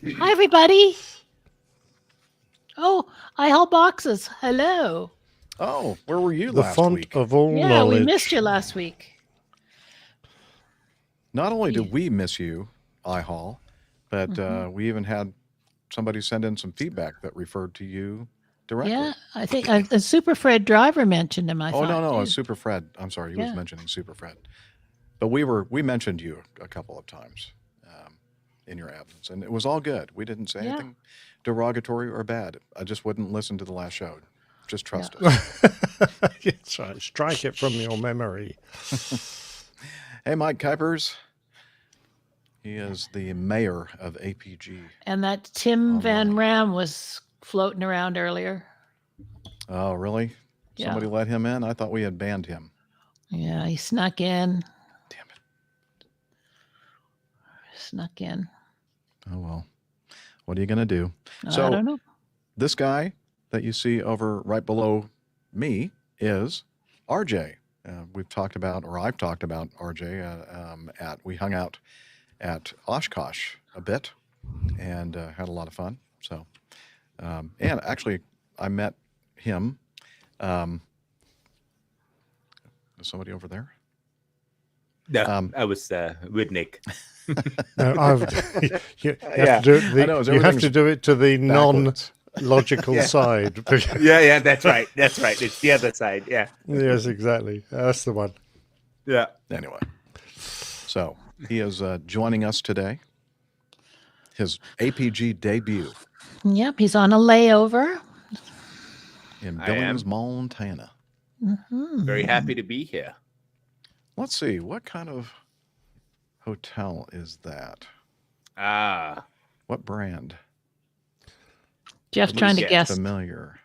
Hi, everybody. Oh, I haul boxes. Hello. Oh, where were you The last font week? of all Yeah, we missed knowledge. you last week. Not only Yeah. did we miss you, iHall, but we even had somebody send in some feedback that referred to you directly. Yeah, I think the Super Fred driver mentioned him. I Oh thought. no, Too. Super Fred. I'm sorry, he was Yeah. mentioning Super Fred. But we mentioned you a couple of times in your absence, and it was all good. We didn't say Yeah. anything derogatory or bad. I just wouldn't listen to the last show. Just trust Yeah. us. That's right. Strike it from your memory. Hey, Mike Kuipers. He is the mayor of APG. And that Tim Van Online. Ram was floating around earlier. Oh, really? Yeah. Somebody let him in? I thought we had banned him. Yeah, he snuck in. Damn it. Snuck in. Oh, well. What are you going to do? I So, don't know. this guy that you see over right below me is RJ. We've talked about, or I've talked about RJ we hung out at Oshkosh a bit and had a lot of fun. So, and actually, I met him. Is somebody over there? No, I was with Nick. No, you have to do it. I know, You have to everything's do it to the backwards. non-logical Yeah. side. Yeah, that's right. That's right. It's the other side. Yeah. Yes, exactly. That's the one. Yeah. Anyway, so he is joining us today. His APG debut Yep, he's on a layover. in I Billings, am. Montana. Very happy to be here. Let's see, what kind of hotel is that? Ah, What brand? Jeff's Let me trying to guess. guess. Familiar.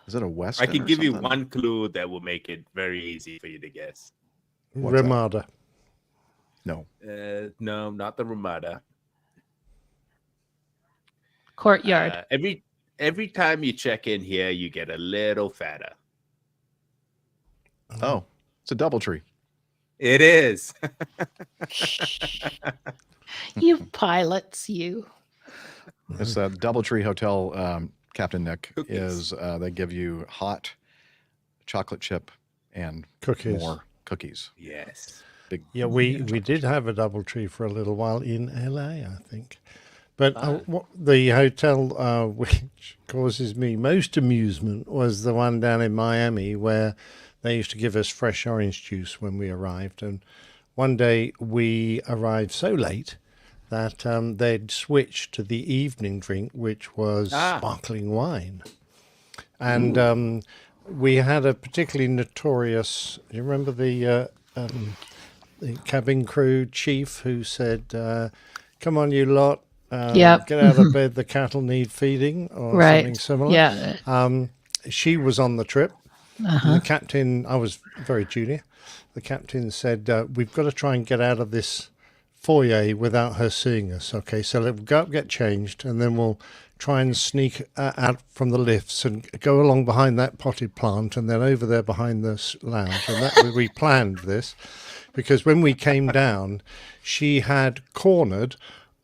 Is it a I Westin? can or give you something? one clue that will make it very easy for you to guess. What's that? Ramada. No. No, not the Ramada. Courtyard. Every time you check in here, you get a little fatter. Oh, it's a DoubleTree. It is. You pilots, you. It's a DoubleTree Hotel. Captain Nick Cookies. is. They give you hot chocolate chip and Cookies. more cookies. Yes. Big. Yeah, we did have a DoubleTree for a little while in LA, I think. But what the hotel which causes me most amusement was the one down in Miami where they used to give us fresh orange juice when we arrived. And one day we arrived so late that they'd switched to the evening drink, which was sparkling wine. And we had a particularly notorious, do you remember the cabin crew chief who said, come on, you lot, Yep. get out of bed, the cattle need feeding, or something Right. similar. Yeah. She was on the trip. And the captain, I was very junior, the captain said, we've got to try and get out of this foyer without her seeing us. Okay, so let's go up, get changed, and then we'll try and sneak out from the lifts and go along behind that potted plant and then over there behind the lounge. And that we planned this because when we came down, she had cornered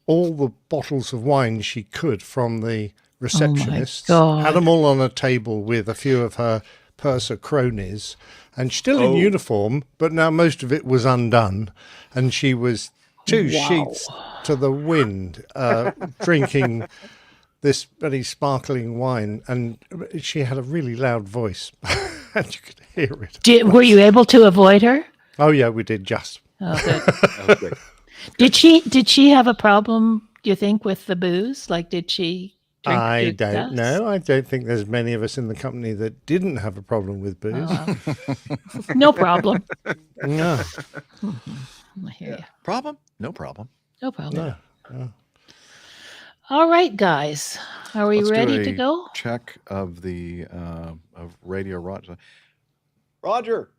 all the bottles of wine she could from the receptionists, God. had them all on a table with a few of her purser cronies, and still in uniform, but now most of it was undone, and she was two sheets to the wind, drinking this very sparkling wine, and she had a really loud voice, and you could hear it. Were you able to avoid her? Oh yeah, we did just. Oh, good. Oh, good. Did she have a problem, do you think, with the booze? Like, did she drink I your don't guts? know. I don't think there's many of us in the company that didn't have a problem with booze. No problem. No, I hear you. Problem? No problem. No problem. no. All right, guys. Are we Let's ready do to a go? check of the of Radio Roger. Roger,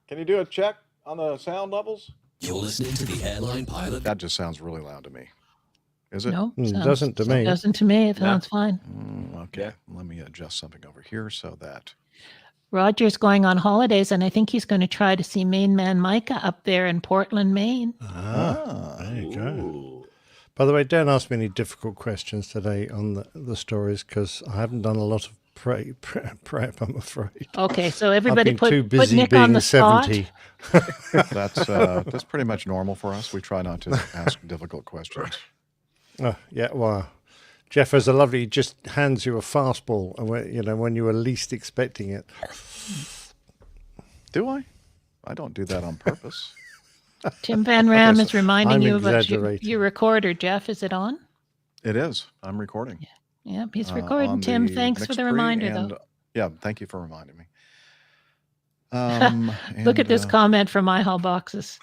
can you do a check on the sound levels? You're listening to the Airline Pilot. That just sounds really loud to me. Is it? No, Doesn't to me. Doesn't to me. It sounds fine. Okay. Yeah. Let me adjust something over here so that. Roger's going on holidays, and I think he's going to try to see Main Man Micah up there in Portland, Maine. There you go. Ooh. By the way, don't ask me any difficult questions today on the stories because I haven't done a lot of prep, I'm afraid. Okay, so I've everybody been put too busy Nick on being the spot. 70. That's pretty much normal for us. We try not to ask difficult questions. Yeah, well, Jeff has a lovely, just hands you a fastball, when you were least expecting it. Do I? I don't do that on purpose. Tim Van Ram so is reminding I'm you about exaggerating. your recorder. Jeff, is it on? It is. I'm recording. Yep, he's on recording. Tim, the thanks for mixed the pre reminder, and, though. Yeah, thank you for reminding me. Look at this and, comment from My Hall Boxes.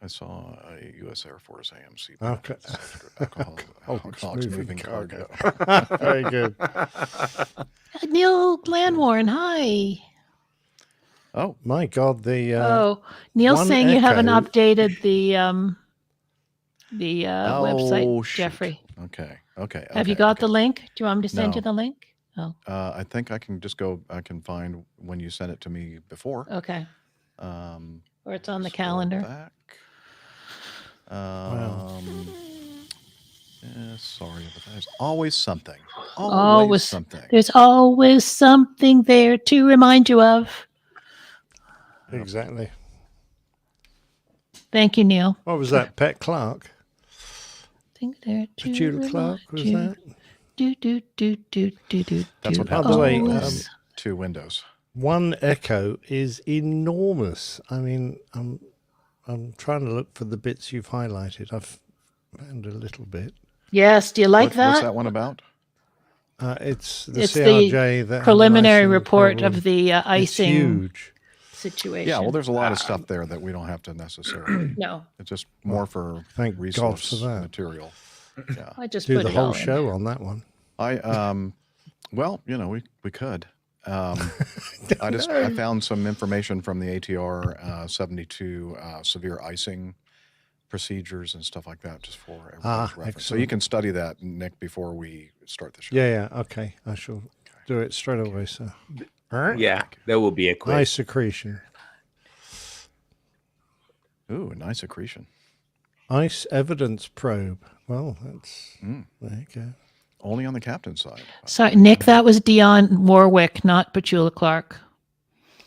I saw a U.S. Air Force AMC. Okay. Alcoholics moving cargo. Very good. Neil Glanwarn, hi. Oh, My God, Neil's one saying you haven't echo- updated the website, shoot. Jeffrey. Okay. Have you got the link? Do you want me to send you No. the link? Oh, I think I can just go. I can find when you sent it to me before. okay. Um, Or it's on the scroll calendar. Back. Sorry, but there's always something. Always something. There's always something there to remind you of. Exactly. Thank you, Neil. What was that, Pet Clark? Think there to Petula Clark, was that? Do. That's what By happens. the way, when you Always. own 2 windows. One echo is enormous. I mean, I'm trying to look for the bits you've highlighted. I've found a little bit. Yes, do you like that? What's that one about? It's the It's CRJ the that had an preliminary icing report problem. of the It's icing huge. situation. Yeah, well, there's a lot of stuff there that we don't have to necessarily. No, It's just more for Thank God resource for that. material. Yeah. I just Do put the it whole all in. show on that one. Well, we could. I found some information from the ATR 72 severe icing procedures and stuff like that, just for everyone's reference. So you can study that, Nick, before we start the show. Yeah. Okay. I shall do it straight away, sir. Yeah, there will be a quiz. Nice secretion. Ooh, a nice accretion. Ice evidence probe. Well, that's there you go. Only on the captain's side. Sorry, Nick, that was Dionne Warwick, not Petula Clark.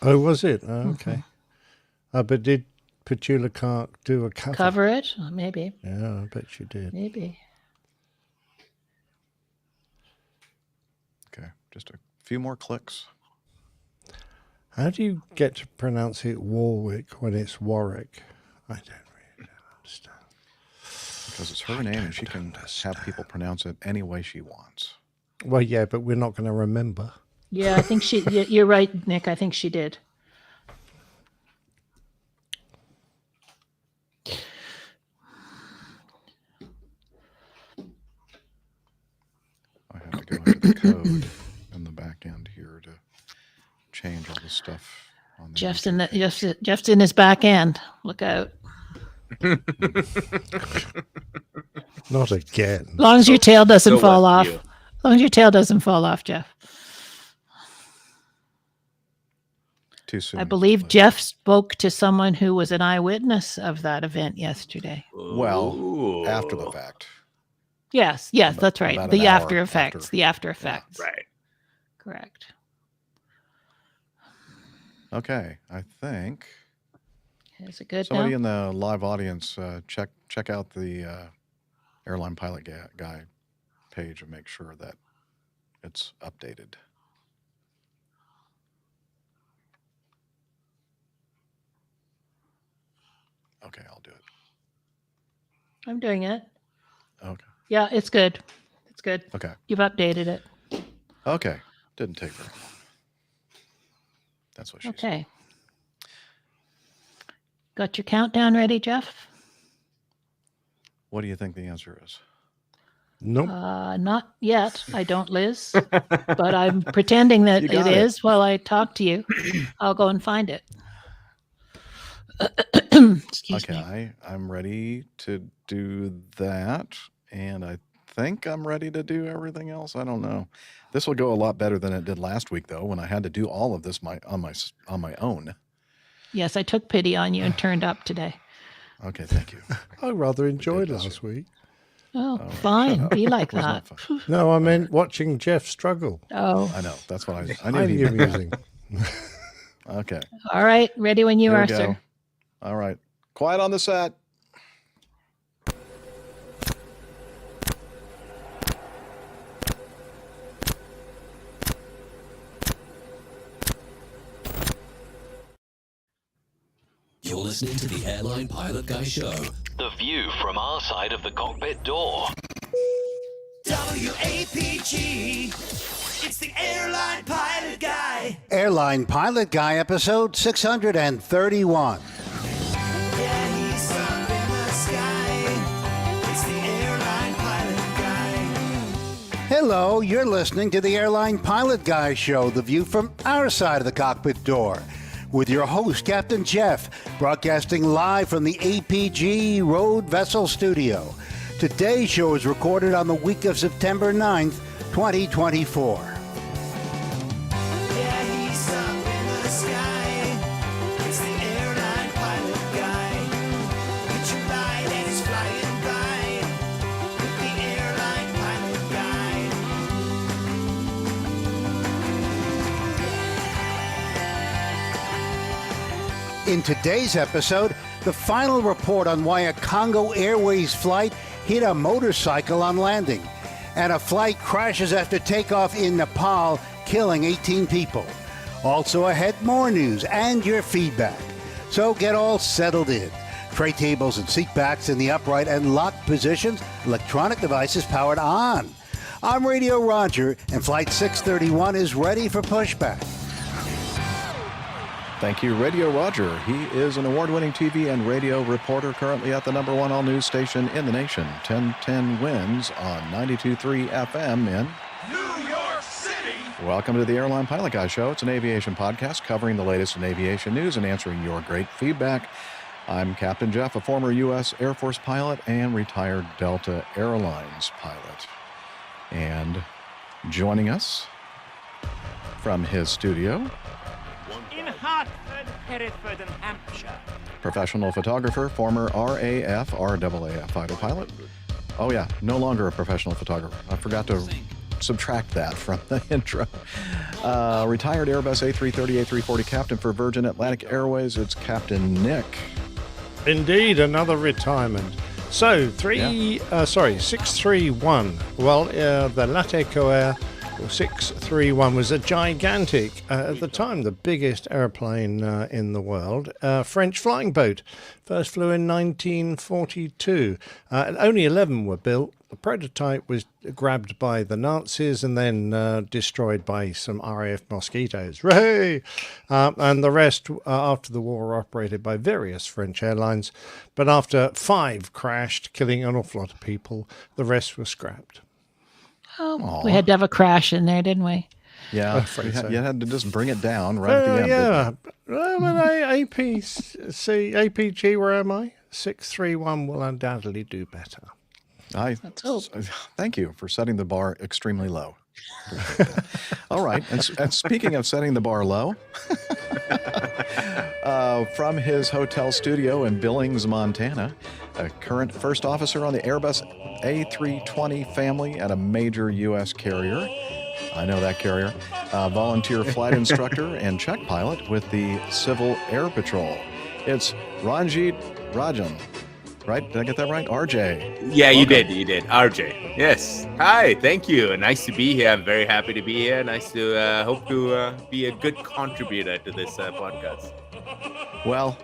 Oh, was it? Oh, okay. But did Petula Clark do a cover? Cover it? Maybe. Yeah, I bet she did. Maybe. Okay, just a few more clicks. How do you get to pronounce it Warwick when it's Warwick? I don't really understand. Because it's her name and she can have people pronounce it any way she wants. Well, yeah, but we're not going to remember. Yeah, I think you're right, Nick. I think she did. I have to go into the code in the back end here to change all the stuff. On the Jeff's YouTube page. Jeff's in his back end. Look out. Not again. As long as your tail doesn't So fall what, off. you? As long as your tail doesn't fall off, Jeff. Too soon. I believe but- Jeff spoke to someone who was an eyewitness of that event yesterday. Well, after the fact. Yes, that's right. about The an hour after effects. after. The after effects. Right. Correct. Okay, I think Is it good somebody now? in the live audience check out the airline pilot guy page and make sure that it's updated. Okay, I'll do it. I'm doing it. Okay. Yeah, it's good. It's good. Okay. You've updated it. Okay. Didn't take very long. That's what she said. Okay. Got your countdown ready, Jeff? What do you think the answer is? Nope. Not yet. I don't, Liz. But I'm pretending that You it got it. is while I talk to you. I'll go and find it. Excuse me. Okay, I'm ready to do that, and I think I'm ready to do everything else. I don't know. This will go a lot better than it did last week, though, when I had to do all of this on my own. Yes, I took pity on you and turned up today. Okay, thank you. I rather enjoyed bless last week. Oh, fine. Be like Was that. not fun. No, I meant watching Jeff struggle. Oh, I know. That's what I knew. Highly He, amusing. okay. all right. Ready when you Here are, we go. sir. All right. Quiet on the set. You're listening to the Airline Pilot Guy Show. The view from our side of the cockpit door. WAPG. It's the Airline Pilot Guy. Airline Pilot Guy, episode 631. Yeah, he's up in the sky. It's the Airline Pilot Guy. Hello, you're listening to the Airline Pilot Guy Show, the view from our side of the cockpit door, with your host, Captain Jeff, broadcasting live from the APG Road Vessel Studio. Today's show is recorded on the week of September 9th, 2024. Yeah, he's up in the sky. It's the Airline Pilot Guy. Get your light and it's flying by. With the Airline Pilot Guy. In today's episode, the final report on why a Congo Airways flight hit a motorcycle on landing, and a flight crashes after takeoff in Nepal, killing 18 people. Also ahead, more news and your feedback. So get all settled in. Tray tables and seat backs in the upright and locked positions, electronic devices powered on. I'm Radio Roger, and Flight 631 is ready for pushback. Thank you, Radio Roger. He is an award-winning TV and radio reporter currently at the #1 all-news station in the nation, 1010 Wins on 92.3 FM in New York City. Welcome to the Airline Pilot Guy Show. It's an aviation podcast covering the latest in aviation news and answering your great feedback. I'm Captain Jeff, a former U.S. Air Force pilot and retired Delta Airlines pilot. And joining us from his studio, In Hartford, Hereford, and Hampshire. professional photographer, former RAAF fighter pilot. Oh yeah, no longer a professional photographer. I forgot to subtract that from the intro. Retired Airbus A330, A340 captain for Virgin Atlantic Airways. It's Captain Nick. Indeed, another retirement. So, 631. Well, the Latte Coeur 631 was a gigantic, at the time, the biggest airplane in the world, French flying boat. First flew in 1942. Only 11 were built. The prototype was grabbed by the Nazis and then destroyed by some RAF Mosquitoes. Hooray! And the rest, after the war, were operated by various French airlines. But after 5 crashed, killing an awful lot of people, the rest were scrapped. Oh, we had to have a crash in there, didn't we? Yeah, afraid so. you had to just bring it down right at the end. Yeah. APG, where am I? 631 will undoubtedly do better. Let's hope. Thank you for setting the bar extremely low. All right, and speaking of setting the bar low, from his hotel studio in Billings, Montana, a current first officer on the Airbus A320 family at a major U.S. carrier. I know that carrier. Volunteer flight instructor and check pilot with the Civil Air Patrol. It's Ranjit Rajan. Right? Did I get that right? RJ. Yeah, you Welcome. did. RJ. Yes. Hi, thank you. Nice to be here. I'm very happy to be here. Nice to hope to be a good contributor to this podcast. Well,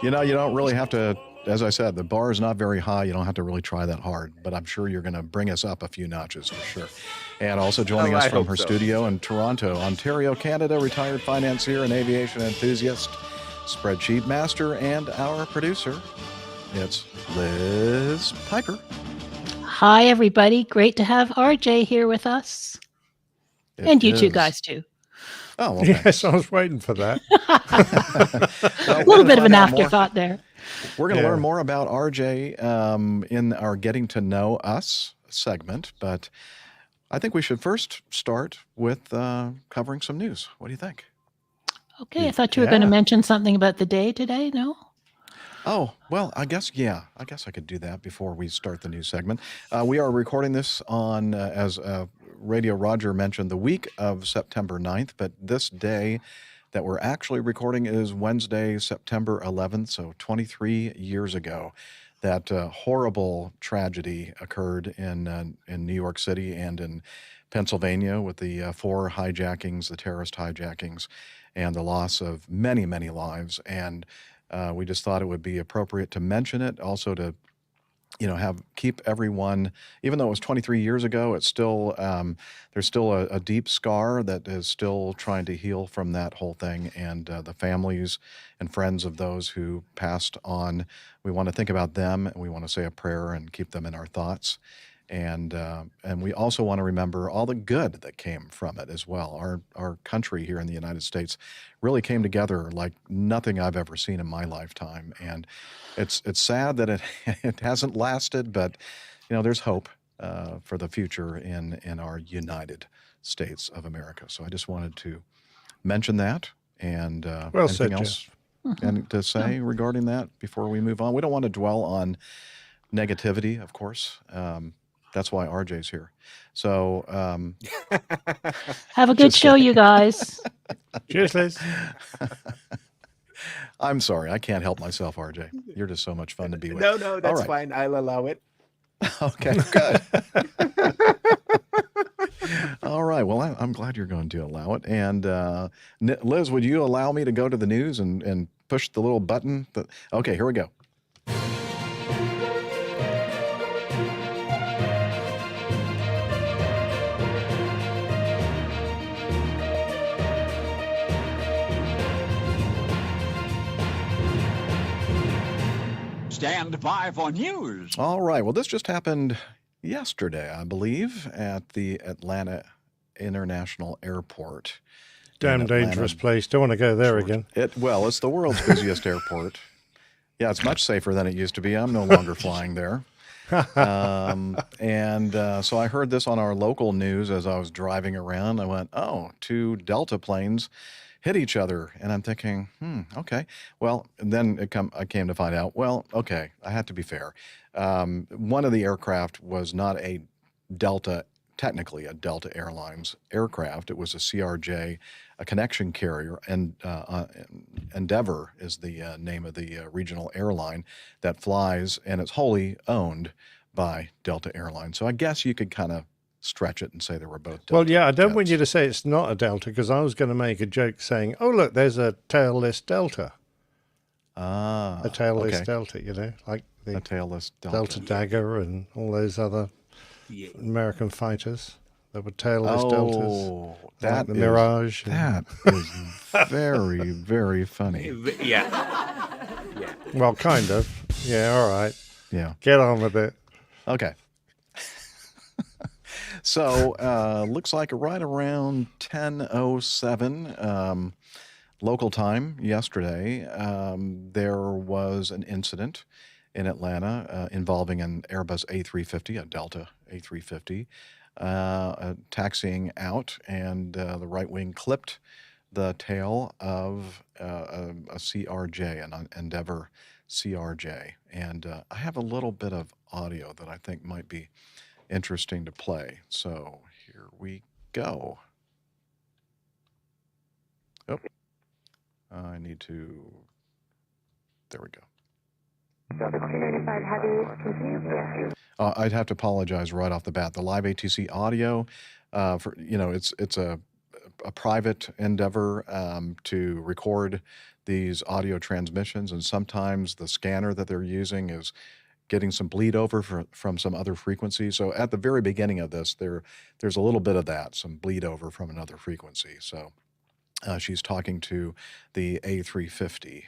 you don't really have to, as I said, the bar is not very high. You don't have to really try that hard, but I'm sure you're going to bring us up a few notches for sure. And also joining us I from hope her so. studio in Toronto, Ontario, Canada, retired financier and aviation enthusiast, spreadsheet master, and our producer, it's Liz Piper. Hi, everybody. Great to have RJ here with us. It And you two is- guys, too. Oh, well, thanks. Yes, I was waiting for that. Well, A little bit of an find out more. afterthought there. We're going to Yeah. learn more about RJ in our Getting to Know Us segment, but I think we should first start with covering some news. What do you think? Okay, I thought you were going to mention something about the day today. No? Oh, well, I guess I could do that before we start the new segment. We are recording this on, as Radio Roger mentioned, the week of September 9th, but this day that we're actually recording is Wednesday, September 11th, so 23 years ago. That horrible tragedy occurred in New York City and in Pennsylvania with the 4 hijackings, the terrorist hijackings, and the loss of many, many lives. And we just thought it would be appropriate to mention it, also to keep everyone, even though it was 23 years ago, it's still there's still a deep scar that is still trying to heal from that whole thing. And the families and friends of those who passed on, we want to think about them, and we want to say a prayer and keep them in our thoughts. And we also want to remember all the good that came from it as well. Our country here in the United States really came together like nothing I've ever seen in my lifetime. And it's sad that it hasn't lasted, but there's hope for the future in our United States of America. So I just wanted to mention that. And Well said, anything else and to say regarding that before we move on? We don't want to dwell on negativity, of course. That's why RJ's here. So Have a good show, you guys. Cheers, Liz. I'm sorry, I can't help myself, RJ. You're just so much fun to be with. No, that's All right. fine. I'll allow it. Okay, good. All right. Well, I'm glad you're going to allow it. And Liz, would you allow me to go to the news and push the little button? Okay, here we go. Stand by for news. All right. Well, this just happened yesterday, I believe, at the Atlanta International Airport. Damn dangerous place. Don't want to go there again. It's the world's busiest airport. Yeah, it's much safer than it used to be. I'm no longer flying there. So I heard this on our local news as I was driving around. I went, 2 Delta planes hit each other. And I'm thinking, okay. Well, then I came to find out, okay, I had to be fair. One of the aircraft was not technically a Delta Airlines aircraft. It was a CRJ, a connection carrier, and Endeavor is the name of the regional airline that flies, and it's wholly owned by Delta Airlines. So I guess you could kind of stretch it and say they were both Delta. Well, yeah, I don't jets. want you to say it's not a Delta, because I was going to make a joke saying, oh, look, there's a tailless Delta. A tailless okay. Delta, like the A tailless Delta. Delta Dagger and all those other American fighters that were tailless Deltas. Like the Mirage. That is very, very funny. Yeah. Well, kind of. Yeah, all right. Yeah. Get on with it. Okay. So, looks like right around 10:07 local time yesterday, there was an incident in Atlanta involving an Airbus A350, a Delta A350, taxiing out, and the right wing clipped the tail of a CRJ, an Endeavor CRJ. And I have a little bit of audio that I think might be interesting to play. So here we go. Oh, I need to. There we go. I'd have to apologize right off the bat. The live ATC audio, it's a private endeavor to record these audio transmissions, and sometimes the scanner that they're using is getting some bleed over from some other frequency. So at the very beginning of this, there's a little bit of that, some bleed over from another frequency. So she's talking to the A350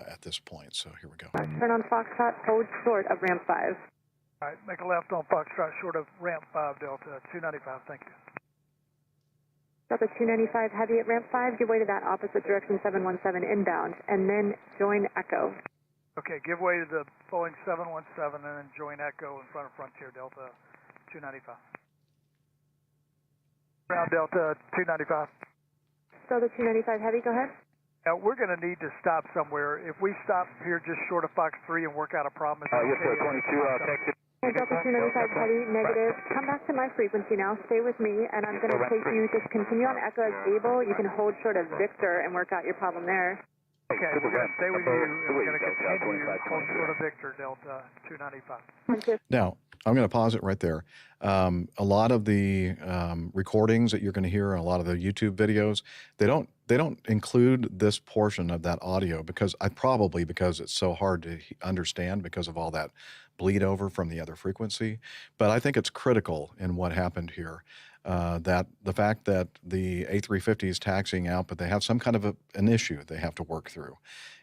at this point. So here we go. Turn on Foxtrot, hold short of ramp 5. All right, make a left on Foxtrot short of ramp 5 Delta 295. Thank you. Delta 295 heavy at ramp 5. Give way to that opposite direction 717 inbound, and then join Echo. Okay, give way to the Boeing 717 and then join Echo in front of Frontier Delta 295. Ground Delta 295. Delta 295 heavy, go ahead. We're going to need to stop somewhere. If we stop here just short of Fox 3 and work out a problem, is that Yes, sir. okay? 22, taxi. Hey, Delta 295 Heavy, negative. Come back to my frequency now. Stay with me, and I'm going to take you. Just continue on Echo as able. You can hold short of Victor and work out your problem there. Okay, we're going to stay with you, and we're going to continue on short of Victor, Delta 295. Now, I'm going to pause it right there. A lot of the recordings that you're going to hear, and a lot of the YouTube videos, they don't include this portion of that audio because it's so hard to understand because of all that bleed over from the other frequency. But I think it's critical in what happened here. That the fact that the A350 is taxiing out, but they have some kind of an issue they have to work through.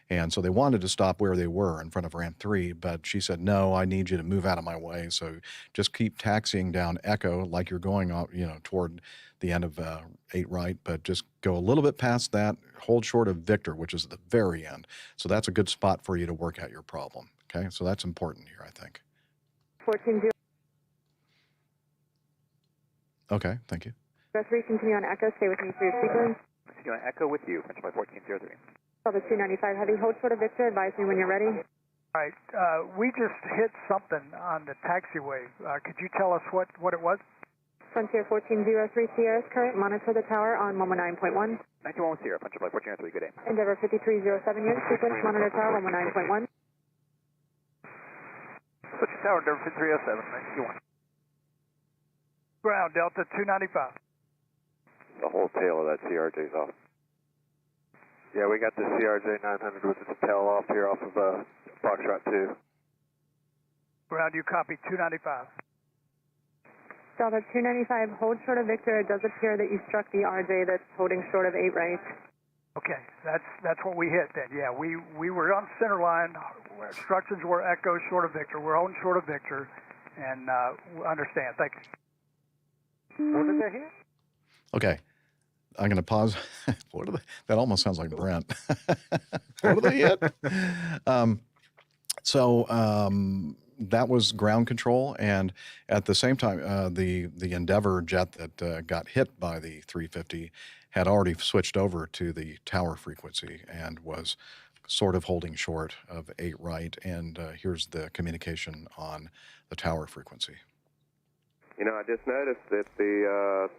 And so they wanted to stop where they were in front of ramp 3, but she said, no, I need you to move out of my way. So just keep taxiing down Echo like you're going toward the end of 8 right, but just go a little bit past that, hold short of Victor, which is the very end. So that's a good spot for you to work out your problem. Okay, so that's important here, I think. 14-0. Okay, thank you. 3, continue on Echo. Stay with me through your sequence. Continue on Echo with you. French by 1403. Delta 295 Heavy, hold short of Victor. Advise me when you're ready. All right, we just hit something on the taxiway. Could you tell us what it was? Frontier 1403 Sierra's current. Monitor the tower on 119.1. 91 Sierra, French by 1403. Good day. Endeavor 5307 unit sequence. Monitor tower 119.1. Switch tower, Endeavor 5307. 91. Ground, Delta 295. The whole tail of that CRJ's off. Yeah, we got the CRJ 900 with its tail off here off of Foxtrot 2. Ground, you copy 295. Delta 295, hold short of Victor. It does appear that you struck the RJ that's holding short of 8 right. Okay, that's what we hit then. Yeah, we were on center line. Instructions were Echo short of Victor. We're on short of Victor, and understand. Thank you. What did they hit? Okay, I'm going to pause. That almost sounds like Brent. What did they hit? That was ground control, and at the same time, the Endeavor jet that got hit by the 350 had already switched over to the tower frequency and was sort of holding short of 8 right, and here's the communication on the tower frequency. I just noticed that the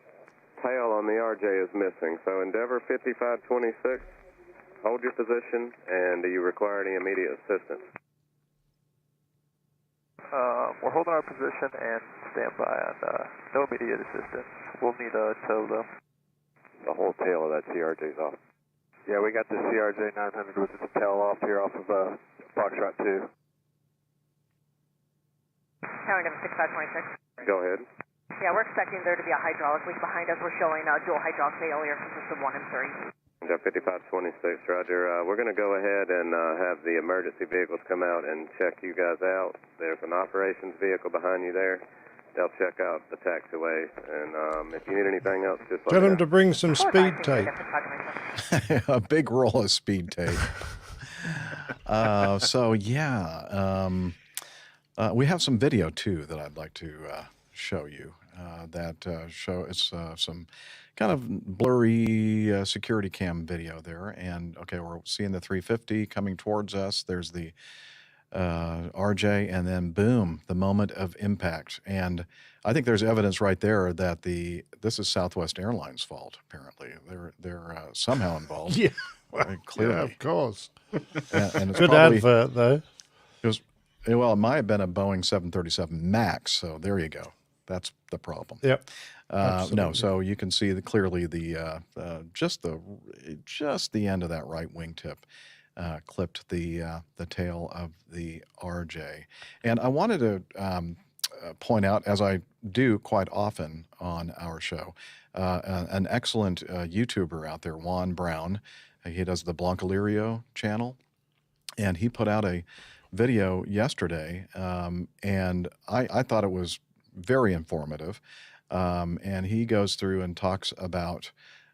tail on the RJ is missing, so Endeavor 5526, hold your position, and do you require any immediate assistance? We're holding our position and stand by on no immediate assistance. We'll need a tow though. The whole tail of that CRJ's off. Yeah, we got the CRJ 900 with its tail off here off of Foxtrot 2. Tower number 6526. Go ahead. Yeah, we're expecting there to be a hydraulic leak behind us. We're showing dual hydraulic failure consists of 1 and 3. 5526, Roger. We're going to go ahead and have the emergency vehicles come out and check you guys out. There's an operations vehicle behind you there. They'll check out the taxiway, and if you need anything else, just let Tell me them know. to bring some speed tape. A big roll of speed tape. We have some video too that I'd like to show you. It's some kind of blurry security cam video there, and okay, we're seeing the 350 coming towards us. There's the RJ, and then boom, the moment of impact. And I think there's evidence right there that this is Southwest Airlines' fault. Apparently, they're somehow involved. Yeah, clearly, yeah, of course. And it's good probably, advert though. It might have been a Boeing 737 MAX. So there you go. That's the problem. Yep. No, so you can see clearly just the end of that right wingtip clipped the tail of the RJ. And I wanted to point out, as I do quite often on our show, an excellent YouTuber out there, Juan Brown. He does the Blancalirio channel, and he put out a video yesterday, and I thought it was very informative. And he goes through and talks about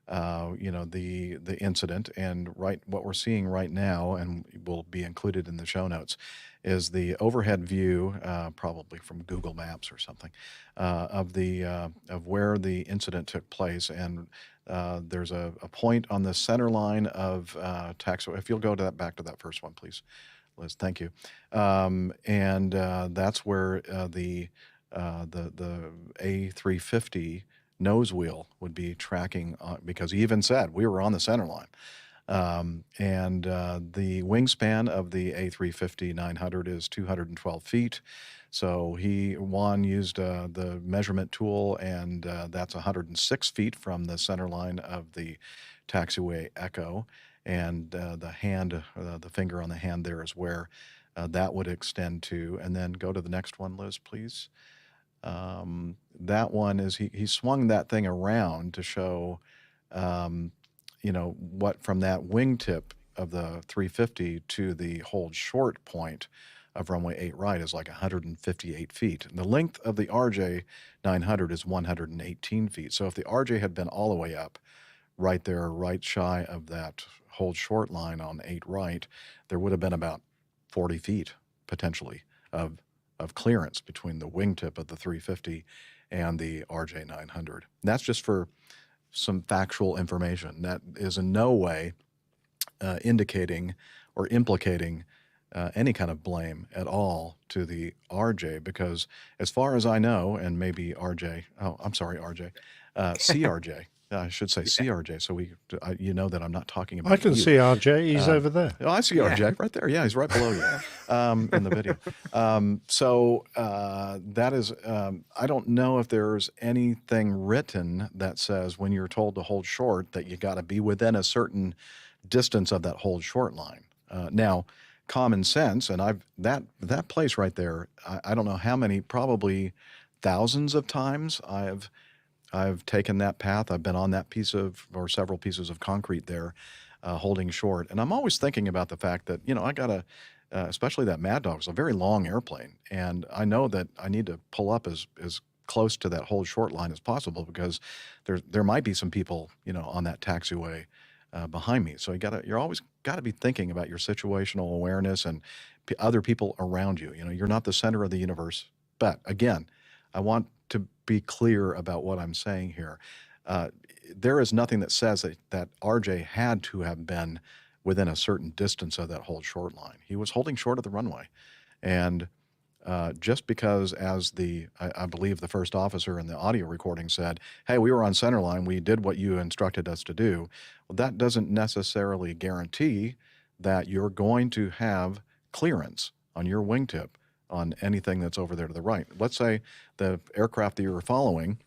the incident and what we're seeing right now, and will be included in the show notes, is the overhead view, probably from Google Maps or something, of where the incident took place. And there's a point on the center line of taxiway. If you'll go to back to that first one, please, Liz. Thank you. And that's where the A350 nose wheel would be tracking, because he even said we were on the center line. And the wingspan of the A350-900 is 212 feet. So Juan used the measurement tool, and that's 106 feet from the center line of the taxiway Echo. And the finger on the hand there is where that would extend to. And then go to the next one, Liz, please. That one is he swung that thing around to show, what from that wingtip of the 350 to the hold short point of runway 8 right is like 158 feet. And the length of the RJ 900 is 118 feet. So if the RJ had been all the way up right there, right shy of that hold short line on 8 right, there would have been about 40 feet potentially of clearance between the wingtip of the 350 and the RJ 900. That's just for some factual information. That is in no way indicating or implicating any kind of blame at all to the RJ, because as far as I know, and maybe RJ, CRJ, I should say CRJ, so you know that I'm not talking about I can see RJ. He's over there. Oh, I see RJ right there. Yeah, he's right below you in the video. That is, I don't know if there's anything written that says when you're told to hold short that you got to be within a certain distance of that hold short line. Now, common sense, and that place right there, I don't know how many, probably thousands of times I've taken that path. I've been on that or several pieces of concrete there, holding short. And I'm always thinking about the fact that, I got especially that Mad Dog is a very long airplane. And I know that I need to pull up as close to that hold short line as possible, because there might be some people, on that taxiway behind me. So you're always got to be thinking about your situational awareness and other people around you. You're not the center of the universe. But again, I want to be clear about what I'm saying here. There is nothing that says that RJ had to have been within a certain distance of that hold short line. He was holding short of the runway. And just because, as I believe the first officer in the audio recording said, hey, we were on center line, we did what you instructed us to do, well, that doesn't necessarily guarantee that you're going to have clearance on your wingtip on anything that's over there to the right. Let's say the aircraft that you were following,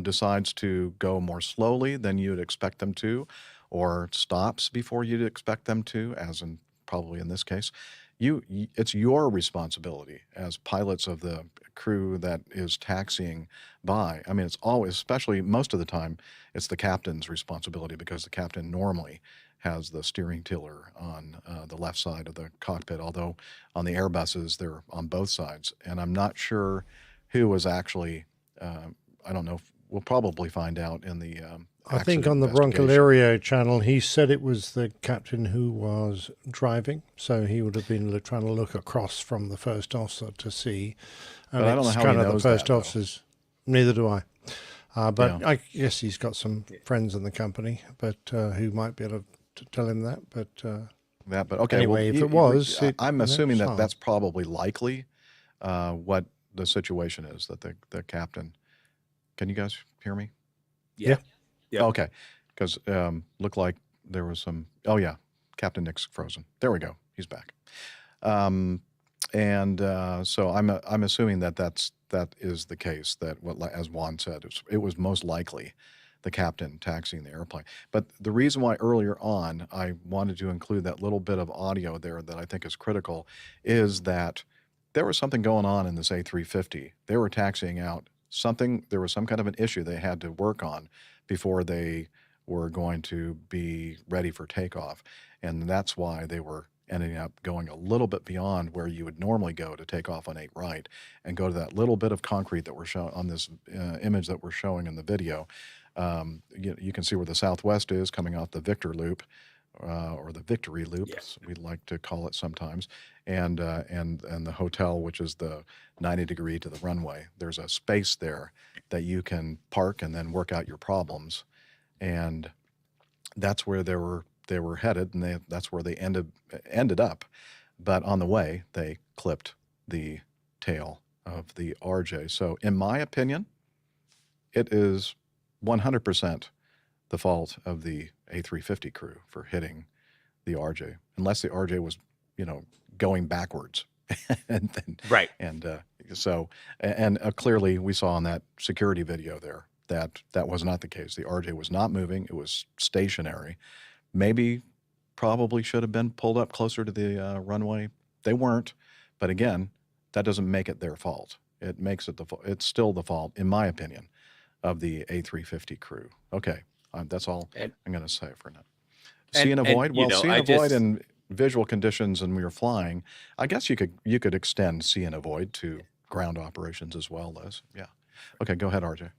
decides to go more slowly than you'd expect them to, or stops before you'd expect them to, as in probably in this case. It's your responsibility as pilots of the crew that is taxiing by. I mean, it's always, especially most of the time, it's the captain's responsibility, because the captain normally has the steering tiller on the left side of the cockpit, although on the Airbuses, they're on both sides. And I'm not sure who was actually, I don't know, we'll probably find out in the I think on the Broncolario channel, he said it was the captain who was driving, so he would have been trying to look across from the first officer to see. And but I don't know how he knows the first that, officers. Neither do I. But Yeah. I guess he's got some friends in the company, but who might be able to tell him that. But okay. Anyway, if it was, I'm assuming fine. that's probably likely what the situation is. That the captain. Can you guys hear me? Yeah. Yeah. Okay, because looked like there was some. Oh yeah, Captain Nick's frozen. There we go. He's back. So I'm assuming that is the case. That as Juan said, it was most likely the captain taxiing the airplane. But the reason why earlier on I wanted to include that little bit of audio there that I think is critical is that there was something going on in this A350. They were taxiing out something. There was some kind of an issue they had to work on before they were going to be ready for takeoff. And that's why they were ending up going a little bit beyond where you would normally go to take off on 8 right and go to that little bit of concrete that we're showing on this image that we're showing in the video. You can see where the Southwest is coming off the Victor loop, or the Victory Loop, as we like to call it sometimes, and the hotel, which is the 90 degree to the runway. There's a space there that you can park and then work out your problems, and that's where they were headed, and that's where they ended up. But on the way, they clipped the tail of the RJ. So, in my opinion, it is 100% the fault of the A350 crew for hitting the RJ, unless the RJ was, going backwards. and then, Right. And clearly we saw on that security video there that was not the case. The RJ was not moving. It was stationary. Maybe probably should have been pulled up closer to the runway. They weren't. But again, that doesn't make it their fault. It makes it it's still the fault, in my opinion, of the A350 crew. Okay. That's all I'm going to say for now. See and avoid. See and avoid in visual conditions, and we were flying. I guess you could extend see and avoid to ground operations as well, Liz. Yeah. Okay, go ahead, RJ.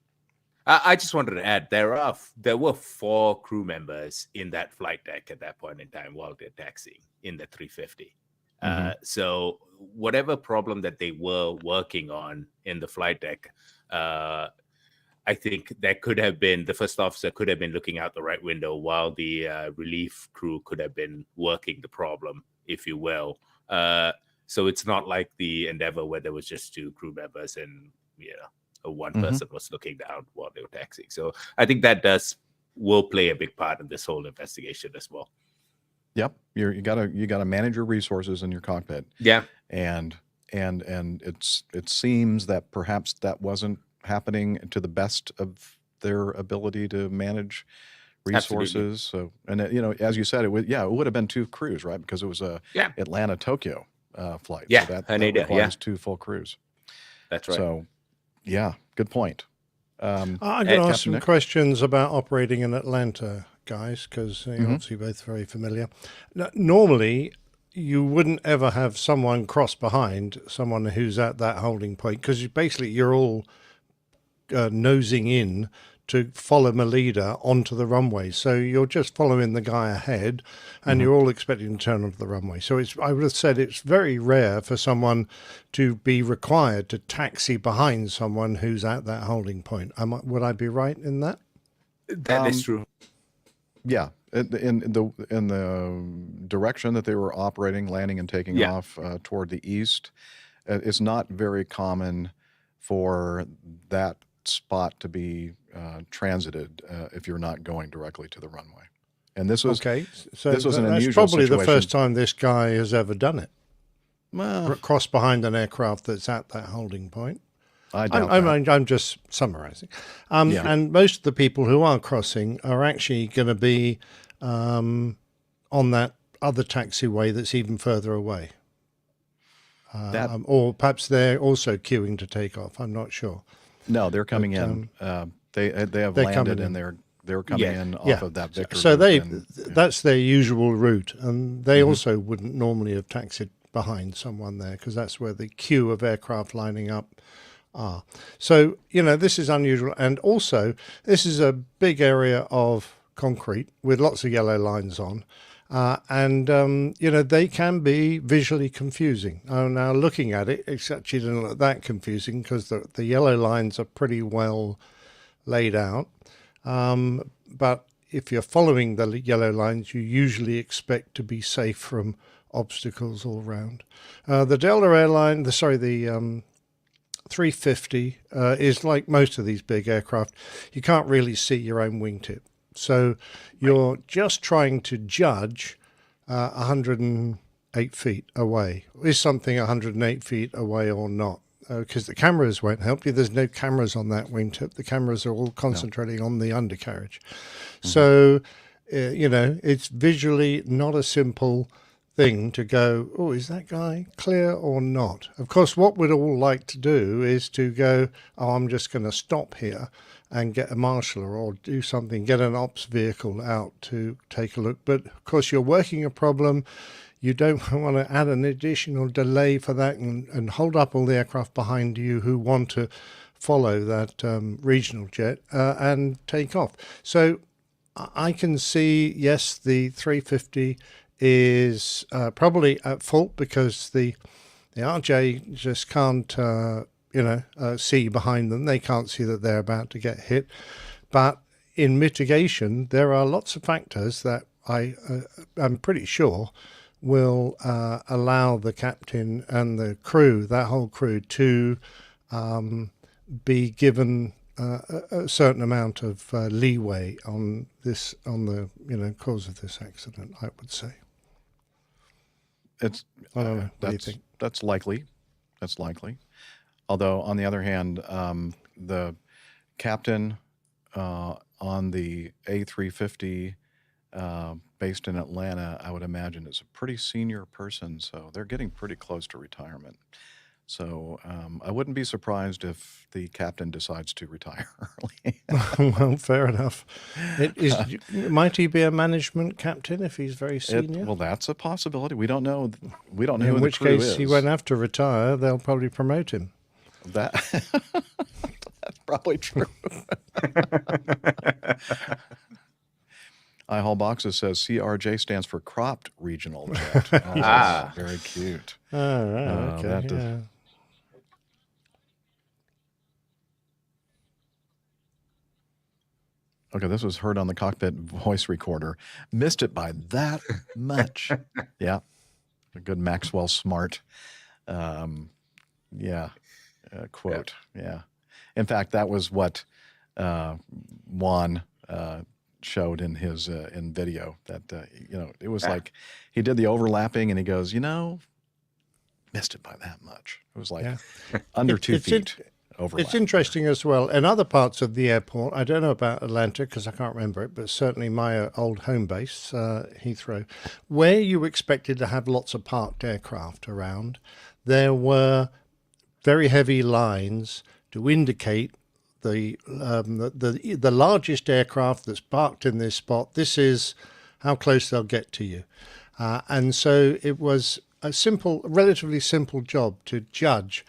I just wanted to add there were 4 crew members in that flight deck at that point in time while they're taxiing in the 350. So whatever problem that they were working on in the flight deck, I think that could have been the first officer could have been looking out the right window while the relief crew could have been working the problem, if you will. So it's not like the Endeavour where there was just 2 crew members and one person was looking down while they were taxiing. So I think that will play a big part in this whole investigation as well. Yep, you gotta manage your resources in your cockpit. Yeah, and it seems that perhaps that wasn't happening to the best of their ability to manage resources. Absolutely. So, and as you said, it would have been 2 crews, right? Because it was a Atlanta Tokyo flight. Yeah, so that Haneda, requires 2 full crews. That's right. So, yeah, good point. I'm going to ask some questions about operating in Atlanta, guys, because you're obviously both very familiar. Normally, you wouldn't ever have someone cross behind someone who's at that holding point, because basically you're all nosing in to follow a leader onto the runway. So you're just following the guy ahead, and you're all expecting to turn onto the runway. So I would have said it's very rare for someone to be required to taxi behind someone who's at that holding point. Would I be right in that? That is true. Yeah. In the direction that they were operating, landing and taking off toward the east, it's not very common for that spot to be transited if you're not going directly to the runway. And this was okay. So this was an that's unusual probably situation. the first time this guy has ever done it. Well, cross behind an aircraft that's at that holding point. I'm just summarizing. And most of the people who are crossing are actually going to be on that other taxiway that's even further away. Or perhaps they're also queuing to take off. I'm not sure. No, they're coming in. They have landed and they're coming in off of that Victory. So that's their usual route, and they also wouldn't normally have taxied behind someone there, because that's where the queue of aircraft lining up are. So this is unusual, and also this is a big area of concrete with lots of yellow lines on. They can be visually confusing. Now looking at it, it's actually not look that confusing, because the yellow lines are pretty well laid out. But if you're following the yellow lines, you usually expect to be safe from obstacles all round. The Delta airline, the 350 is like most of these big aircraft. You can't really see your own wingtip. So you're just trying to judge 108 feet away. Is something 108 feet away or not? Because the cameras won't help you. There's no cameras on that wingtip. The cameras are all concentrating on the undercarriage. So, it's visually not a simple thing to go, oh, is that guy clear or not? Of course, what we'd all like to do is to go, oh, I'm just going to stop here and get a marshaller or do something, get an ops vehicle out to take a look. But of course, you're working a problem. You don't want to add an additional delay for that and hold up all the aircraft behind you who want to follow that regional jet and take off. So I can see, yes, the 350 is probably at fault because the RJ just can't, see behind them. They can't see that they're about to get hit. But in mitigation, there are lots of factors that I'm pretty sure will allow the captain and the crew, that whole crew, to be given a certain amount of leeway on the cause of this accident, I would say. It's I don't know. What do you think? That's likely. That's likely. Although on the other hand, the captain on the A350 based in Atlanta, I would imagine is a pretty senior person, so they're getting pretty close to retirement. So I wouldn't be surprised if the captain decides to retire early. Well, fair enough. Might he be a management captain if he's very senior? Well, that's a possibility. We don't know. We don't know who In the which crew case, is. he won't have to retire. They'll probably promote him. That's probably true. iHall Boxes says CRJ stands for cropped regional jet. Oh, that's very cute. Oh, right. Okay. Yeah. Okay, this was heard on the cockpit voice recorder. Missed it by that much. Yeah. A good Maxwell Smart quote. Yeah. In fact, that was what Juan showed in his in video. That it was like he did the overlapping, and he goes, missed it by that much. It was like under 2 feet. Overlap. It's interesting as well. In other parts of the airport, I don't know about Atlanta because I can't remember it, but certainly my old home base, Heathrow, where you expected to have lots of parked aircraft around, there were very heavy lines to indicate the largest aircraft that's parked in this spot. This is how close they'll get to you, and so it was a relatively simple job to judge.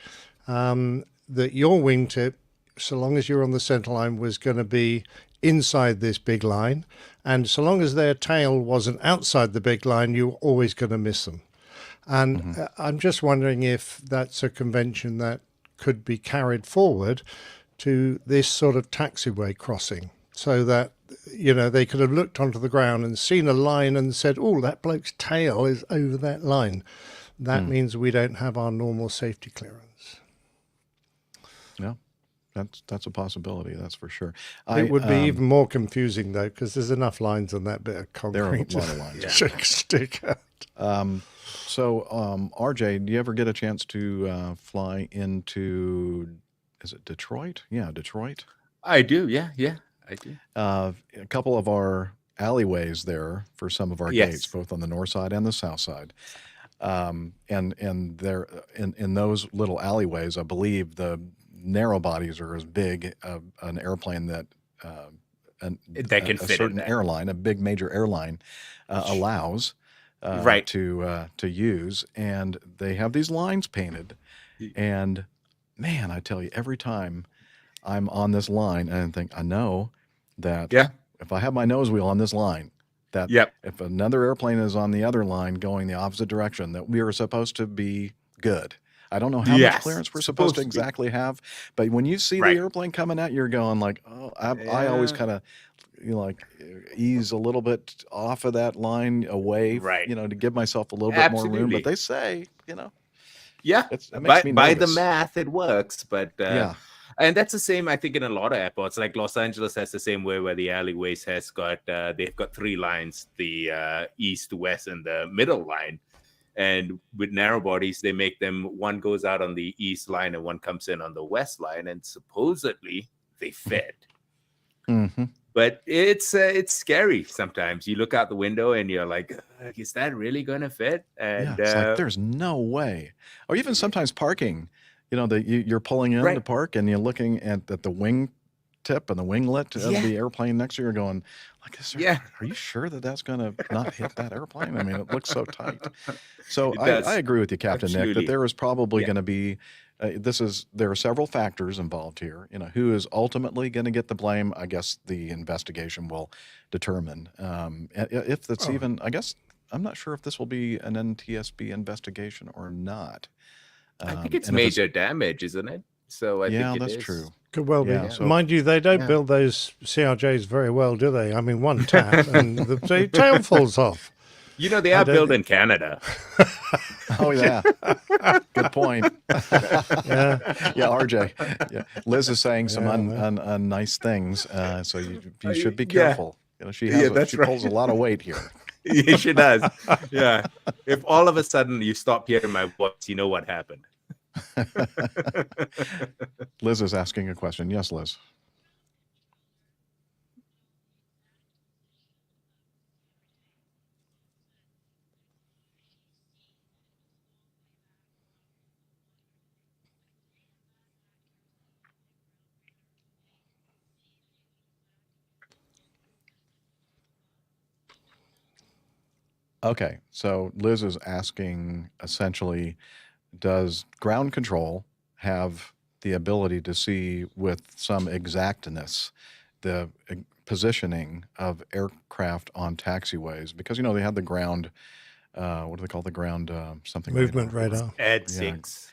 That your wingtip, so long as you're on the center line, was going to be inside this big line. And so long as their tail wasn't outside the big line, you were always going to miss them. And I'm just wondering if that's a convention that could be carried forward to this sort of taxiway crossing so that, they could have looked onto the ground and seen a line and said, oh, that bloke's tail is over that line. That means we don't have our normal safety clearance. Yeah, that's a possibility. That's for sure. It would be even more confusing though, because there's enough lines on that bit of concrete. There are a lot of lines. Stick out. RJ, do you ever get a chance to fly into? Is it Detroit? Yeah, Detroit. I do. Yeah, I do. A couple of our alleyways there for some of our gates, both on the north side and the south side. And there in those little alleyways, I believe the narrow bodies are as big an airplane that can fit certain airline, a big major airline, allows to use, and they have these lines painted. And man, I tell you, every time I'm on this line, and I think I know that if I have my nose wheel on this line, that if another airplane is on the other line going the opposite direction, that we are supposed to be good. I don't know how much clearance we're supposed to exactly have, but when you see the airplane coming at you, you're going like, oh, I always kind of ease a little bit off of that line away, to give myself a little bit more room. But they say, it makes me by the nervous. math, it works, but and that's the same, I think, in a lot of airports. Like Los Angeles has the same way, where the alleyways has got they've got 3 lines: the east, west, and the middle line. And with narrow bodies, they make them, one goes out on the east line and one comes in on the west line, and supposedly they fit. But it's scary sometimes. You look out the window and you're like, is that really going to fit? And it's like, there's no way. Or even sometimes parking, you're pulling in to park and you're looking at the wing tip and the winglet of the airplane next to you, going like, are you sure that that's going to not hit that airplane? I mean, it looks so tight. So I agree with you, Captain Nick, that there is probably going to be there are several factors involved here. Who is ultimately going to get the blame? I guess the investigation will determine. If that's even, I guess, I'm not sure if this will be an NTSB investigation or not. I think it's and if major damage, isn't it? So I think it that's is. true. Could well Yeah, be. so- Mind you, they don't Yeah. build those CRJs very well, do they? I mean, one tap and the tail falls off. You know, they I are don't built think- in Canada. Oh yeah, good point. Yeah. Yeah, RJ. Yeah, Liz is saying some Yeah, nice things, so you should be Yeah. careful. She has that's she right. pulls a lot of weight here. Yeah, she does. Yeah. If all of a sudden you stop hearing my voice, you know what happened. Liz is asking a question. Yes, Liz. Okay, so Liz is asking essentially, does ground control have the ability to see with some exactness the positioning of aircraft on taxiways? Because, they have the ground, what do they call the ground, something Movement radar. AD6,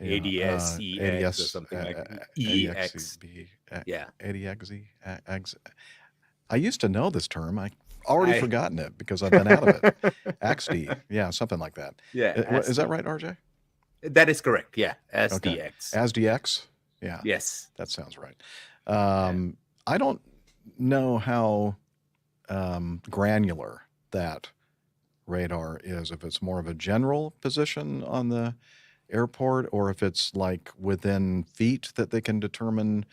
Yeah, ADS, EX, or something like EX. Yeah. ADXZ. I used to know this term. I already forgotten it because I've been out of it. AXD. Yeah, something like that. Yeah. Is that right, RJ? That is correct. Yeah. SDX. Okay. ASDX? Yeah. Yes. That sounds right. I don't know how granular that radar is, if it's more of a general position on the airport or if it's like within feet that they can determine.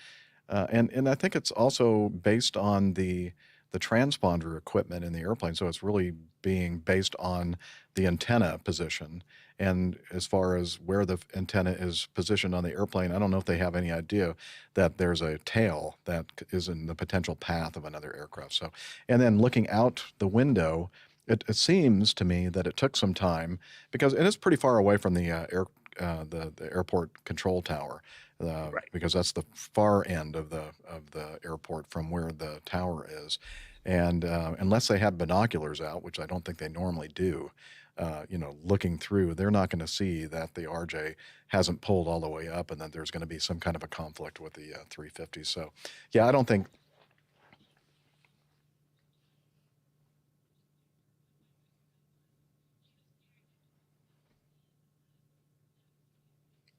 And I think it's also based on the transponder equipment in the airplane. So it's really being based on the antenna position. And as far as where the antenna is positioned on the airplane, I don't know if they have any idea that there's a tail that is in the potential path of another aircraft. So, and then looking out the window, it seems to me that it took some time because it is pretty far away from the the airport control tower. Because that's the far end of the airport from where the tower is, and unless they have binoculars out, which I don't think they normally do, looking through, they're not going to see that the RJ hasn't pulled all the way up, and that there's going to be some kind of a conflict with the 350. So, yeah, I don't think.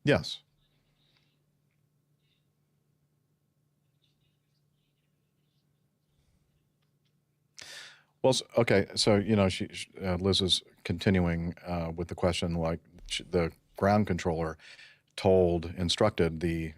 Yes. Well, okay, so Liz is continuing with the question, like the ground controller instructed the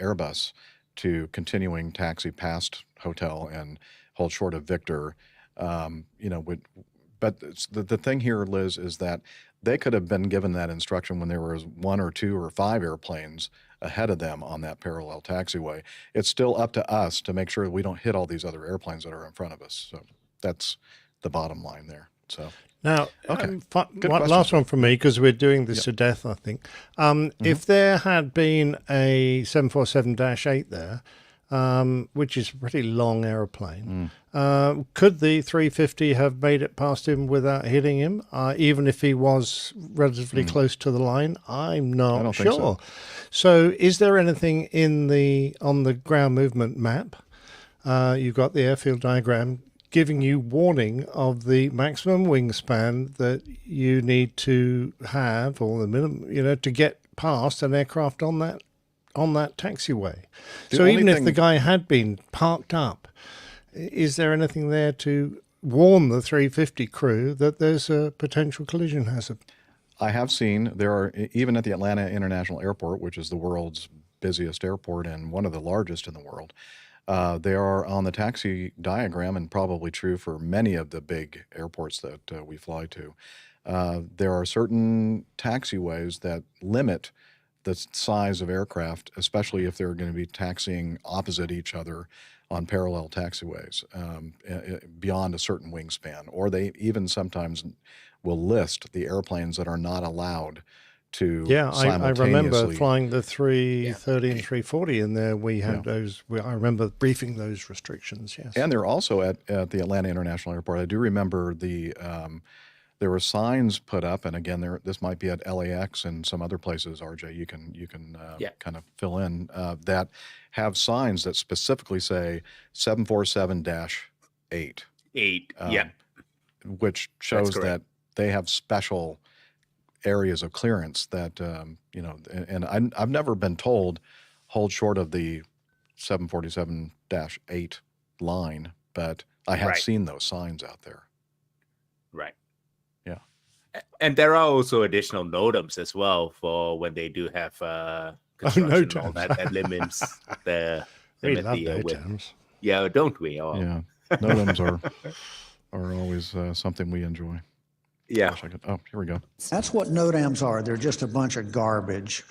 Airbus to continuing taxi past hotel and hold short of Victor. But the thing here, Liz, is that they could have been given that instruction when there was 1 or 2 or 5 airplanes ahead of them on that parallel taxiway. It's still up to us to make sure we don't hit all these other airplanes that are in front of us. So that's the bottom line there. So now, okay, last one from me because we're doing this to death, I think. If there had been a 747-8 there, which is a pretty long aeroplane, could the 350 have made it past him without hitting him, even if he was relatively close to the line? I'm not sure. Think so. So is there anything on the ground movement map? You've got the airfield diagram giving you warning of the maximum wingspan that you need to have, or the minimum, to get past an aircraft on that taxiway. So even if the guy had been parked up, is there anything there to warn the 350 crew that there's a potential collision hazard? I have seen there are, even at the Atlanta International Airport, which is the world's busiest airport and one of the largest in the world, they are on the taxi diagram, and probably true for many of the big airports that we fly to. There are certain taxiways that limit the size of aircraft, especially if they're going to be taxiing opposite each other on parallel taxiways beyond a certain wingspan. Or they even sometimes will list the airplanes that are not allowed to Yeah, I remember simultaneously. flying the 330 and 340 in there. We had those. I remember briefing those restrictions. Yes, And they're also at the Atlanta International Airport. I do remember there were signs put up, and again, this might be at LAX and some other places. RJ, you can kind of fill in that have signs that specifically say 747-8. 8, which shows that they have special areas of clearance that and I've never been told hold short of the 747-8 line, but I have seen those signs out there. Right. Yeah. And there are also additional NOTAMs as well for when they do have construction and all that limits the we limit love the width. NOTAMs. Yeah, don't we all? Yeah. NOTAMs are always something we enjoy. Yeah. Oh, here we go. That's what NOTAMs are. They're just a bunch of garbage.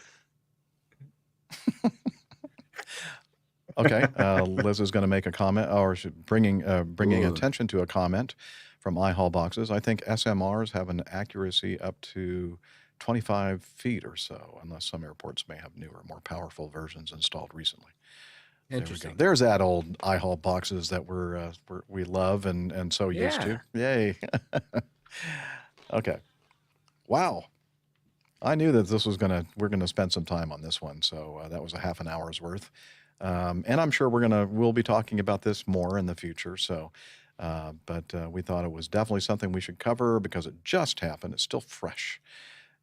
Okay, Liz is going to make a comment, or bringing attention to a comment from iHall boxes. I think SMRs have an accuracy up to 25 feet or so, unless some airports may have newer, more powerful versions installed recently. Interesting. There's that old iHall boxes that we love and so used to. Yay. Okay. Wow. I knew that we're gonna spend some time on this one, so that was a half an hour's worth. And I'm sure we'll be talking about this more in the future. So, but we thought it was definitely something we should cover because it just happened. It's still fresh,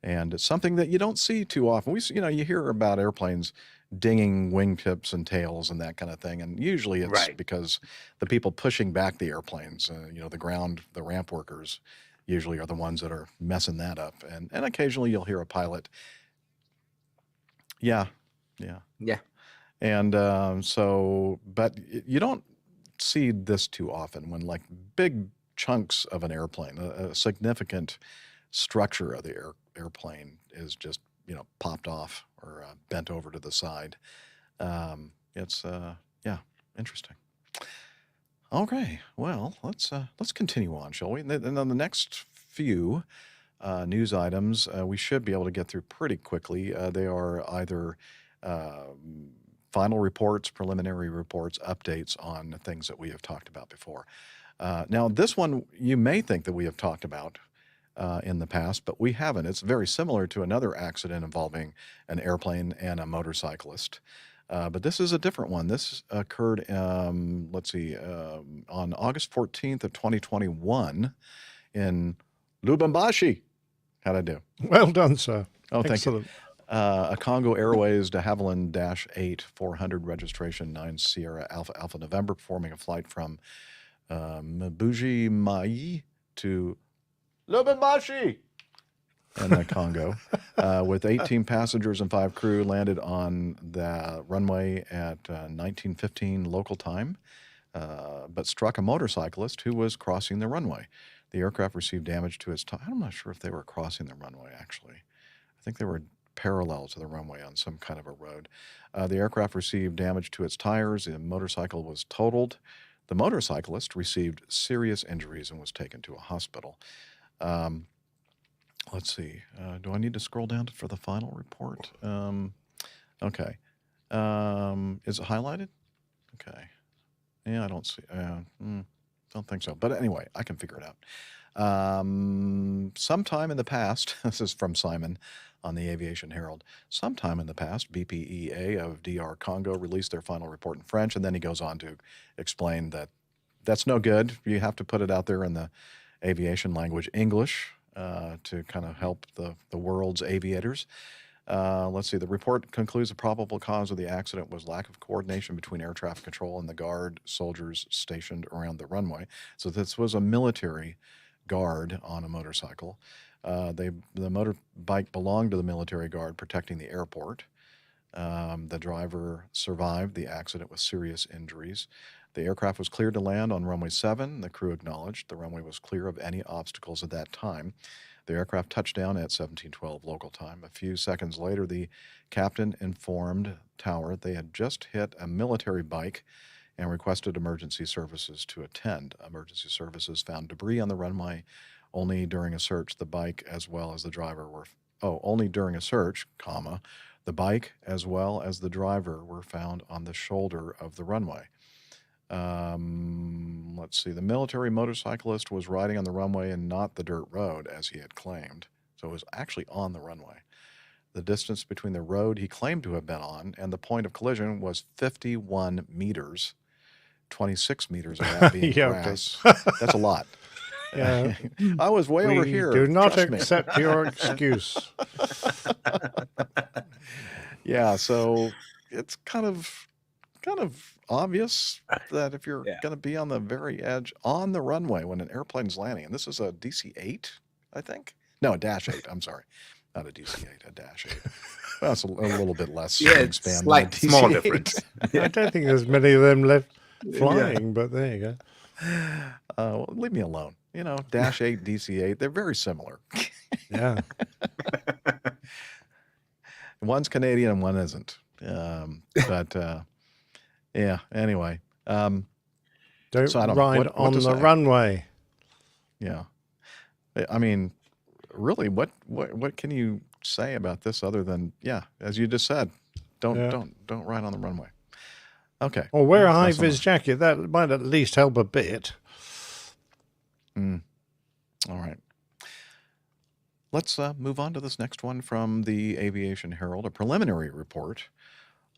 and it's something that you don't see too often. You hear about airplanes dinging wingtips and tails and that kind of thing, and usually it's because the people pushing back the airplanes, the ramp workers, usually are the ones that are messing that up, and occasionally you'll hear a pilot. Yeah. And but you don't see this too often when like big chunks of an airplane, a significant structure of the airplane is just, popped off or bent over to the side. It's interesting. Okay, well, let's continue on, shall we? And on the next few news items, we should be able to get through pretty quickly. They are either final reports, preliminary reports, updates on things that we have talked about before. Now, this one you may think that we have talked about in the past, but we haven't. It's very similar to another accident involving an airplane and a motorcyclist. But this is a different one. This occurred, on August 14th of 2021 in Lubumbashi. How'd I do? Well done, sir. Oh, thank Excellent. you. A Congo Airways de Havilland -8 400 registration 9 Sierra Alpha November performing a flight from Mbuji Mayi to Lubumbashi in the Congo with 18 passengers and 5 crew landed on the runway at 19:15 local time, but struck a motorcyclist who was crossing the runway. The aircraft received damage to its I'm not sure if they were crossing the runway, actually. I think they were parallel to the runway on some kind of a road. The aircraft received damage to its tires. The motorcycle was totaled. The motorcyclist received serious injuries and was taken to a hospital. Let's see. Do I need to scroll down for the final report? Okay. Is it highlighted? Okay. Yeah, I don't see. Don't think so. But anyway, I can figure it out. Sometime in the past, this is from Simon on the Aviation Herald. Sometime in the past, BPEA of DR Congo released their final report in French, and then he goes on to explain that that's no good. You have to put it out there in the aviation language English to kind of help the world's aviators. Let's see. The report concludes the probable cause of the accident was lack of coordination between air traffic control and the guard soldiers stationed around the runway. So this was a military guard on a motorcycle. The motorbike belonged to the military guard protecting the airport. The driver survived the accident with serious injuries. The aircraft was cleared to land on runway 7. The crew acknowledged the runway was clear of any obstacles at that time. The aircraft touched down at 17:12 local time. A few seconds later, the captain informed Tower they had just hit a military bike and requested emergency services to attend. Emergency services found debris on the runway. Only during a search, the bike as well as the driver were only during a search, comma, the bike as well as the driver were found on the shoulder of the runway. Let's see. The military motorcyclist was riding on the runway and not the dirt road, as he had claimed. So it was actually on the runway. The distance between the road he claimed to have been on and the point of collision was 51 meters, 26 meters of that being Yeah, grass. That's a lot. Yeah. I was way over here. Do not trust me. accept your excuse. Yeah, so it's kind of obvious that if you're Yeah. going to be on the very edge on the runway when an airplane's landing, and this is a DC-8, I think. No, a Dash 8. I'm sorry, not a DC-8, a Dash 8. Well, it's a little bit less Yeah, it's wingspan than a slight, small DC-8. difference. I don't think there's many of them left flying, but there you go. Well, leave me alone. You know, Dash 8, DC-8, they're very similar. Yeah. One's Canadian and one isn't. But yeah, anyway. Don't So I don't know ride what on to the say. runway. Yeah. I mean, really, what can you say about this other than, yeah, as you just said, don't ride on the runway. Okay. Or wear a Well, high that's vis jacket. That might at least help a bit. All right. Let's move on to this next one from the Aviation Herald, a preliminary report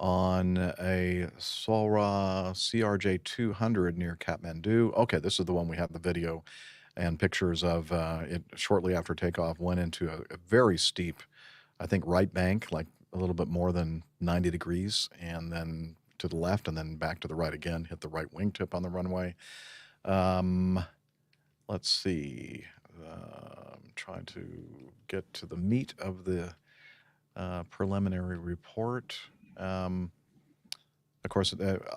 on a Solra CRJ-200 near Kathmandu. Okay, this is the one we have the video and pictures of. It shortly after takeoff went into a very steep, I think, right bank, like a little bit more than 90 degrees, and then to the left and then back to the right again, hit the right wingtip on the runway. Let's see. I'm trying to get to the meat of the preliminary report. Of course,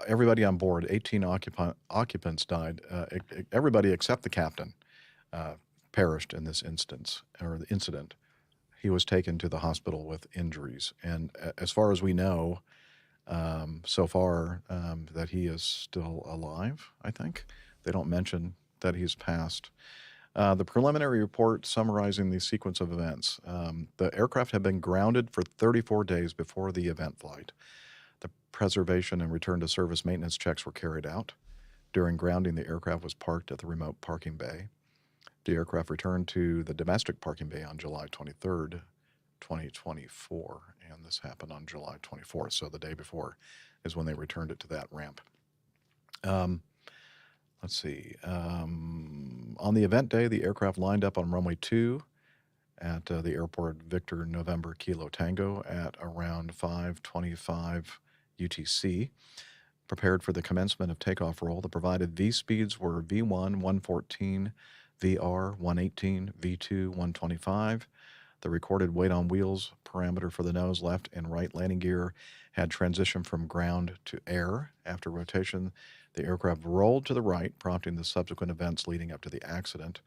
everybody on board, 18 occupants died. Everybody except the captain perished in this incident. He was taken to the hospital with injuries. And as far as we know, so far, that he is still alive, I think. They don't mention that he's passed. The preliminary report summarizing the sequence of events. The aircraft had been grounded for 34 days before the event flight. The preservation and return to service maintenance checks were carried out. During grounding, the aircraft was parked at the remote parking bay. The aircraft returned to the domestic parking bay on July 23rd, 2024, and this happened on July 24th, so the day before is when they returned it to that ramp. Let's see. On the event day, the aircraft lined up on runway 2 at the airport Victor November Kilo Tango at around 5:25 UTC. Prepared for the commencement of takeoff roll, the provided V speeds were V1 114, VR 118, V2 125. The recorded weight on wheels parameter for the nose, left, and right landing gear had transitioned from ground to air. After rotation, the aircraft rolled to the right, prompting the subsequent events leading up to the accident.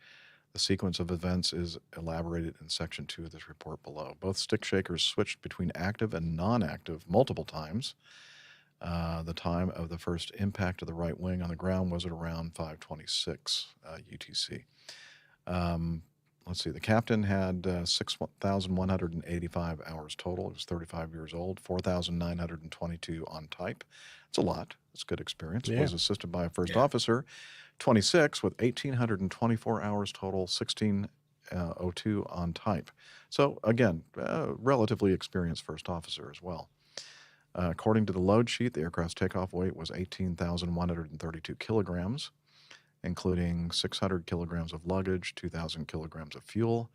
The sequence of events is elaborated in Section 2 of this report below. Both stick shakers switched between active and non-active multiple times. The time of the first impact of the right wing on the ground was at around 5:26 UTC. Let's see, the captain had 6,185 hours total. He was 35 years old, 4,922 on type. It's a lot. It's good experience. Yeah. Was assisted by a first officer, 26, with 1,824 hours total, 1,602 on type. So again, relatively experienced first officer as well. According to the load sheet, the aircraft's takeoff weight was 18,132 kilograms, including 600 kilograms of luggage, 2,000 kilograms of fuel.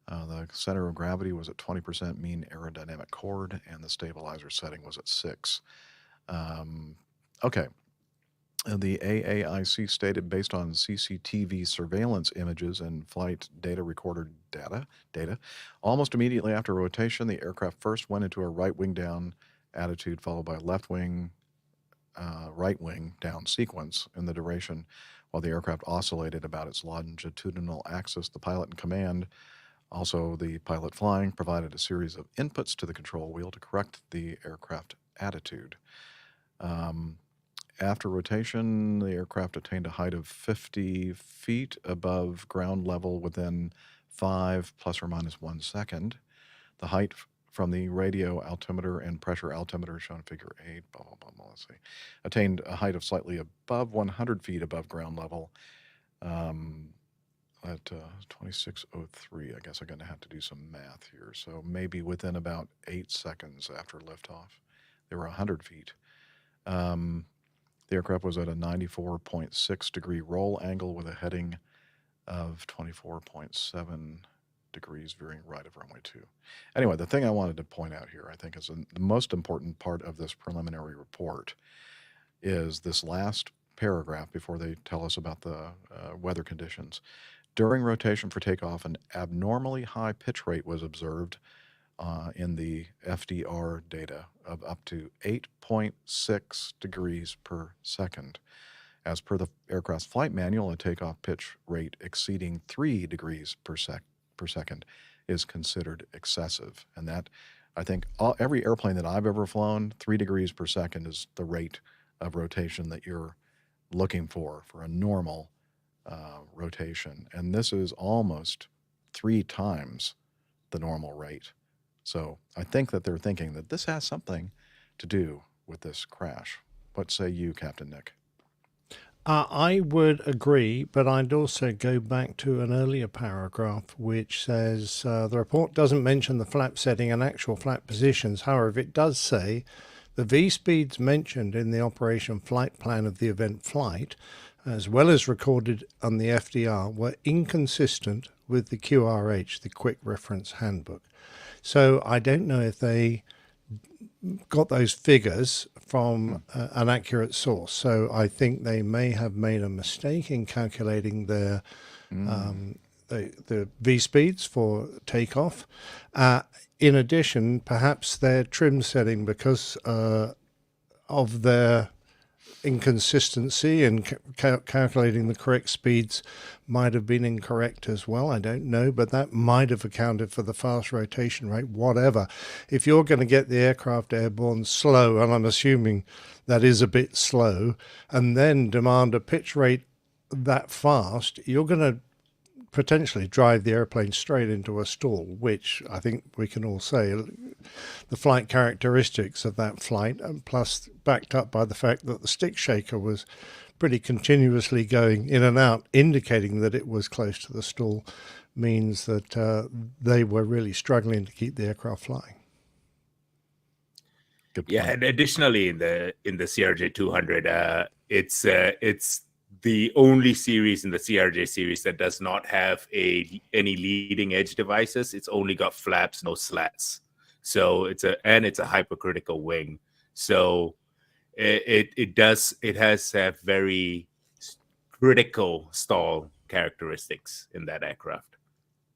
The center of gravity was at 20% mean aerodynamic chord, and the stabilizer setting was at 6. Okay. The AAIC stated, based on CCTV surveillance images and flight data recorder data, almost immediately after rotation, the aircraft first went into a right wing down attitude, followed by left wing, right wing down sequence in the duration. While the aircraft oscillated about its longitudinal axis, the pilot in command, also the pilot flying, provided a series of inputs to the control wheel to correct the aircraft attitude. After rotation, the aircraft attained a height of 50 feet above ground level within 5 plus or minus 1 second. The height from the radio altimeter and pressure altimeter shown in figure 8, blah, blah, blah, blah, let's see, attained a height of slightly above 100 feet above ground level at 2603. I guess I'm going to have to do some math here. So maybe within about 8 seconds after liftoff, they were 100 feet. The aircraft was at a 94.6 degree roll angle with a heading of 24.7 degrees veering right of runway 2. Anyway, the thing I wanted to point out here, I think, is the most important part of this preliminary report is this last paragraph before they tell us about the weather conditions. During rotation for takeoff, an abnormally high pitch rate was observed in the FDR data of up to 8.6 degrees per second. As per the aircraft's flight manual, a takeoff pitch rate exceeding 3 degrees per second is considered excessive. And that, I think, every airplane that I've ever flown, 3 degrees per second is the rate of rotation that you're looking for a normal rotation. And this is almost 3 times the normal rate. So I think that they're thinking that this has something to do with this crash. What say you, Captain Nick? I would agree, but I'd also go back to an earlier paragraph which says the report doesn't mention the flap setting and actual flap positions. However, it does say the V-speeds mentioned in the operation flight plan of the event flight, as well as recorded on the FDR, were inconsistent with the QRH, the Quick Reference Handbook. So I don't know if they got those figures from an accurate source. So I think they may have made a mistake in calculating their the V-speeds for takeoff. In addition, perhaps their trim setting, because of their inconsistency in calculating the correct speeds, might have been incorrect as well. I don't know, but that might have accounted for the fast rotation rate, whatever. If you're going to get the aircraft airborne slow, and I'm assuming that is a bit slow, and then demand a pitch rate that fast, you're going to potentially drive the airplane straight into a stall, which I think we can all say the flight characteristics of that flight, and plus backed up by the fact that the stick shaker was pretty continuously going in and out, indicating that it was close to the stall, means that they were really struggling to keep the aircraft flying. Yeah, and additionally in the CRJ 200, it's the only series in the CRJ series that does not have any leading edge devices. It's only got flaps, no slats. So it's a hypercritical wing. So it has very critical stall characteristics in that aircraft.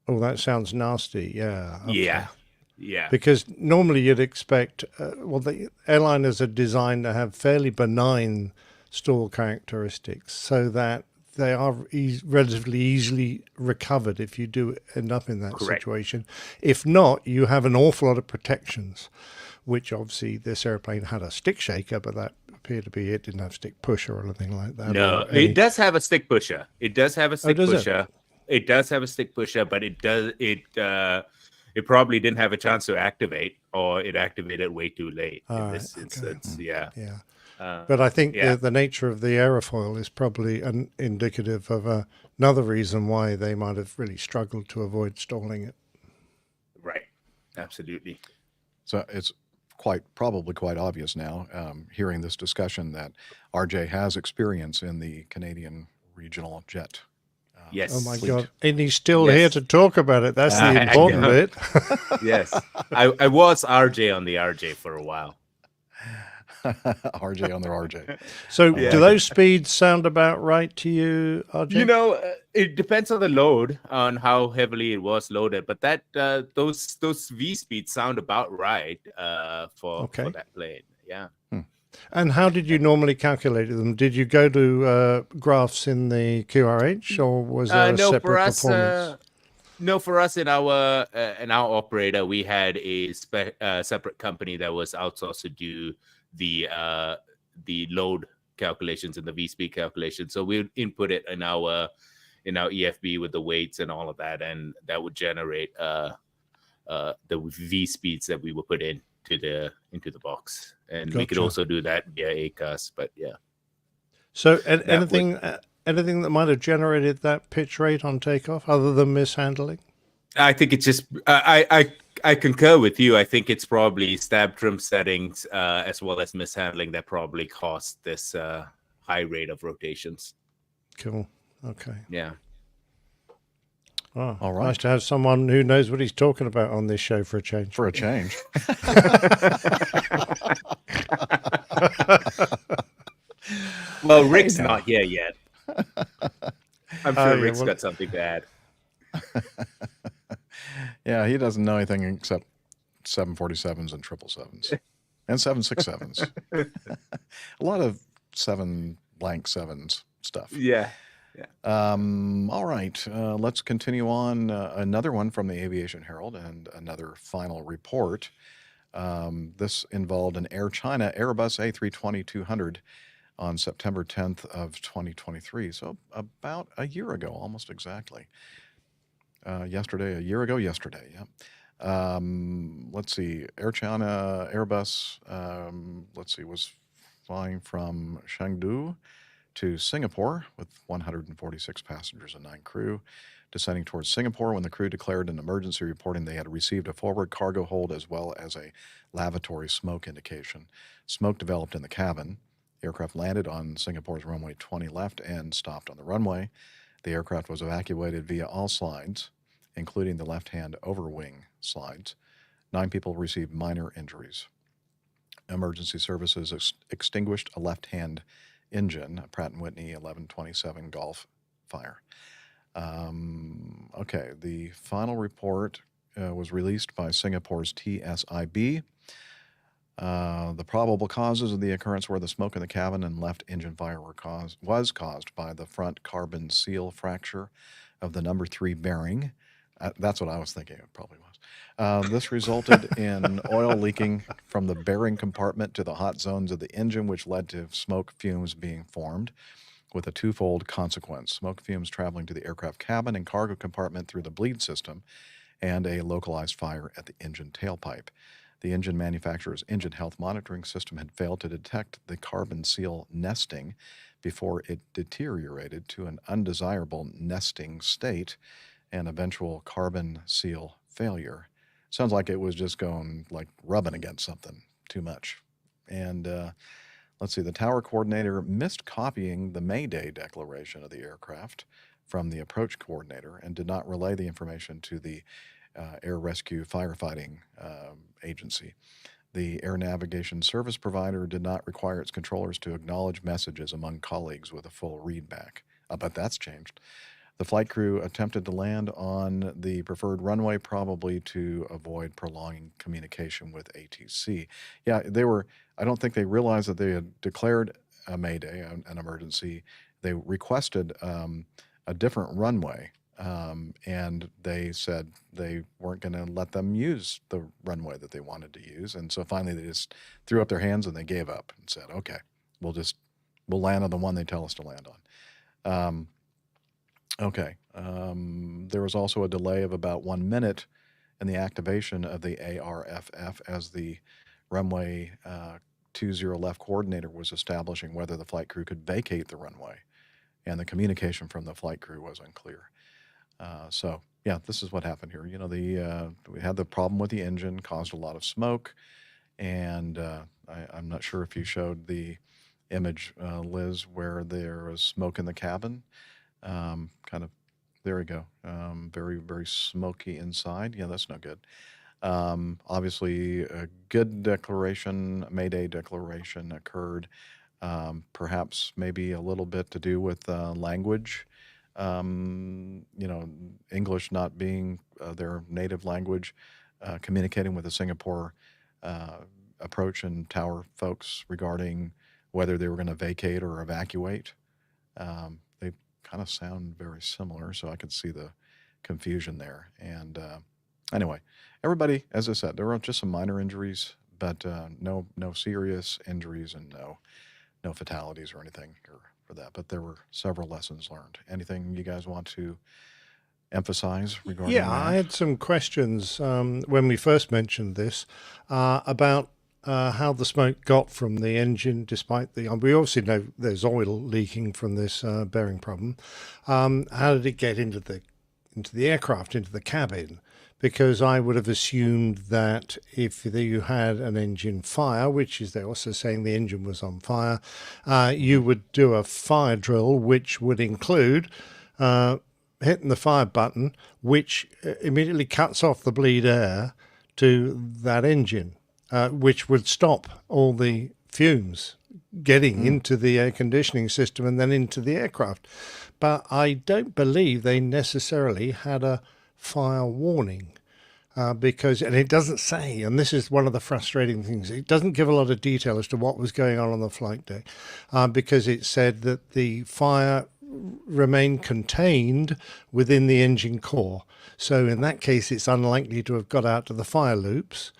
Oh, that sounds nasty. Yeah. Okay. Yeah. Because normally you'd expect, the airliners are designed to have fairly benign stall characteristics so that they are relatively easily recovered if you do end up in that situation. If not, you have an awful lot of protections, which obviously this airplane had a stick shaker, but that appeared to be it. Didn't have stick pusher or anything like that. No, it does have a stick pusher. It does have a stick pusher. It does have a stick pusher, but it probably didn't have a chance to activate, or it activated way too late in this instance. Yeah. But I think the nature of the aerofoil is probably indicative of another reason why they might have really struggled to avoid stalling it. Right. Absolutely. So it's probably quite obvious now, hearing this discussion, that RJ has experience in the Canadian regional jet. Yes. Oh my God! And he's still here to talk about it. That's the important bit. Yes. I was RJ on the RJ for a while. RJ on their RJ. So do those speeds sound about right to you, RJ? You know, it depends on the load, on how heavily it was loaded, but that those V speeds sound about right for that plane. Yeah. And how did you normally calculate them? Did you go to graphs in the QRH, or was there a separate performance? No, for us in our operator, we had a separate company that was outsourced to do the load calculations and the V-speed calculations. So we would input it in our EFB with the weights and all of that, and that would generate the V speeds that we were put into the box, and we could Gotcha. also do that via ACAS. But yeah. So That anything that might have generated that pitch rate on takeoff other than mishandling? I think it's just I concur with you. I think it's probably stab trim settings as well as mishandling that probably caused this high rate of rotations. Cool. Okay. Yeah. Oh, All right. Nice to have someone who knows what he's talking about on this show for a change. For a change. Well, Rick's not here yet. I'm sure Rick's well- got something to add. Yeah, he doesn't know anything except 747s and 777s and 767s. A lot of 7-7s stuff. Yeah. All right. Let's continue on. Another one from the Aviation Herald and another final report. This involved an Air China Airbus A320-200 on September 10th of 2023. So about a year ago, almost exactly. Yesterday, a year ago yesterday, yeah. Let's see, Air China Airbus, was flying from Chengdu to Singapore with 146 passengers and 9 crew, descending towards Singapore when the crew declared an emergency, reporting they had received a forward cargo hold as well as a lavatory smoke indication. Smoke developed in the cabin. The aircraft landed on Singapore's runway 20 left and stopped on the runway. The aircraft was evacuated via all slides, including the left-hand overwing slides. 9 people received minor injuries. Emergency services extinguished a left-hand engine, a Pratt & Whitney 1127 Golf fire. Okay, the final report was released by Singapore's TSIB. The probable causes of the occurrence were the smoke in the cabin and left engine fire was caused by the front carbon seal fracture of the number 3 bearing. That's what I was thinking it probably was. This resulted in oil leaking from the bearing compartment to the hot zones of the engine, which led to smoke fumes being formed, with a twofold consequence: smoke fumes traveling to the aircraft cabin and cargo compartment through the bleed system, and a localized fire at the engine tailpipe. The engine manufacturer's engine health monitoring system had failed to detect the carbon seal nesting before it deteriorated to an undesirable nesting state and eventual carbon seal failure. Sounds like it was just going, like, rubbing against something too much. And let's see, the tower coordinator missed copying the Mayday declaration of the aircraft from the approach coordinator and did not relay the information to the Air Rescue Firefighting Agency. The air navigation service provider did not require its controllers to acknowledge messages among colleagues with a full readback. But that's changed. The flight crew attempted to land on the preferred runway, probably to avoid prolonging communication with ATC. Yeah, I don't think they realized that they had declared a Mayday, an emergency. They requested a different runway, and they said they weren't going to let them use the runway that they wanted to use. And so finally they just threw up their hands and they gave up and said, okay, we'll land on the one they tell us to land on. Okay. There was also a delay of about 1 minute in the activation of the ARFF as the runway 20 left coordinator was establishing whether the flight crew could vacate the runway, and the communication from the flight crew was unclear. So yeah, this is what happened here. You know, we had the problem with the engine, caused a lot of smoke, and I'm not sure if you showed the image, Liz, where there was smoke in the cabin. There we go. Very, very smoky inside. Yeah, that's no good. Obviously, a good declaration, Mayday declaration occurred. Perhaps maybe a little bit to do with language. English not being their native language, communicating with the Singapore approach and tower folks regarding whether they were going to vacate or evacuate. They kind of sound very similar, so I could see the confusion there. And anyway, everybody, as I said, there were just some minor injuries, but no serious injuries and no fatalities or anything for that. But there were several lessons learned. Anything you guys want to emphasize regarding Yeah, that? I had some questions when we first mentioned this about how the smoke got from the engine, despite the. We obviously know there's oil leaking from this bearing problem. How did it get into the aircraft, into the cabin? Because I would have assumed that if you had an engine fire, which is they're also saying the engine was on fire, you would do a fire drill, which would include hitting the fire button, which immediately cuts off the bleed air to that engine, which would stop all the fumes getting into the air conditioning system and then into the aircraft. But I don't believe they necessarily had a fire warning. Because, and it doesn't say, and this is one of the frustrating things, it doesn't give a lot of detail as to what was going on the flight deck, because it said that the fire remained contained within the engine core. So in that case, it's unlikely to have got out to the fire loops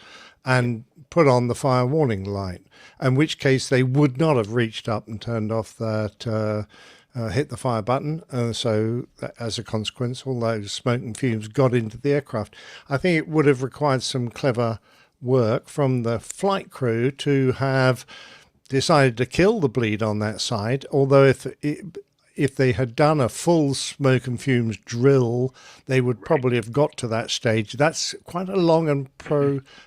and put on the fire warning light, in which case they would not have reached up and turned off that hit the fire button. So as a consequence, all those smoke and fumes got into the aircraft. I think it would have required some clever work from the flight crew to have decided to kill the bleed on that side, although if they had done a full smoke and fumes drill, they would probably have got to that stage. That's quite a long and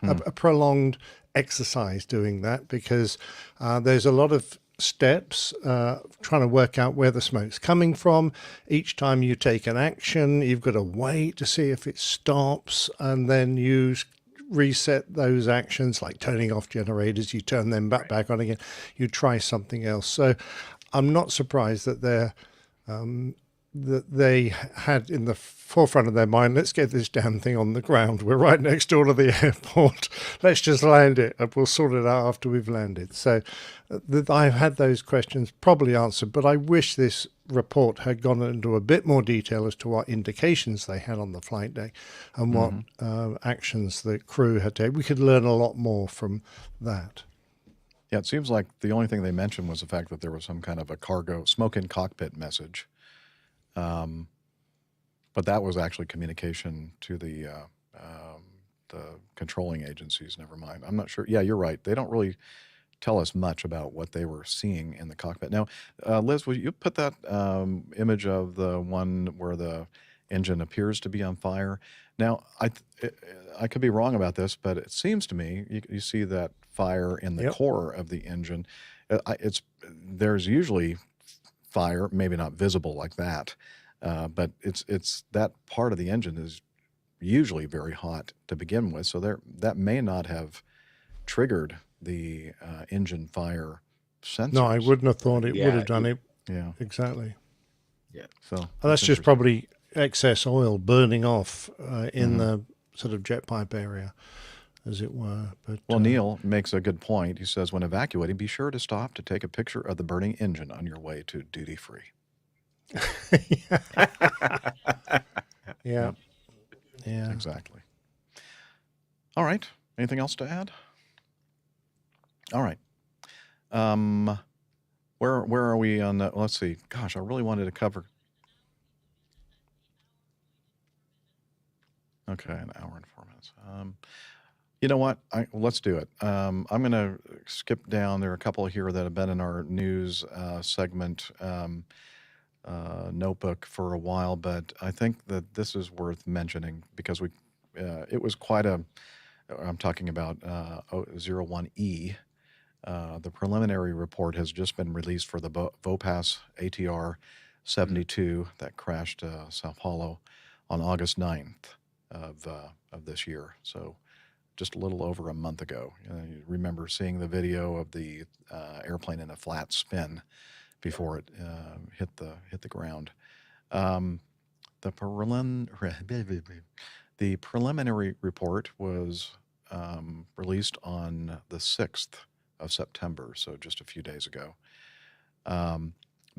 a prolonged exercise doing that, because there's a lot of steps trying to work out where the smoke's coming from. Each time you take an action, you've got to wait to see if it stops, and then you reset those actions, like turning off generators. You turn them back on again. You try something else. So I'm not surprised that they had in the forefront of their mind, let's get this damn thing on the ground. We're right next door to the airport. Let's just land it, and we'll sort it out after we've landed. So I've had those questions probably answered, but I wish this report had gone into a bit more detail as to what indications they had on the flight deck and what actions the crew had taken. We could learn a lot more from that. Yeah, it seems like the only thing they mentioned was the fact that there was some kind of a cargo smoke in cockpit message. But that was actually communication to the controlling agencies. Never mind. I'm not sure. Yeah, you're right. They don't really tell us much about what they were seeing in the cockpit. Now, Liz, will you put that image of the one where the engine appears to be on fire? Now, I could be wrong about this, but it seems to me you see that fire in the core of the engine. There's usually fire, maybe not visible like that, but it's that part of the engine is usually very hot to begin with, so that may not have triggered the engine fire sensors. No, I wouldn't have thought it would have done it. Yeah, exactly. Yeah, so that's just probably excess oil burning off in the sort of jet pipe area, as it were. But well, Neil makes a good point. He says, when evacuating, be sure to stop to take a picture of the burning engine on your way to duty free. Yeah. Exactly. All right. Anything else to add? All right. Where are we on that? Let's see. Gosh, I really wanted to cover. Okay, an hour and 4 minutes. You know what? Let's do it. I'm going to skip down. There are a couple here that have been in our news segment notebook for a while, but I think that this is worth mentioning because it was quite a. I'm talking about 01E. The preliminary report has just been released for the Vopas ATR 72 that crashed Sao Paulo on August 9th of this year. So just a little over a month ago. You remember seeing the video of the airplane in a flat spin before it hit the ground. The preliminary report was released on the 6th of September, so just a few days ago.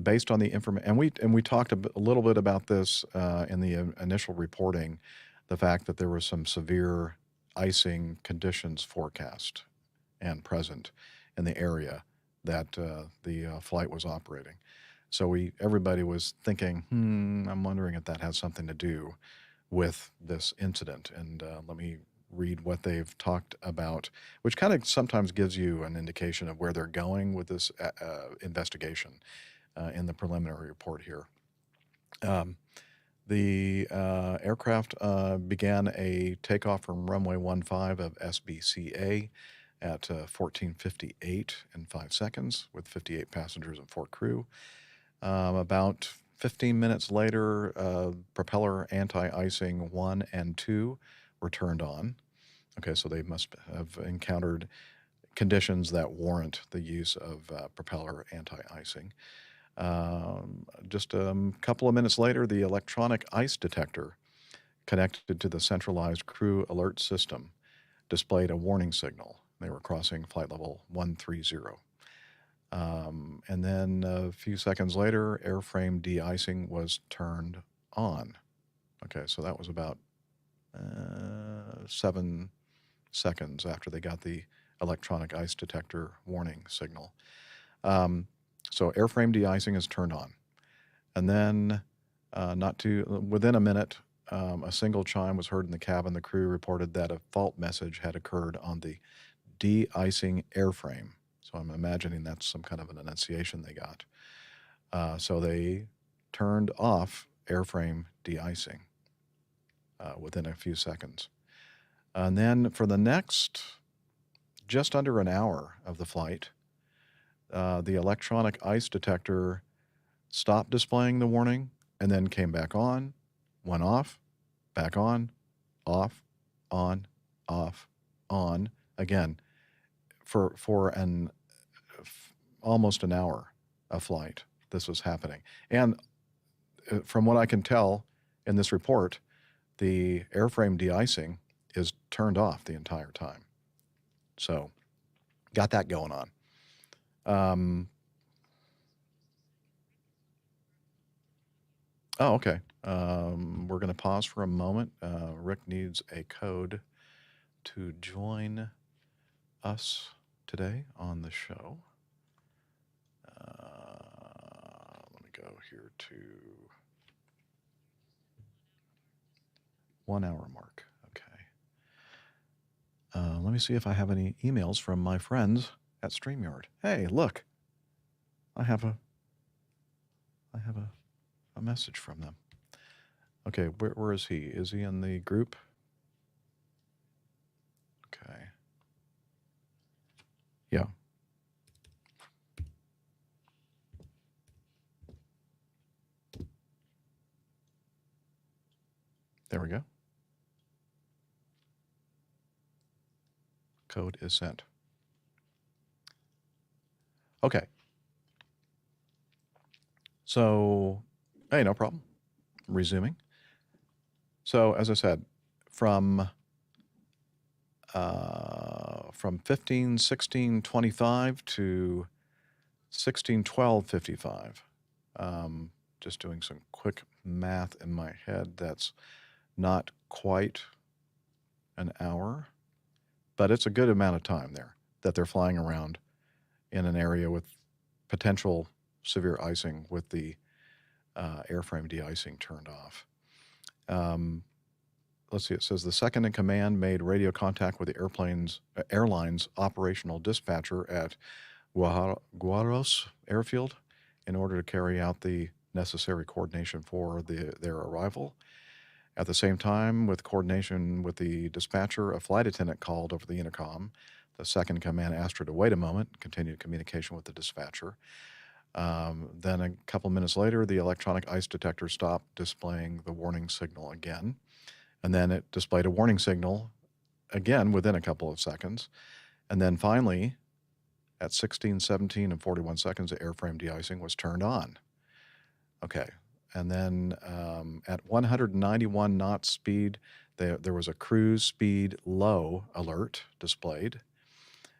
Based on the information, and we talked a little bit about this in the initial reporting, the fact that there was some severe icing conditions forecast and present in the area that the flight was operating. So everybody was thinking, I'm wondering if that has something to do with this incident. And let me read what they've talked about, which kind of sometimes gives you an indication of where they're going with this investigation in the preliminary report here. The aircraft began a takeoff from runway 15 of SBCA at 14:58 and 5 seconds with 58 passengers and 4 crew. About 15 minutes later, propeller anti-icing 1 and 2 were turned on. Okay, so they must have encountered conditions that warrant the use of propeller anti-icing. Just a couple of minutes later, the electronic ice detector connected to the centralized crew alert system displayed a warning signal. They were crossing flight level 130. And then a few seconds later, airframe de-icing was turned on. Okay, so that was about 7 seconds after they got the electronic ice detector warning signal. So airframe de-icing is turned on. And then within a minute, a single chime was heard in the cabin. The crew reported that a fault message had occurred on the de-icing airframe. So I'm imagining that's some kind of an enunciation they got. So they turned off airframe de-icing within a few seconds. And then for the next just under an hour of the flight, the electronic ice detector stopped displaying the warning and then came back on, went off, back on, off, on, off, on, again, for almost an hour of flight. This was happening. And from what I can tell in this report, the airframe de-icing is turned off the entire time. So got that going on. Okay. We're going to pause for a moment. Rick needs a code to join us today on the show. Let me go here to 1 hour mark. Okay. Let me see if I have any emails from my friends at StreamYard. Hey, look. I have a message from them. Okay, where is he? Is he in the group? Okay. Yeah. There we go. Code is sent. Okay. So, hey, no problem. Resuming. So, as I said, from 15:16:25 to 16:12:55. Just doing some quick math in my head. That's not quite an hour, but it's a good amount of time there that they're flying around in an area with potential severe icing with the airframe de-icing turned off. Let's see, it says the second in command made radio contact with the airline's operational dispatcher at Guarulhos Airfield in order to carry out the necessary coordination for their arrival. At the same time, with coordination with the dispatcher, a flight attendant called over the intercom. The second in command asked her to wait a moment, continued communication with the dispatcher. Then a couple minutes later, the electronic ice detector stopped displaying the warning signal again. And then it displayed a warning signal again within a couple of seconds. And then finally, at 16:17 and 41 seconds, the airframe de-icing was turned on. Okay. And then at 191 knots speed, there was a cruise speed low alert displayed.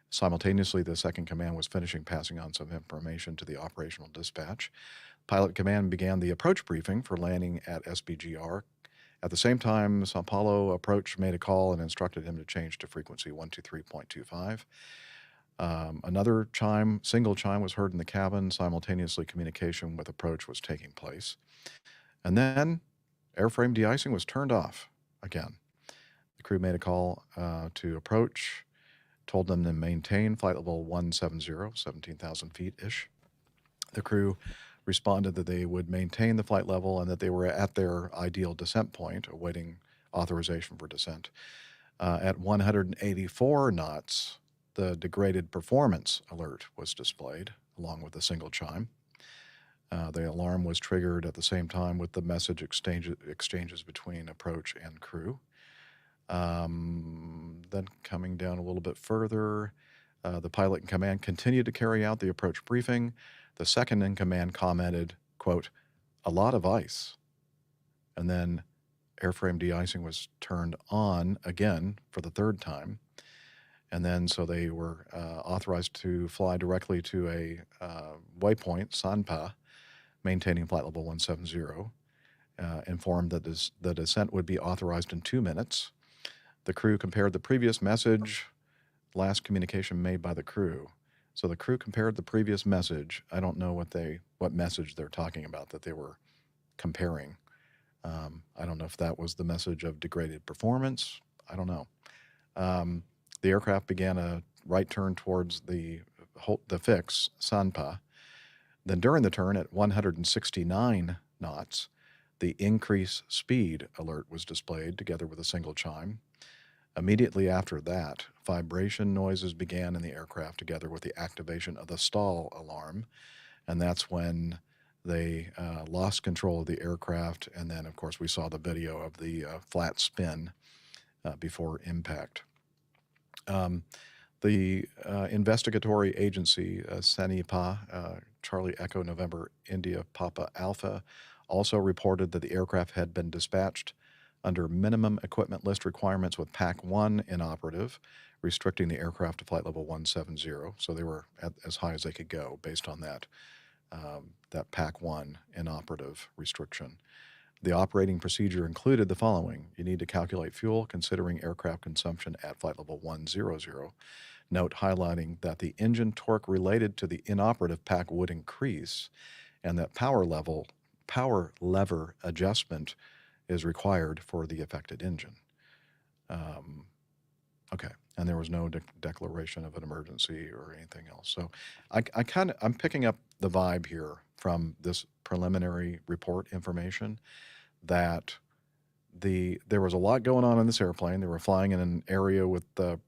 Simultaneously, the second command was finishing passing on some information to the operational dispatch. Pilot command began the approach briefing for landing at SBGR. At the same time, Sao Paulo approach made a call and instructed him to change to frequency 123.25. Another single chime was heard in the cabin. Simultaneously, communication with approach was taking place. And then airframe de-icing was turned off again. The crew made a call to approach, told them to maintain flight level 170, 17,000 feet-ish. The crew responded that they would maintain the flight level and that they were at their ideal descent point, awaiting authorization for descent. At 184 knots, the degraded performance alert was displayed, along with a single chime. The alarm was triggered at the same time with the message exchanges between approach and crew. Then coming down a little bit further, the pilot in command continued to carry out the approach briefing. The second in command commented, quote, "a lot of ice." And then airframe de-icing was turned on again for the third time. And then so they were authorized to fly directly to a waypoint, Sanpa, maintaining flight level 170, informed that the descent would be authorized in 2 minutes. The crew compared the previous message, last communication made by the crew. So the crew compared the previous message. I don't know what message they're talking about that they were comparing. I don't know if that was the message of degraded performance. I don't know. The aircraft began a right turn towards the fix, Sanpa. Then during the turn at 169 knots, the increase speed alert was displayed together with a single chime. Immediately after that, vibration noises began in the aircraft together with the activation of the stall alarm. And that's when they lost control of the aircraft. And then, of course, we saw the video of the flat spin before impact. The investigatory agency, SANIPA, Charlie Echo November India Papa Alpha, also reported that the aircraft had been dispatched under minimum equipment list requirements with Pack 1 inoperative, restricting the aircraft to flight level 170. So they were as high as they could go based on that Pack 1 inoperative restriction. The operating procedure included the following. You need to calculate fuel considering aircraft consumption at flight level 100. Note highlighting that the engine torque related to the inoperative pack would increase and that power lever adjustment is required for the affected engine. Okay, and there was no declaration of an emergency or anything else. So I'm picking up the vibe here from this preliminary report information that there was a lot going on in this airplane. They were flying in an area with the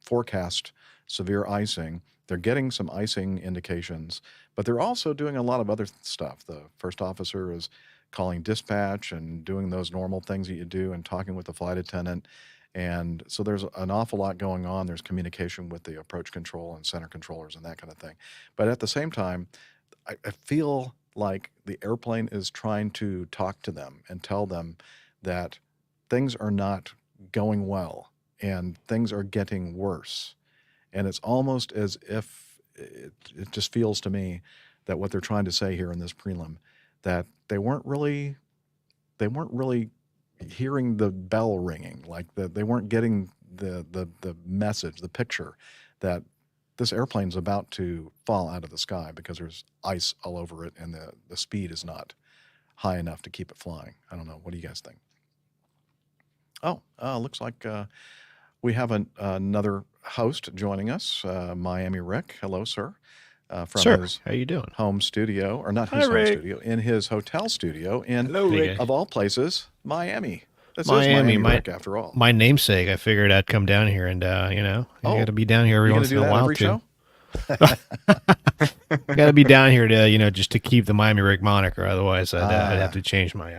forecast severe icing. They're getting some icing indications, but they're also doing a lot of other stuff. The first officer is calling dispatch and doing those normal things that you do and talking with the flight attendant. And so there's an awful lot going on. There's communication with the approach control and center controllers and that kind of thing. But at the same time, I feel like the airplane is trying to talk to them and tell them that things are not going well and things are getting worse. And it's almost as if it just feels to me that what they're trying to say here in this prelim, that they weren't really hearing the bell ringing, like they weren't getting the message, the picture that this airplane's about to fall out of the sky because there's ice all over it and the speed is not high enough to keep it flying. I don't know. What do you guys think? Oh, looks like we have another host joining us, Miami Rick. Hello, sir. From his how you doing? Home studio, or not his home studio, in his hotel studio in, Hello, Rick. of all places, Miami. This Miami, is Miami Rick, after all. My namesake. I figured I'd come down here and, you got to be down here every once in a while, every too. Show? Got to be down here to, just to keep the Miami Rick moniker. Otherwise, I'd have to change my.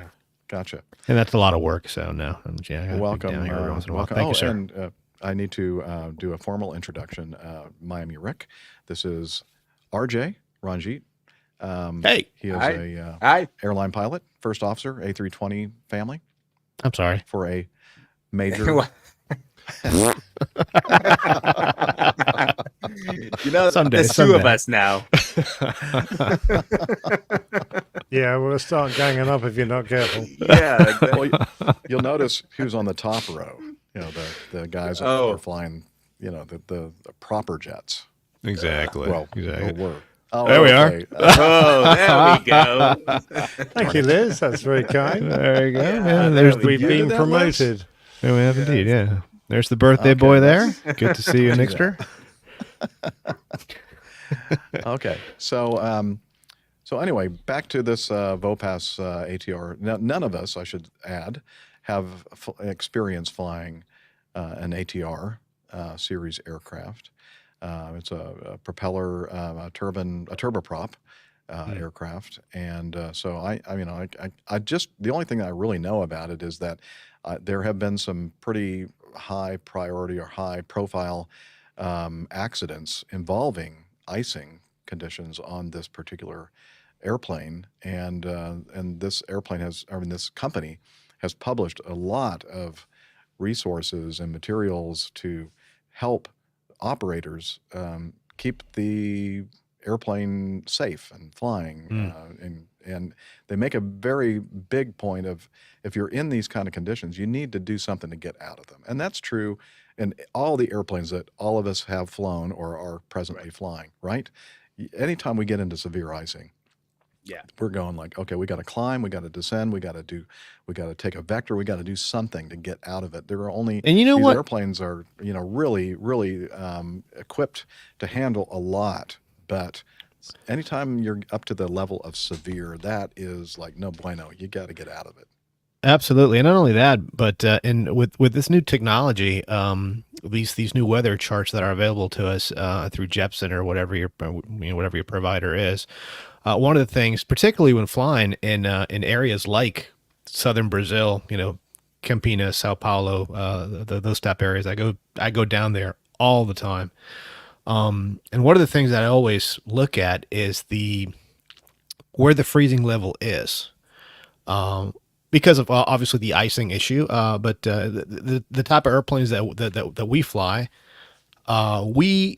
Gotcha. And that's a lot of work. So no, I gotta welcome. be down here every once in a while. Welcome. Thank you, sir. And I need to do a formal introduction. Miami Rick. This is RJ Ranjit. Hey. He is a airline pilot, first officer, A320 family. I'm sorry. For a major. There's two of us now. Yeah, we'll start ganging up if you're not careful. Yeah. Well, you'll notice who's on the top row. The guys that are flying the proper jets. Exactly. Well, exactly. were. Oh, There we are. okay. Oh, there we go. Thank you, Liz. That's very kind. There you go. Yeah, Yeah, there we We've go. been that, promoted. There we have Yes. indeed. Yeah. There's the birthday Okay, boy there. that's- Good to see you, Do Nixter. Okay, so anyway, back to this Vopas ATR. Now, none of us, I should add, have experience flying an ATR series aircraft. It's a propeller, a turboprop aircraft, and so I just the only thing I really know about it is that there have been some pretty high priority or high profile accidents involving icing conditions on this particular airplane, and this airplane this company has published a lot of resources and materials to help operators keep the airplane safe and flying, and they make a very big point of, if you're in these kind of conditions, you need to do something to get out of them, and that's true in all the airplanes that all of us have flown or are presently flying. Right? Anytime we get into severe icing, Yeah. we're going like, okay, we got to climb, we got to descend, we got to take a vector, we got to do something to get out of it. There are only, And you know these what? airplanes are, really, really equipped to handle a lot, but anytime you're up to the level of severe, that is like no bueno. You got to get out of it. Absolutely, and not only that, but with this new technology, these new weather charts that are available to us through Jepsen or whatever whatever your provider is. One of the things, particularly when flying in areas like southern Brazil, Campinas, Sao Paulo, those type areas, I go down there all the time. And one of the things that I always look at is where the freezing level is. Because of obviously the icing issue, but the type of airplanes that we fly, we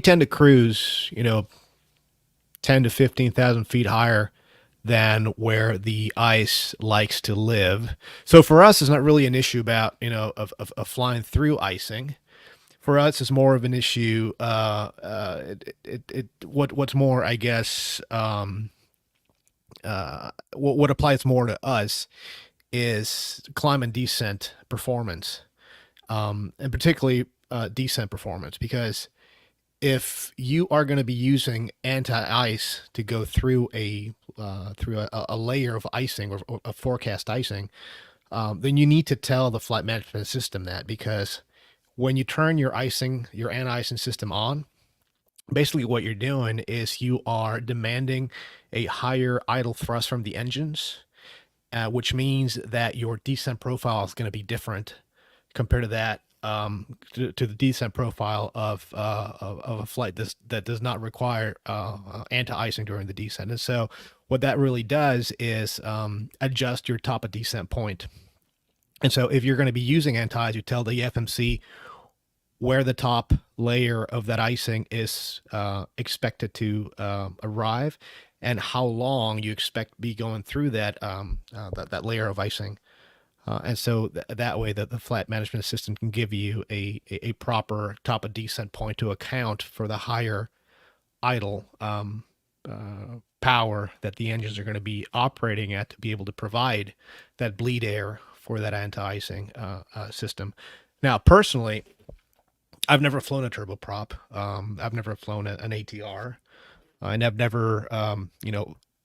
tend to cruise, 10 to 15,000 feet higher than where the ice likes to live. So for us, it's not really an issue about of flying through icing. For us, it's more of an issue. What's more, I guess. What applies more to us is climb and descent performance, and particularly descent performance, because if you are going to be using anti-ice to go through a layer of icing or a forecast icing, then you need to tell the flight management system that, because when you turn your anti-icing system on, basically what you're doing is you are demanding a higher idle thrust from the engines, which means that your descent profile is going to be different compared to that, to the descent profile of a flight that does not require anti-icing during the descent. And so what that really does is adjust your top of descent point. And so if you're going to be using anti-ice, you tell the FMC where the top layer of that icing is expected to arrive, and how long you expect to be going through that layer of icing. And so that way that the flight management system can give you a proper top of descent point to account for the higher idle power that the engines are going to be operating at, to be able to provide that bleed air for that anti-icing system. Now, personally, I've never flown a turboprop. I've never flown an ATR, and I've never, I've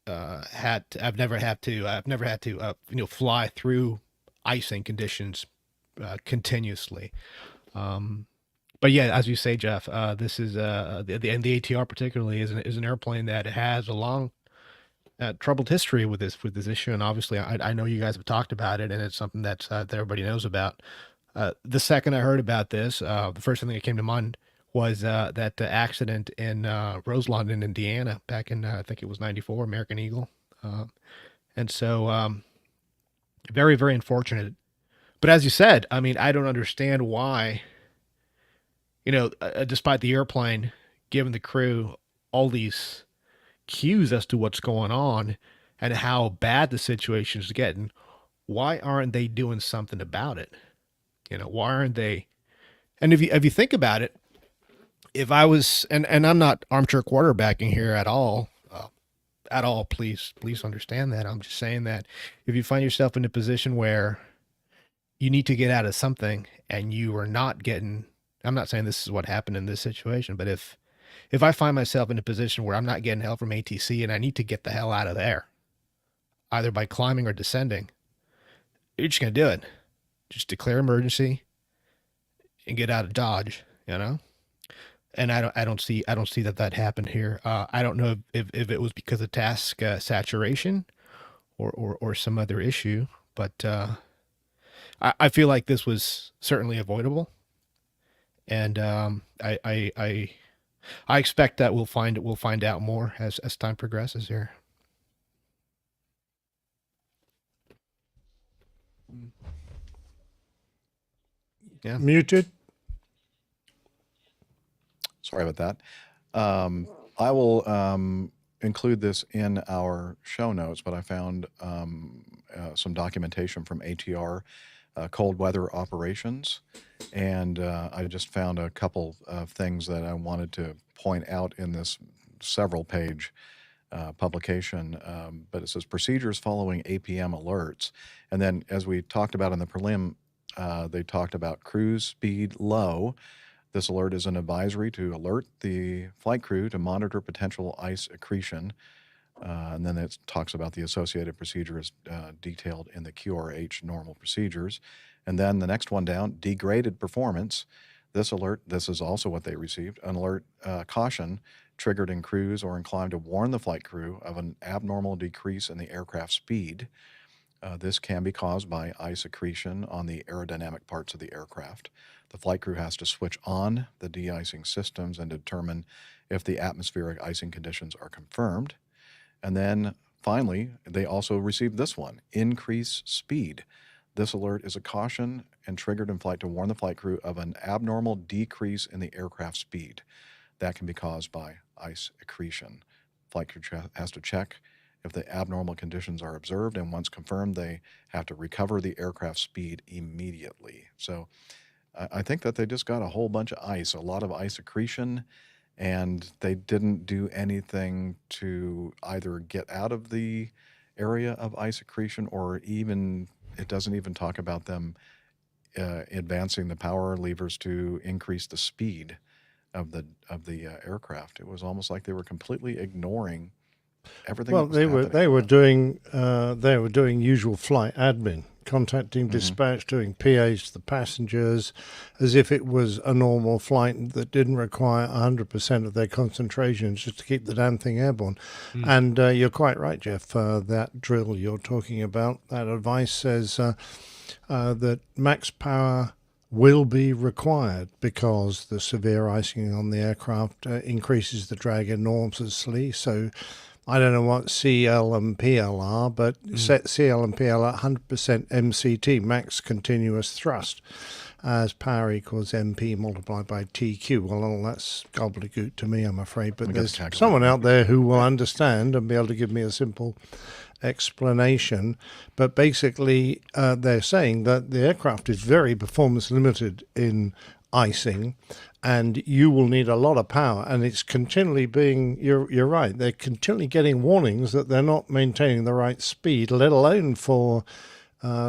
never had to, fly through icing conditions continuously. But yeah, as you say, Jeff, this is the ATR particularly is an airplane that has a long troubled history with this issue, and obviously, I know you guys have talked about it, and it's something that everybody knows about. The second I heard about this, the first thing that came to mind was that accident in Roselawn in Indiana back in, I think it was 94, American Eagle. And so very, very unfortunate. But as you said, I mean, I don't understand why, despite the airplane giving the crew all these cues as to what's going on and how bad the situation is getting, why aren't they doing something about it? Why aren't they And if you think about it, if I was, and I'm not armchair quarterbacking here at all, please understand that. I'm just saying that if you find yourself in a position where you need to get out of something and you are not getting, I'm not saying this is what happened in this situation, but if I find myself in a position where I'm not getting help from ATC and I need to get the hell out of there, either by climbing or descending, you're just going to do it. Just declare emergency and get out of Dodge, you know? And I don't see that happened here. I don't know if it was because of task saturation or some other issue, but I feel like this was certainly avoidable. And I expect that we'll find out more as time progresses here. Yeah. Muted. Sorry about that. I will include this in our show notes, but I found some documentation from ATR cold weather operations, and I just found a couple of things that I wanted to point out in this several page publication, but it says procedures following APM alerts. And then as we talked about in the prelim, they talked about cruise speed low. This alert is an advisory to alert the flight crew to monitor potential ice accretion. And then it talks about the associated procedures detailed in the QRH normal procedures. And then the next one down, degraded performance. This alert, this is also what they received, an alert caution triggered in cruise or inclined to warn the flight crew of an abnormal decrease in the aircraft speed. This can be caused by ice accretion on the aerodynamic parts of the aircraft. The flight crew has to switch on the de-icing systems and determine if the atmospheric icing conditions are confirmed. And then finally, they also received this one, increase speed. This alert is a caution and triggered in flight to warn the flight crew of an abnormal decrease in the aircraft speed. That can be caused by ice accretion. Flight crew has to check if the abnormal conditions are observed, and once confirmed, they have to recover the aircraft speed immediately. So I think that they just got a whole bunch of ice, a lot of ice accretion, and they didn't do anything to either get out of the area of ice accretion, or even, it doesn't even talk about them advancing the power levers to increase the speed of the aircraft. It was almost like they were completely ignoring everything. Well, they were doing usual flight admin, contacting dispatch, doing PAs to the passengers, as if it was a normal flight that didn't require 100% of their concentration just to keep the damn thing airborne. And you're quite right, Jeff. That drill you're talking about, that advice says that max power will be required because the severe icing on the aircraft increases the drag enormously. So I don't know what CL and PL are, but set CL and PL at 100% MCT, max continuous thrust, as power equals MP multiplied by TQ. Well, all that's gobbledygook to me, I'm afraid, but there's someone out there who will understand and be able to give me a simple explanation. But basically, they're saying that the aircraft is very performance limited in icing, and you will need a lot of power, and it's continually being, you're right, they're continually getting warnings that they're not maintaining the right speed, let alone for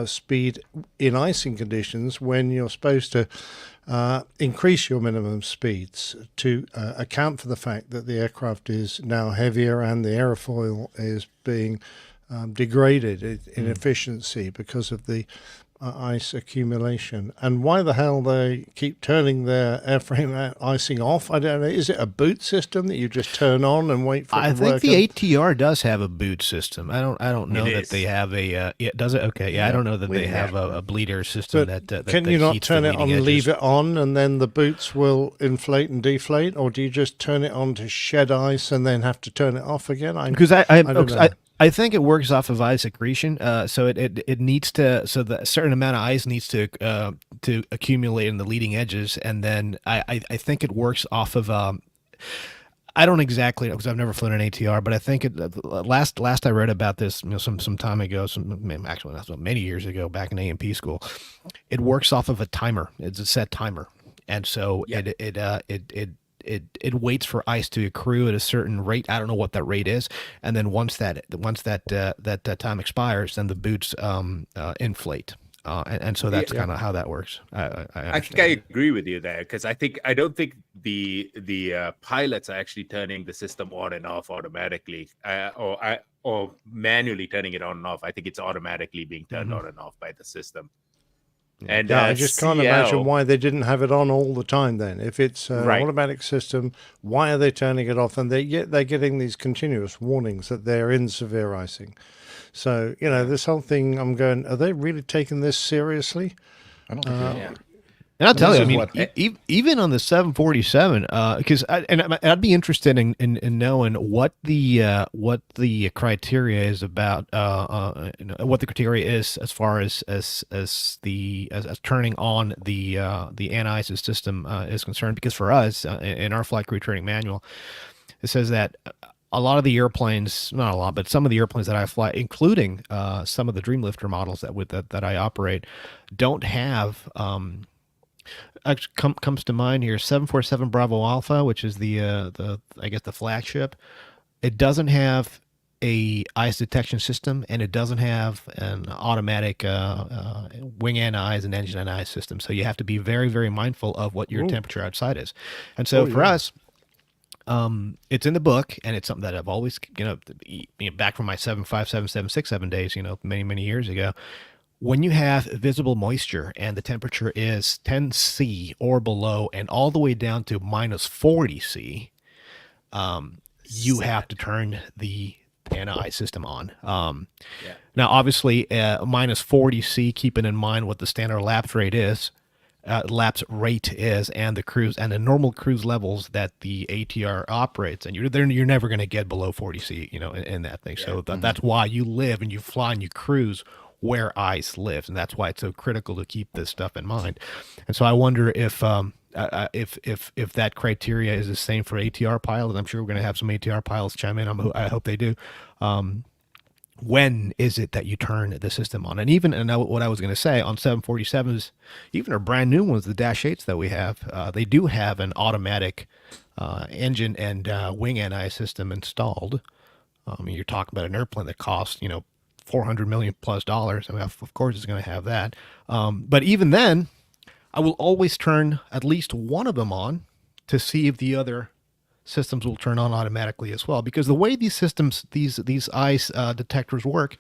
speed in icing conditions, when you're supposed to increase your minimum speeds to account for the fact that the aircraft is now heavier and the airfoil is being degraded in efficiency because of the ice accumulation. And why the hell they keep turning their airframe icing off, I don't know. Is it a boot system that you just turn on and wait for it to work? I think the ATR does have a boot system. I don't know that they have a does it? Okay, yeah, I don't know that they have a bleeder system that can you not turn it on, edges. leave it on, and then the boots will inflate and deflate, or do you just turn it on to shed ice and then have to turn it off again? Because I don't know. I think it works off of ice accretion, so it needs to, so the certain amount of ice needs to accumulate in the leading edges, and then I think it works off of I don't exactly know because I've never flown an ATR, but I think last I read about this, some time ago, many years ago, back in A&P school, it works off of a timer. It's a set timer. and so it waits for ice to accrue at a certain rate. I don't know what that rate is, and then once that time expires, then the boots inflate. And so that's kind of how that works. I think I agree with you there, because I don't think the pilots are actually turning the system on and off automatically, or manually turning it on and off. I think it's automatically being turned on and off by the system. And I just can't imagine why they didn't have it on all the time then. If it's an automatic system, why are they turning it off? And they're getting these continuous warnings that they're in severe icing. So, this whole thing, I'm going, are they really taking this seriously? I don't think they are. And I'll tell you, I mean, even on the 747, because I'd be interested in knowing what the criteria is about, what the criteria is as far as turning on the anti-ice system is concerned. Because for us, in our flight crew training manual, it says that a lot of the airplanes, not a lot, but some of the airplanes that I fly, including some of the Dreamlifter models that I operate, don't have. Actually comes to mind here, 747 Bravo Alpha, which is the flagship. It doesn't have a ice detection system, and it doesn't have an automatic wing anti-ice and engine anti-ice system. So you have to be very, very mindful of what your temperature outside is. And so for us, it's in the book, and it's something that I've always, back from my 757, 767 days, many, many years ago. When you have visible moisture and the temperature is 10 C or below and all the way down to minus 40 C, you have to turn the anti-ice system on. Now, obviously, minus 40 C, keeping in mind what the standard lapse rate is, and the cruise and the normal cruise levels that the ATR operates, and you're never going to get below 40 C, in that thing. So that's why you live and you fly and you cruise where ice lives, and that's why it's so critical to keep this stuff in mind. And so I wonder if that criteria is the same for ATR pilots. I'm sure we're going to have some ATR pilots chime in. I hope they do. When is it that you turn the system on? And what I was going to say on 747s, even our brand new ones, the Dash 8s that we have, they do have an automatic engine and wing anti-ice system installed. You're talking about an airplane that costs, $400 million plus. I mean, of course, it's going to have that. But even then, I will always turn at least one of them on to see if the other systems will turn on automatically as well. Because the way these systems, these ice detectors work,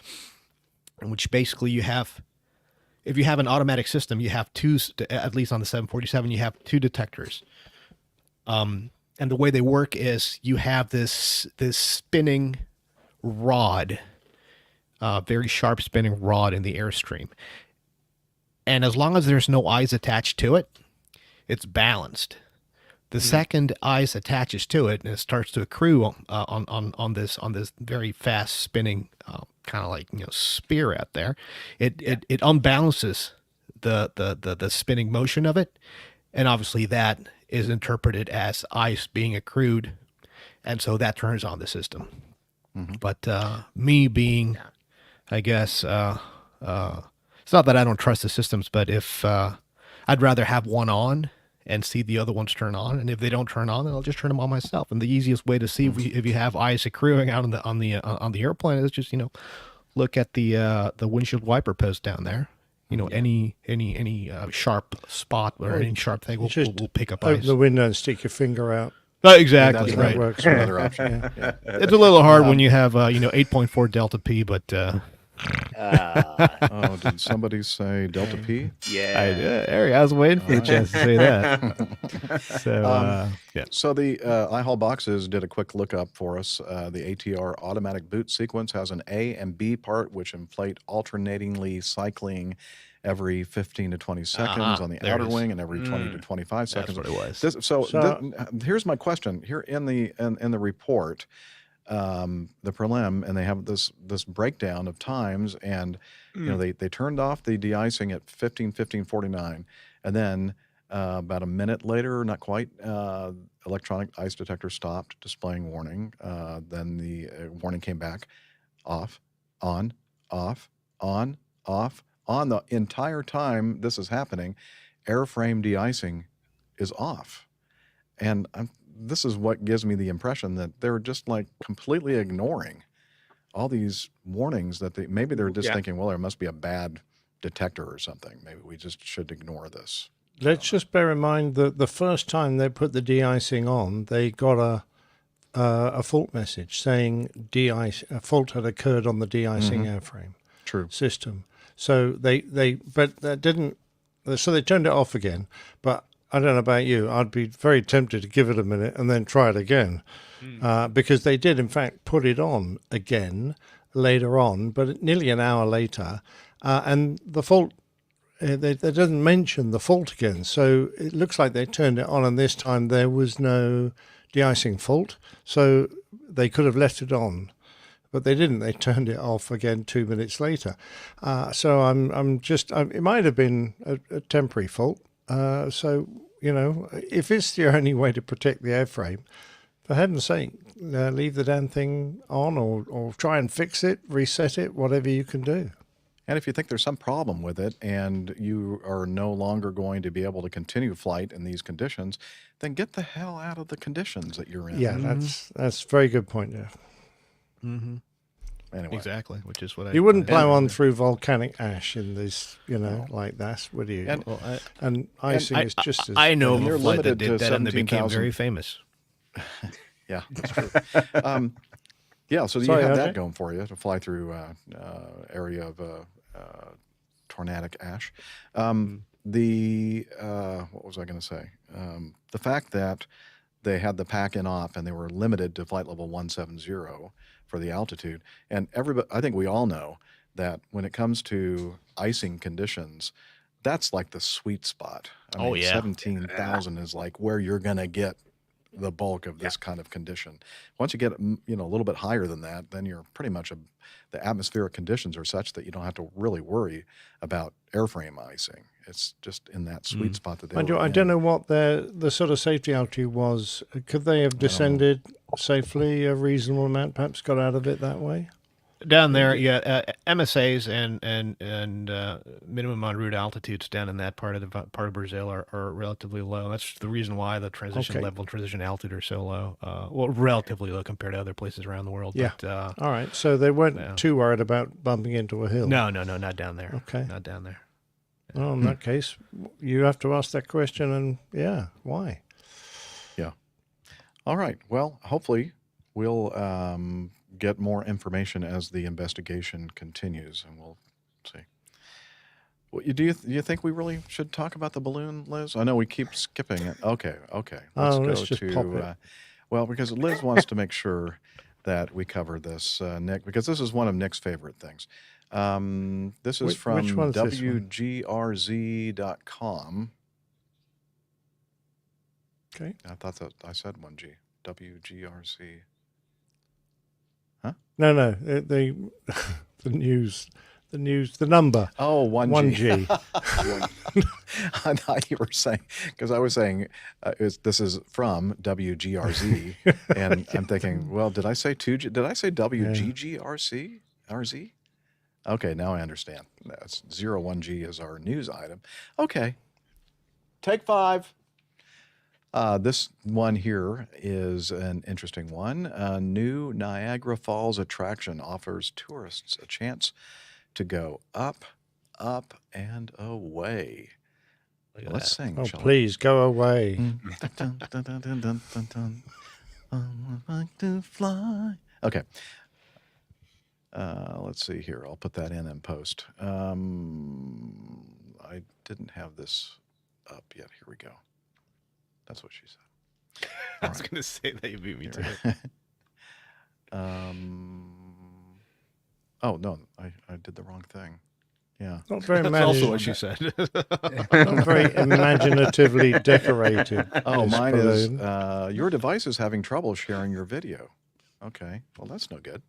which basically if you have an automatic system, you have two, at least on the 747, you have two detectors. And the way they work is you have this spinning rod, very sharp spinning rod in the airstream. And as long as there's no ice attached to it, it's balanced. The second ice attaches to it and it starts to accrue on this very fast spinning kind of like spear out there, it unbalances the spinning motion of it, and obviously that is interpreted as ice being accrued, and so that turns on the system. But me being, I guess, it's not that I don't trust the systems, but if I'd rather have one on and see the other ones turn on, and if they don't turn on, then I'll just turn them on myself. And the easiest way to see if you have ice accruing out on the airplane is just look at the windshield wiper post down there. Any sharp spot or any sharp thing will pick up ice. Open the window and stick your finger out. Exactly. That works. Another option. Yeah. It's a little hard when you have 8.4 delta P, but. Oh, did somebody say Delta P? Yeah. I was waiting for the chance to say that. So, yeah. So the iHaul boxes did a quick lookup for us. The ATR automatic boot sequence has an A and B part, which inflate alternatingly cycling every 15 to 20 seconds on the outer wing and every 20 to 25 seconds. That's what it was. Here's my question. Here in the report, the prelim, and they have this breakdown of times, and they turned off the de-icing at 15:49, and then about a minute later, not quite, electronic ice detector stopped displaying warning. Then the warning came back, off, on, off, on, off. On the entire time this is happening, airframe de-icing is off. And this is what gives me the impression that they're just like completely ignoring all these warnings that maybe they're just thinking, well, there must be a bad detector or something. Maybe we just should ignore this. Let's just bear in mind that the first time they put the de-icing on, they got a fault message saying a fault had occurred on the de-icing airframe system. So but that didn't. So they turned it off again. But I don't know about you. I'd be very tempted to give it a minute and then try it again, because they did in fact put it on again later on, but nearly an hour later, and the fault. They doesn't mention the fault again, so it looks like they turned it on, and this time there was no de-icing fault, so they could have left it on, but they didn't. They turned it off again 2 minutes later. So it might have been a temporary fault. So if it's the only way to protect the airframe, for heaven's sake, leave the damn thing on, or try and fix it, reset it, whatever you can do. And if you think there's some problem with it and you are no longer going to be able to continue flight in these conditions, then get the hell out of the conditions that you're in. Yeah, that's a very good point, Jeff. Mm-hmm. Anyway. Exactly, which is what you wouldn't plow on through volcanic ash in this, like that, would you? And icing is just as... I know of they're a flight that limited did to that and they became 17,000. very famous. Yeah, that's true. Yeah, so Sorry, you have RJ? that going for you to fly through area of tornadic ash. What was I going to say? The fact that they had the pack-in op and they were limited to flight level 170 for the altitude, and I think we all know that when it comes to icing conditions, that's like the sweet spot. I mean, 17,000 is like where you're going to get the bulk of this kind of condition. Once you get a little bit higher than that, then you're pretty much the atmospheric conditions are such that you don't have to really worry about airframe icing. It's just in that sweet spot that they were I in. don't know what the sort of safety altitude was. Could they have descended safely a reasonable amount, perhaps got out of it that way? Down there, MSAs and minimum en route altitudes down in that part of Brazil are relatively low. That's the reason why the transition level and transition altitude are so low. Well, relatively low compared to other places around the world. Yeah. But, all right. So they weren't too worried about bumping into a hill. No, not down there. Okay. Not down there. Well, in that case, you have to ask that question, and why? Yeah. All right. Well, hopefully we'll get more information as the investigation continues, and we'll see. Well, do you think we really should talk about the balloon, Liz? I know we keep skipping it. Okay. Let's just pop it. Well, because Liz wants to make sure that we cover this, Nick, because this is one of Nick's favorite things. This is from which one's this one? WGRZ.com. Okay. I thought that I said 1G. WGRZ. No, the news, the number. Oh, 1G. 1G. I thought you were saying, because I was saying this is from WGRZ, and I'm thinking, well, did I say 2G? Did I say WGGRC? RZ? Okay, now I understand. That's 01G is our news item. Okay. Take 5. This one here is an interesting one. A new Niagara Falls attraction offers tourists a chance to go up, up, and away. Let's sing. Oh, shall we? please go away. Dun, dun, dun, dun, dun, dun, dun. I would like to fly. Okay. Let's see here. I'll put that in post. I didn't have this up yet. Here we go. That's what she said. I was going to say that you beat me to it. Oh, no, I did the wrong thing. Yeah. Not very That's also what she said. Not very imaginatively decorated. Oh, this mine balloon. is, your device is having trouble sharing your video. Okay, well, that's no good.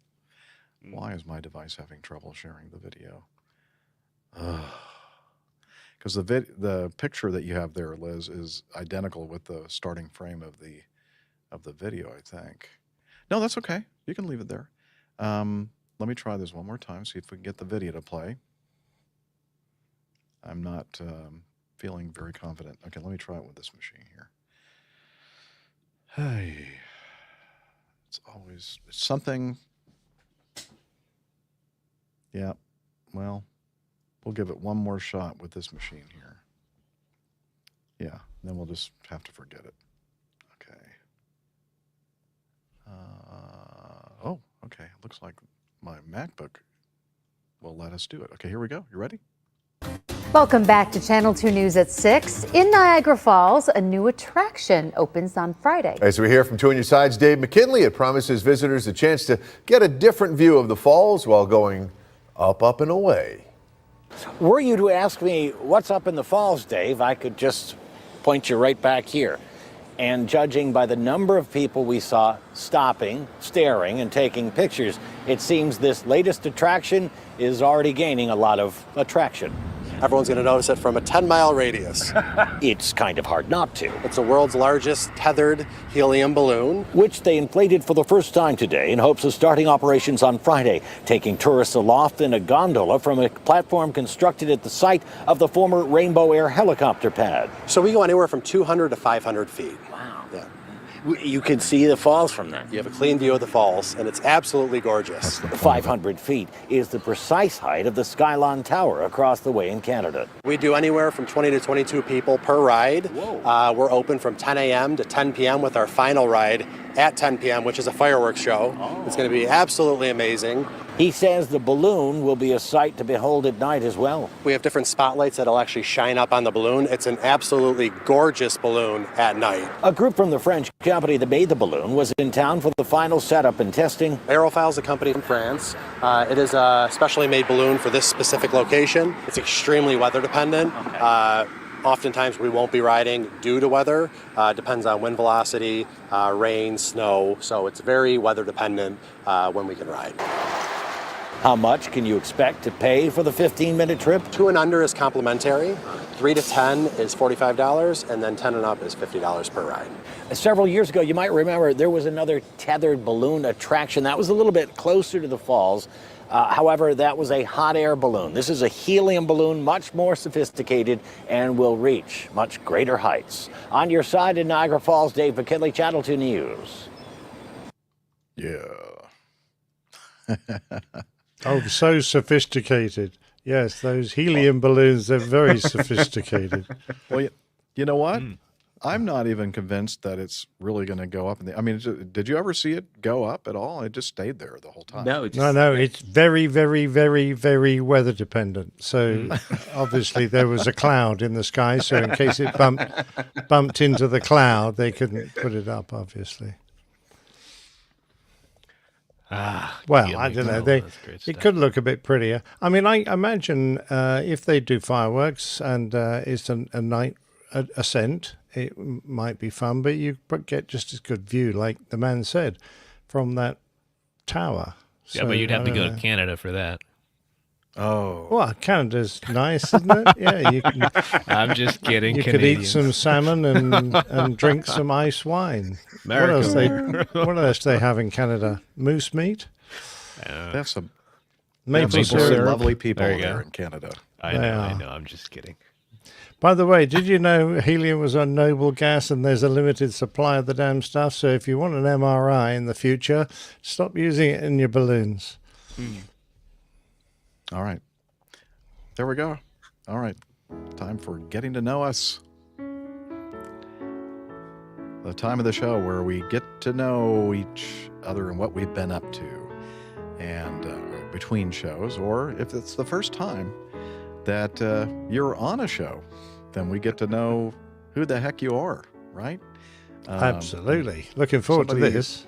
Why is my device having trouble sharing the video? Because the picture that you have there, Liz, is identical with the starting frame of the video, I think. No, that's okay. You can leave it there. Let me try this one more time, see if we can get the video to play. I'm not feeling very confident. Okay, let me try it with this machine here. Hey, it's something. Yeah, well, we'll give it one more shot with this machine here. Yeah, then we'll just have to forget it. Okay. Oh, okay. Looks like my MacBook will let us do it. Okay, here we go. You ready? Welcome back to Channel 2 News at 6. In Niagara Falls, a new attraction opens on Friday. As we hear from 2 on Your Side's Dave McKinley, it promises visitors a chance to get a different view of the falls while going up, and away. Were you to ask me what's up in the falls, Dave, I could just point you right back here. And judging by the number of people we saw stopping, staring, and taking pictures, it seems this latest attraction is already gaining a lot of attraction. Everyone's going to notice it from a 10-mile radius. It's kind of hard not to. It's the world's largest tethered helium balloon, which they inflated for the first time today in hopes of starting operations on Friday, taking tourists aloft in a gondola from a platform constructed at the site of the former Rainbow Air helicopter pad. So we go anywhere from 200 to 500 feet. Wow. Yeah. You can see the falls from there. You have a clean view of the falls, and it's absolutely gorgeous. 500 feet is the precise height of the Skylon Tower across the way in Canada. We do anywhere from 20 to 22 people per ride. We're open from 10 a.m. to 10 p.m. with our final ride at 10 p.m., which is a fireworks show. It's going to be absolutely amazing. He says the balloon will be a sight to behold at night as well. We have different spotlights that'll actually shine up on the balloon. It's an absolutely gorgeous balloon at night. A group from the French company that made the balloon was in town for the final setup and testing. Aerophile is a company from France. It is a specially made balloon for this specific location. It's extremely weather dependent. Oftentimes we won't be riding due to weather. Depends on wind velocity, rain, snow. So it's very weather dependent when we can ride. How much can you expect to pay for the 15-minute trip? 2 and under is complimentary. 3 to 10 is $45, and then 10 and up is $50 per ride. Several years ago, you might remember there was another tethered balloon attraction that was a little bit closer to the falls. However, that was a hot air balloon. This is a helium balloon, much more sophisticated, and will reach much greater heights. On your side in Niagara Falls, Dave McKinley, Channel 2 News. Yeah. Oh, so sophisticated. Yes, those helium balloons, they're very sophisticated. Well, you know what? I'm not even convinced that it's really going to go up. I mean, did you ever see it go up at all? It just stayed there the whole time. No, it's very, very, very, very weather dependent. So obviously there was a cloud in the sky, so in case it bumped into the cloud, they couldn't put it up, obviously. Well, I don't know. It could look a bit prettier. I mean, I imagine if they do fireworks and it's a night ascent, it might be fun, but you get just as good view, like the man said, from that tower. Yeah, but you'd have to go to Canada for that. Oh. Well, Canada's nice, isn't it? Yeah, you can. I'm just kidding. You could eat some salmon and drink some ice wine. What else they have in Canada? Moose meat. They have some maple syrup. Lovely people There you there go. in Canada. I know. I'm just kidding. By the way, did you know helium was a noble gas and there's a limited supply of the damn stuff? So if you want an MRI in the future, stop using it in your balloons. All right. There we go. All right. Time for getting to know us. The time of the show where we get to know each other and what we've been up to. And between shows, or if it's the first time that you're on a show, then we get to know who the heck you are, right? Absolutely. Looking forward to this.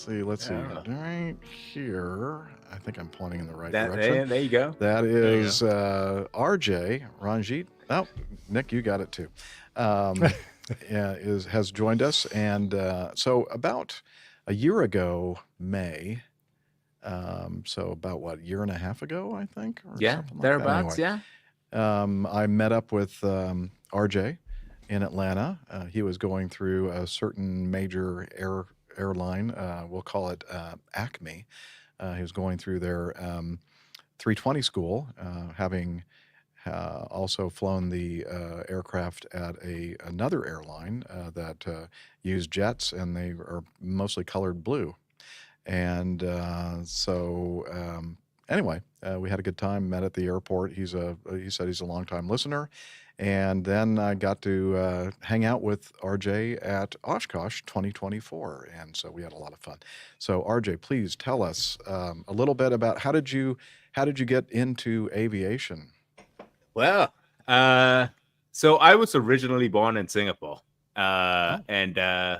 Let's see. Right here. I think I'm pointing in the right There direction. you go. That is RJ, Ranjit. Oh, Nick, you got it too. Has joined us. And so about a year ago, May, so about what, a year and a half ago, I think? Or something like thereabouts, that. Anyway, I met up with RJ in Atlanta. He was going through a certain major airline, we'll call it Acme. He was going through their 320 school, having also flown the aircraft at another airline that used jets, and they are mostly colored blue. And anyway, we had a good time. Met at the airport. He said he's a longtime listener, and then I got to hang out with RJ at Oshkosh 2024, and so we had a lot of fun. So RJ, please tell us a little bit about how did you get into aviation? Well, so I was originally born in Singapore, and I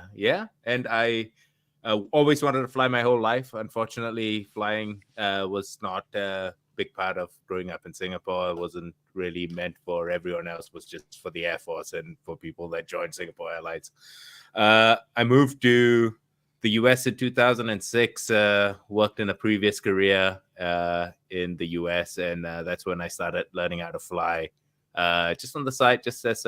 always wanted to fly my whole life. Unfortunately, flying was not a big part of growing up in Singapore. It wasn't really meant for everyone else. It was just for the Air Force and for people that joined Singapore Airlines. I moved to the U.S. in 2006, worked in a previous career in the U.S., and that's when I started learning how to fly just on the side, just as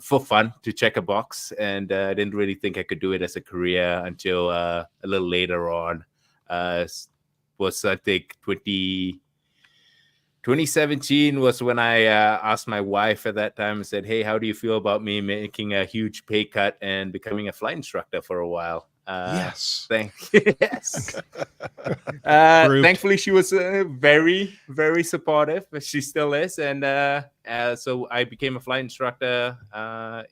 for fun, to check a box. And I didn't really think I could do it as a career until a little later on. Was, I think, 2017 was when I asked my wife at that time and said, "Hey, how do you feel about me making a huge pay cut and becoming a flight instructor for a while?" Yes. Yes. Thankfully, she was very, very supportive. She still is. And so I became a flight instructor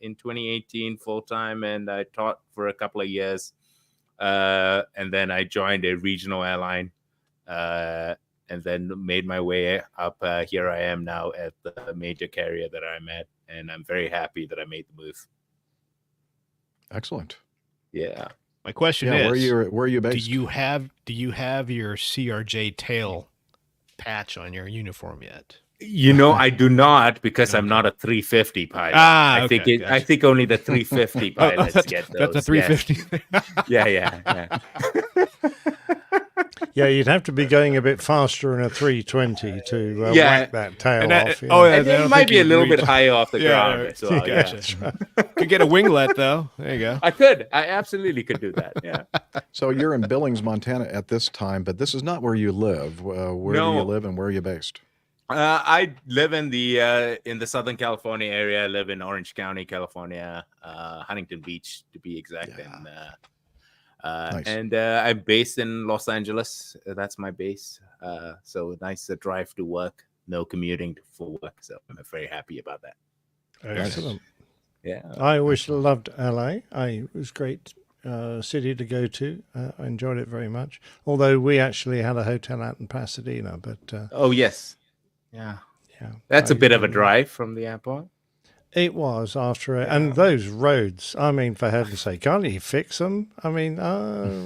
in 2018 full-time, and I taught for a couple of years. And then I joined a regional airline. And then made my way up. Here I am now at the major carrier that I'm at, and I'm very happy that I made the move. Excellent. Yeah. My question Yeah, is, where are you based? Do you have your CRJ tail patch on your uniform yet? I do not, because I'm not a 350 pilot. I think only the 350 pilots get those. That's a 350. Yes. Yeah. Yeah, you'd have to be going a bit faster in a 320 to whack that tail off. Yeah. And it might be a little bit higher off the ground as well. Gotcha. Could get a winglet, though. There you go. I could. I absolutely could do that. Yeah. So you're in Billings, Montana at this time, but this is not where you live. Where do you live, and where are you based? I live in the Southern California area. I live in Orange County, California, Huntington Beach to be exact. Yeah. Nice. And I'm based in Los Angeles. That's my base. So nice to drive to work. No commuting for work. So I'm very happy about that. Excellent. Yeah. I always loved LA. It was a great city to go to. I enjoyed it very much. Although we actually had a hotel out in Pasadena, but oh yes. Yeah. That's a bit of a drive from the airport. It was after it. And those roads, I mean, for heaven's sake, can't you fix them? I mean,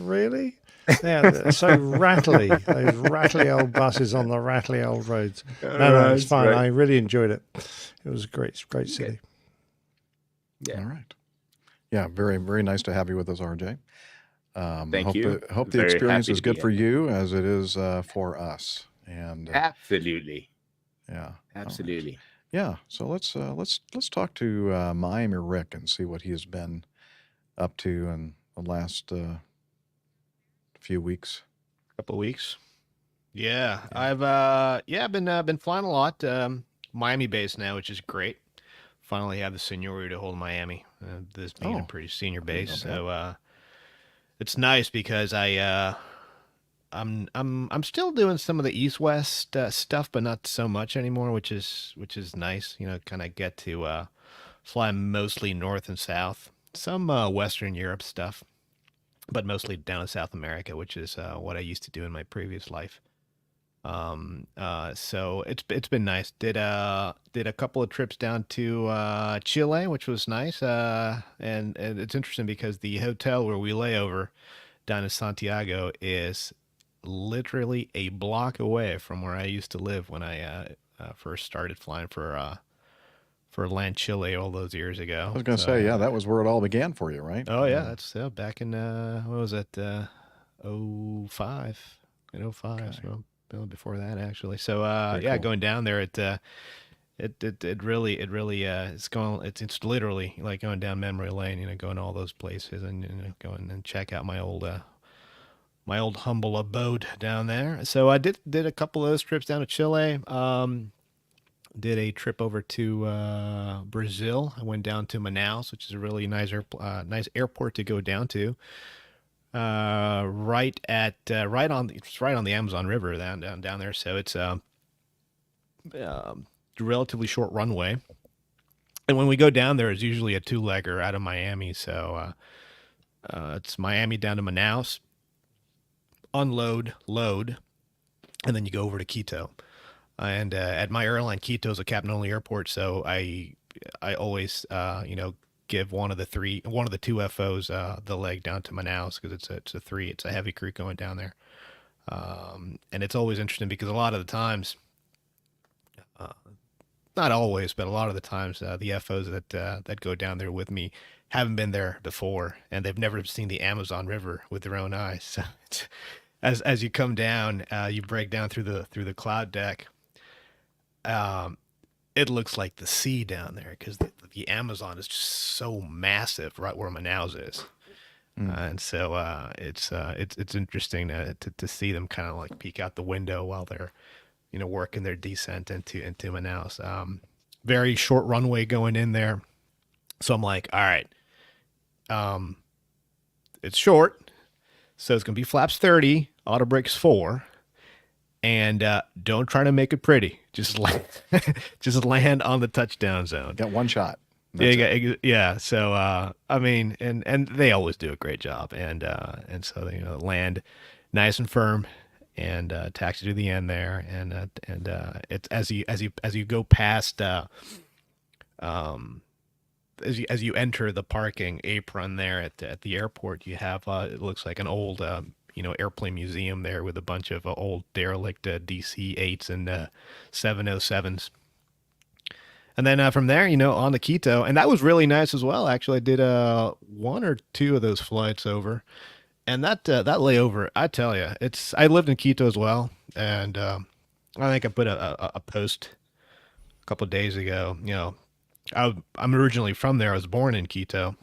really? Yeah, they're so rattly. Those rattly old buses on the rattly old roads. No, it's fine. Right. I really enjoyed it. It was a great city. Yeah. All right. Yeah, very, very nice to have you with us, RJ. Thank you. Hope the experience is good for you as it is for us. And absolutely. Yeah. Absolutely. Right. Yeah. So let's talk to Miami Rick and see what he has been up to in the last few weeks. Couple of weeks. Yeah. I've been flying a lot. Miami based now, which is great. Finally have the seniority to hold Miami. This being a pretty senior base, so it's nice because I'm still doing some of the east-west stuff, but not so much anymore, which is nice. Kind of get to fly mostly north and south, some Western Europe stuff, but mostly down to South America, which is what I used to do in my previous life. So it's been nice. Did a couple of trips down to Chile, which was nice. And it's interesting because the hotel where we lay over down in Santiago is literally a block away from where I used to live when I first started flying for Land Chile all those years ago. I was going to say, that was where it all began for you, right? Oh yeah, that's back in what was it? 05. In 05, okay. So before that actually. So cool. Going down there, it really it's literally like going down memory lane, going to all those places and going and check out my old humble abode down there. So I did a couple of those trips down to Chile. Did a trip over to Brazil. I went down to Manaus, which is a really nice nice airport to go down to. Right on the Amazon River down there. So it's a relatively short runway. And when we go down there, it's usually a two-legger out of Miami. So it's Miami down to Manaus, unload, load, and then you go over to Quito. And at my airline, Quito is a captain-only airport, so I always give one of the two FOs the leg down to Manaus because it's a heavy crew going down there. And it's always interesting because a lot of the times, not always, but a lot of the times, the FOs that go down there with me haven't been there before, and they've never seen the Amazon River with their own eyes. So as you come down, you break down through the cloud deck. It looks like the sea down there because the Amazon is just so massive right where Manaus is. And so it's interesting to see them kind of like peek out the window while they're working their descent into Manaus. Very short runway going in there. So I'm like, all right, it's short, so it's gonna be flaps 30, auto brakes 4. And don't try to make it pretty. Just land on the touchdown zone. Got one shot. Yeah. So I mean, and they always do a great job. And so they land nice and firm and taxi to the end there. And it's as you go past as you enter the parking apron there at the airport, you have it looks like an old airplane museum there with a bunch of old derelict DC-8s and 707s. And then from there, on to Quito. And that was really nice as well. Actually, I did one or two of those flights over. And that layover, I tell you, I lived in Quito as well. And I think I put a post a couple of days ago. I'm originally from there. I was born in Quito.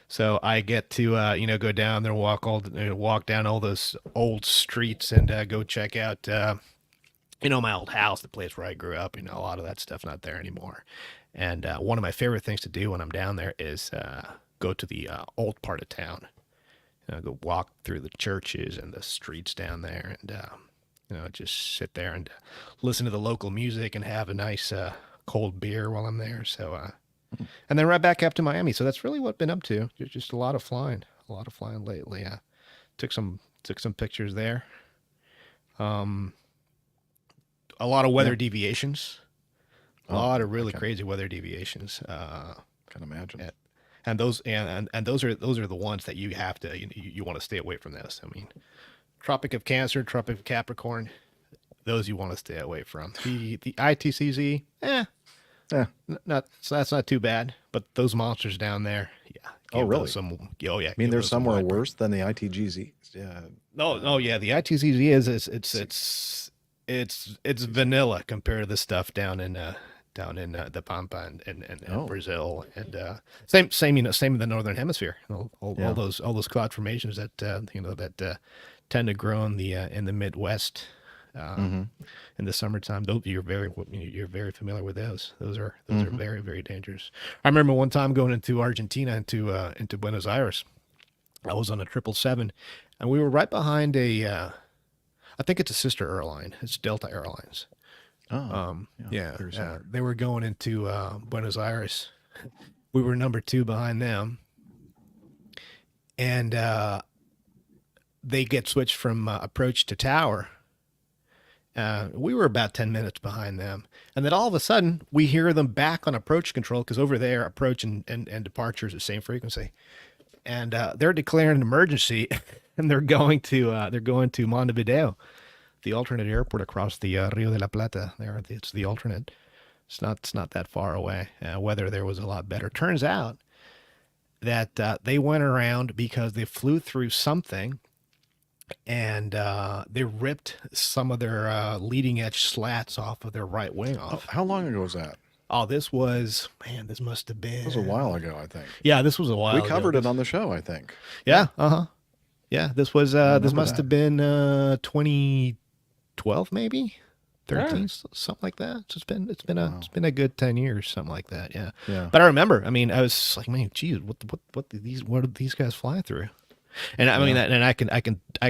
So I get to go down there, walk down all those old streets, and go check out my old house, the place where I grew up. A lot of that stuff not there anymore. And one of my favorite things to do when I'm down there is go to the old part of town. Go walk through the churches and the streets down there, and just sit there and listen to the local music and have a nice cold beer while I'm there. So. And then right back up to Miami. So that's really what I've been up to. Just a lot of flying lately. Took some pictures there. A lot of weather deviations. A lot of really crazy weather deviations. Can imagine. And those are the ones that you have to you want to stay away from those. I mean, Tropic of Cancer, Tropic of Capricorn, those you want to stay away from. The ITCZ, Yeah. So that's not too bad, but those monsters down there, yeah. Oh, really? Yeah. I mean, there's somewhere worse than the ITGZ. No, yeah. The ITCZ it's vanilla compared to the stuff down in the Pampa and Brazil, and same in the northern hemisphere. All those cloud formations that that tend to grow in the Midwest. In the summertime, you're very familiar with those. Those are very, very dangerous. I remember one time going into Argentina into Buenos Aires. I was on a 777, and we were right behind I think it's a sister airline. It's Delta Airlines. They were going into Buenos Aires. We were number 2 behind them, and they get switched from approach to tower. We were about 10 minutes behind them. And then all of a sudden, we hear them back on approach control because over there, approach and departure is the same frequency. And they're declaring an emergency, and they're going to Montevideo, the alternate airport across the Rio de la Plata. It's the alternate. It's not that far away. Weather there was a lot better. Turns out that they went around because they flew through something. And they ripped some of their leading edge slats off of their right wing off. How long ago was that? Oh, this must have been. It was a while ago, I think. Yeah, this was a while ago. We covered it on the show, I think. Yeah, Yeah, this was this must have been 2012 maybe. 13, something like that. So it's been a good 10 years, something like that. Yeah. Yeah. But I remember, I mean, I was like, man, geez, what do these guys fly through? And I mean, and I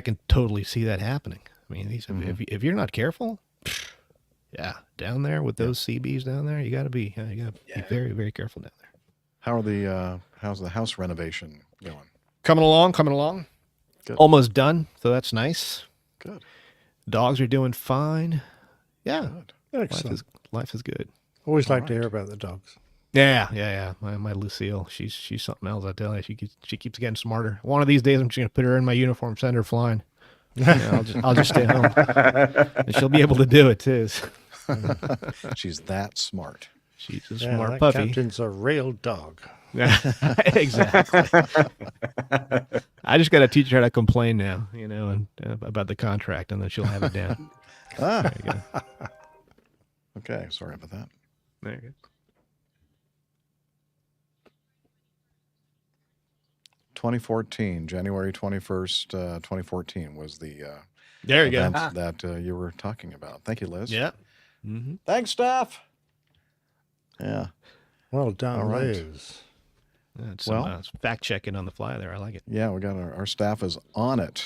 can totally see that happening. I mean, if you're not careful, yeah, down there with those CBs down there, you got to be very, very careful down there. How's the house renovation going? Coming along. Good. Almost done, so that's nice. Good. Dogs are doing fine. Yeah. Excellent. Life is good. Always like to hear about the dogs. Yeah. My Lucille, she's something else. I tell you, she keeps getting smarter. One of these days, I'm just gonna put her in my uniform, send her flying. I'll just stay home, and she'll be able to do it too. She's that smart. She's a Yeah, smart that puppy. Captain's a real dog. Exactly. I just got to teach her how to complain now, and about the contract, and then she'll have it down. There you go. Okay, sorry about that. There you go. 2014, January 21st, 2014 was the there you go. event that you were talking about. Thank you, Liz. Yeah. Mm-hmm. Thanks, staff. Yeah. Well done, All right. Liz. That's some fact checking on the fly there. I like it. Yeah, we got our staff is on it.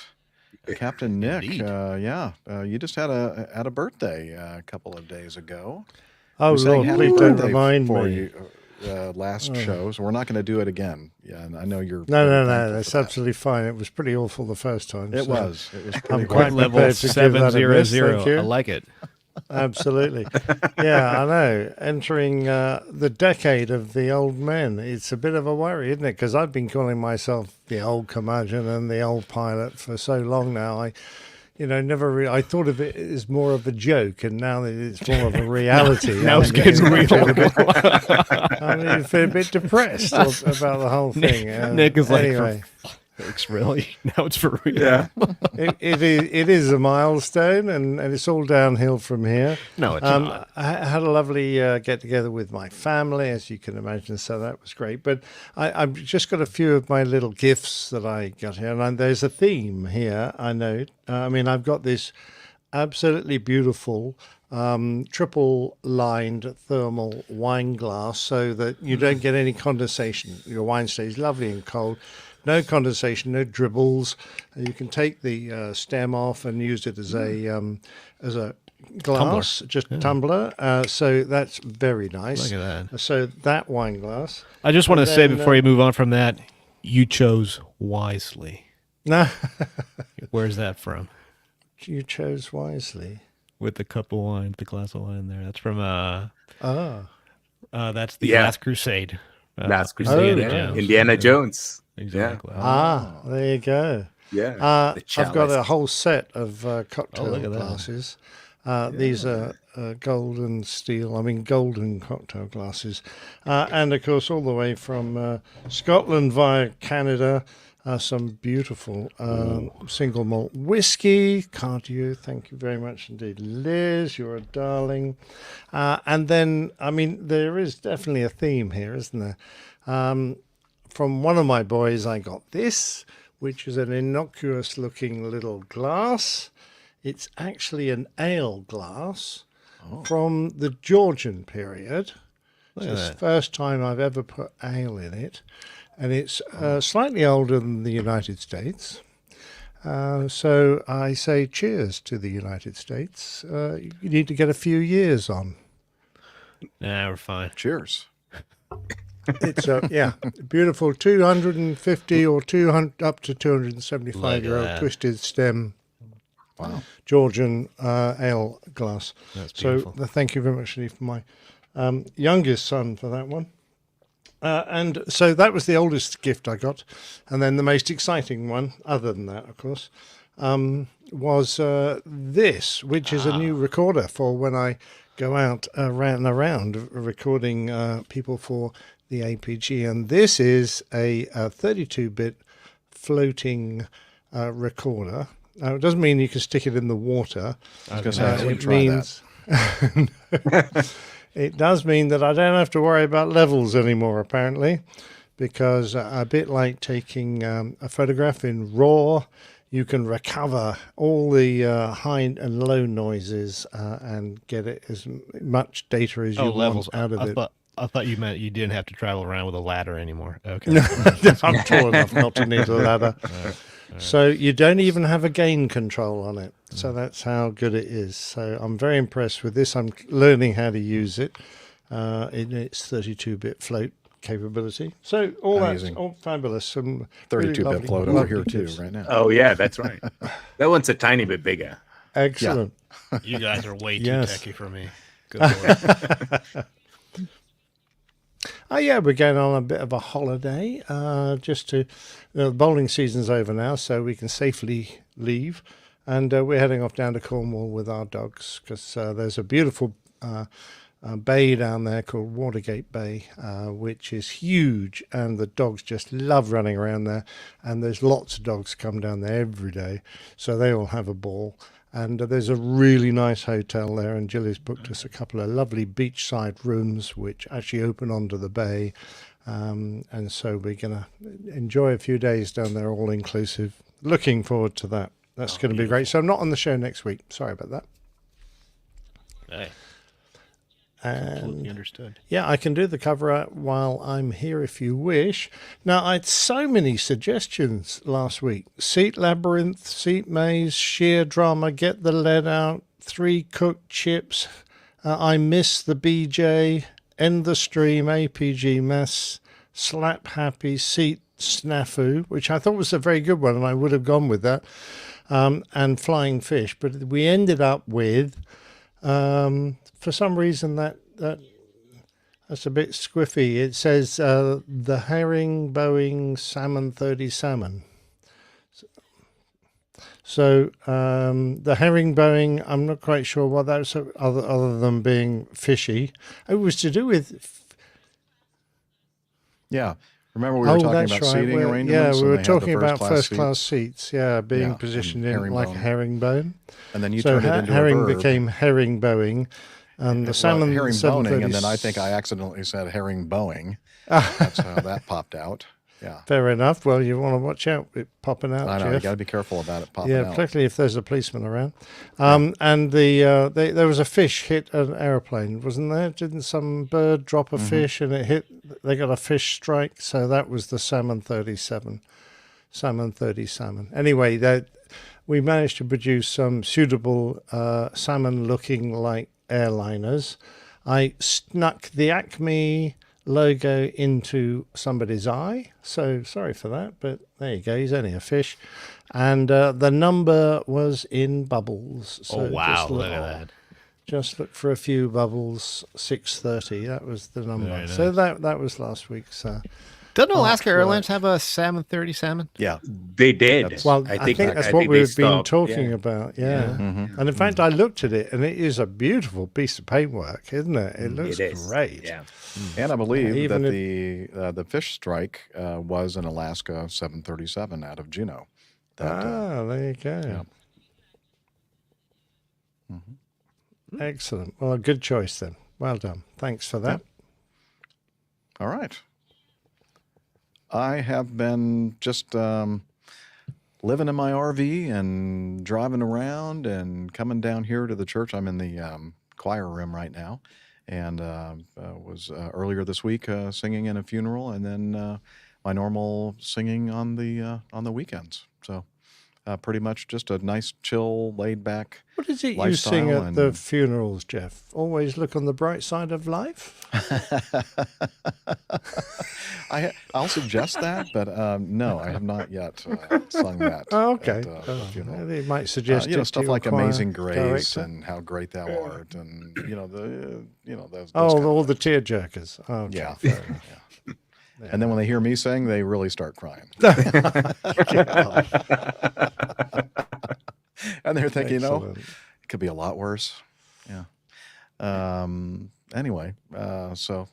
Captain Nick, you just had a birthday a couple of days ago. Oh, We sang Lord, happy please don't birthday remind for me. you last show, so we're not going to do it again. Yeah, and I know you're. No, thankful that's for that. absolutely fine. It was pretty awful the first time. It so was. It was I'm pretty quite level prepared to give that a miss, 700. thank you. I like it. Absolutely. Yeah, I know. Entering the decade of the old men, it's a bit of a worry, isn't it? Because I've been calling myself the old curmudgeon and the old pilot for so long now. I never really. I thought of it as more of a joke, and now that it's more of a reality. Now it's getting real. I feel a bit depressed about the whole thing. Nick is like, anyway. It's really now it's for real. Yeah, it is a milestone, and it's all downhill from here. No, it's not. I had a lovely get together with my family, as you can imagine, so that was great. But I've just got a few of my little gifts that I got here, and there's a theme here. I know. I've got this absolutely beautiful triple lined thermal wine glass, so that you don't get any condensation. Your wine stays lovely and cold. No condensation, no dribbles. You can take the stem off and use it as a glass, tumbler. So that's very nice. Look at that. So that wine glass. I just want to say before you move on from that, you chose wisely. No. Where's that from? You chose wisely. With the cup of wine, the glass of wine there. That's from that's the Yeah. Last Crusade. Last Crusade, Indiana Jones. Exactly. There you go. Yeah. I've got a whole set of cocktail look at that. glasses. These are golden cocktail glasses. And of course, all the way from Scotland via Canada, some beautiful single malt whiskey. Cardio, thank you very much indeed. Liz, you're a darling. And then, there is definitely a theme here, isn't there? From one of my boys, I got this, which is an innocuous looking little glass. It's actually an ale glass from the Georgian period. It's the first time I've ever put ale in it. And it's slightly older than the United States. So I say cheers to the United States. You need to get a few years on. Nah, we're fine. Cheers. It's beautiful 250 or 200 up to 275-year-old twisted stem. Wow. Georgian ale glass. That's beautiful. So thank you very much indeed for my youngest son for that one. And so that was the oldest gift I got. And then the most exciting one, other than that, of course, was this, which is a new recorder for when I go out around recording people for the APG. And this is a 32-bit floating recorder. Now, it doesn't mean you can stick it in the water. I was going to say, It means it does mean that I don't have to worry about levels anymore, apparently, because a bit like taking a photograph in RAW, you can recover all the high and low noises and get it as much data as you levels want out of it. I thought you meant you didn't have to travel around with a ladder anymore. Okay. No, I'm tall enough not to need a ladder. All right. So you don't even have a gain control on it. So that's how good it is. So I'm very impressed with this. I'm learning how to use it in its 32-bit float capability. So all that's all fabulous. Some 32-bit float over here too right now. Oh yeah, that's right. That one's a tiny bit bigger. Excellent. You guys are way too Yes. techy for me. Good Lord. Oh yeah, we're going on a bit of a holiday. Just to, the bowling season's over now, so we can safely leave, and we're heading off down to Cornwall with our dogs because there's a beautiful bay down there called Watergate Bay, which is huge, and the dogs just love running around there. And there's lots of dogs come down there every day, so they all have a ball. And there's a really nice hotel there, and Jilly's booked us a couple of lovely beachside rooms which actually open onto the bay. And so we're going to enjoy a few days down there, all inclusive. Looking forward to that. That's going to be great. So I'm not on the show next week. Sorry about that. Hey. And Completely understood. Yeah, I can do the cover art while I'm here if you wish. Now, I had so many suggestions last week. Seat Labyrinth, Seat Maze, Sheer Drama, Get the Lead Out, 3 Cooked Chips, I Miss the BJ, End the Stream, APG Mess, Slap Happy, Seat Snafu, which I thought was a very good one, and I would have gone with that, and Flying Fish. But we ended up with... for some reason that's a bit squiffy. It says the Herring-Boeing Salmon 30 Salmon. So the Herring-Boeing, I'm not quite sure what that's other than being fishy. It was to do with... Yeah. Remember we were talking about seating arrangements? Yeah, we and were they had the talking about first-class seats? seats. Yeah, being Yeah, positioned and in like a herringbone. And then you so turned it into herring a verb. became herring-boeing. And the salmon... herring-boning, and then I think I accidentally said herring-boeing. That's how that popped out. Yeah. Fair enough. Well, you want to watch out it popping out, I know, Jeff. you got to be careful about it popping Yeah, out. particularly if there's a policeman around. And there was a fish hit an aeroplane, wasn't there? Didn't some bird drop a fish and it hit? They got a fish strike, so that was the Salmon 37, Salmon 30 Salmon. Anyway, we managed to produce some suitable salmon-looking like airliners. I snuck the Acme logo into somebody's eye, so sorry for that, but there you go, he's only a fish. And the number was in bubbles. So Oh, wow, just look at that. Just look for a few bubbles, 630, that was the number. Very So nice. that was last week's. Doesn't Alaska artwork. Airlines have a Salmon 30 Salmon? Yeah. They did. Well, I think that's what we've been talking about, yeah. Mm-hmm. And in fact, I looked at it, and it is a beautiful piece of paintwork, isn't it? It looks great. Yeah. And I believe Even that the fish strike was an Alaska 737 out of Juneau. There you go. Yeah. Excellent. Well, a good choice then. Well done. Thanks for that. All right. I have been just living in my RV and driving around and coming down here to the church. I'm in the choir room right now, and was earlier this week singing in a funeral, and then my normal singing on the weekends. So pretty much just a nice, chill, laid back. What is it you lifestyle sing at and- the funerals, Jeff? Always look on the bright side of life? I'll suggest that, but no, I have not yet sung that. Oh, okay. At, the funeral. They might suggest it stuff to like your choir Amazing Grace director. and How Great Thou Art, and those. Oh, all the tear jerkers. Oh, okay. Yeah, fair enough, yeah. And then when they hear me sing, they really start crying. And they're thinking, Excellent. it could be a lot worse. Yeah. Anyway, so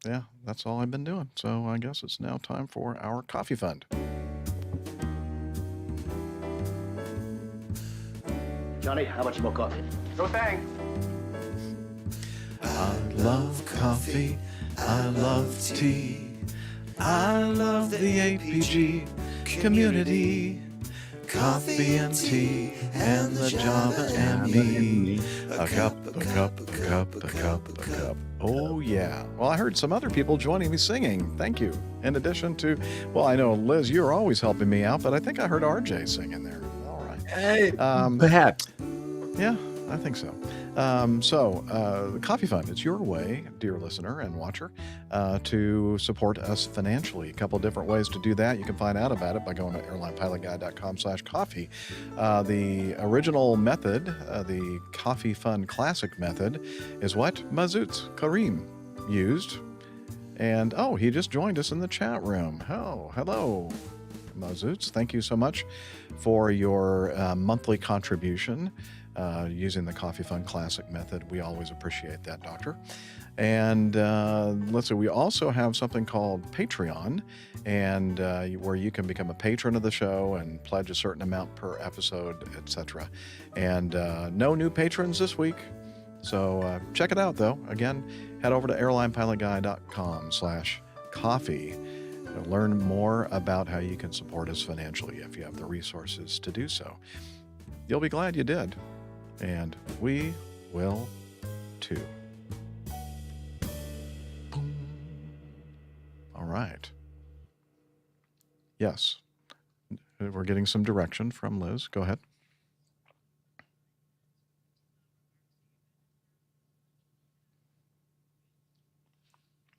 yeah, that's all I've been doing. So I guess it's now time for our coffee fund. Johnny, how much more coffee? No thanks. I love coffee. I love tea. I love the APG community. coffee and tea, and the Java and me. A cup, a cup, a cup, a cup, a cup. Oh, yeah. Well, I heard some other people joining me singing. Thank you. In addition to, well, I know, Liz, you're always helping me out, but I think I heard RJ singing there. All right. Hey, perhaps. Yeah, I think so. The Coffee Fund, it's your way, dear listener and watcher, to support us financially. A couple of different ways to do that. You can find out about it by going to airlinepilotguide.com/coffee. The original method, the Coffee Fund Classic method, is what Mazut's Kareem used. And, oh, he just joined us in the chat room. Oh, hello, Mazut's. Thank you so much for your monthly contribution. Using the Coffee Fund Classic method. We always appreciate that, Doctor. And let's see, we also have something called Patreon, and where you can become a patron of the show and pledge a certain amount per episode, etc. And no new patrons this week, so check it out, though. Again, head over to airlinepilotguide.com/coffee to learn more about how you can support us financially if you have the resources to do so. You'll be glad you did. And we will too. Boom. All right. Yes. We're getting some direction from Liz. Go ahead.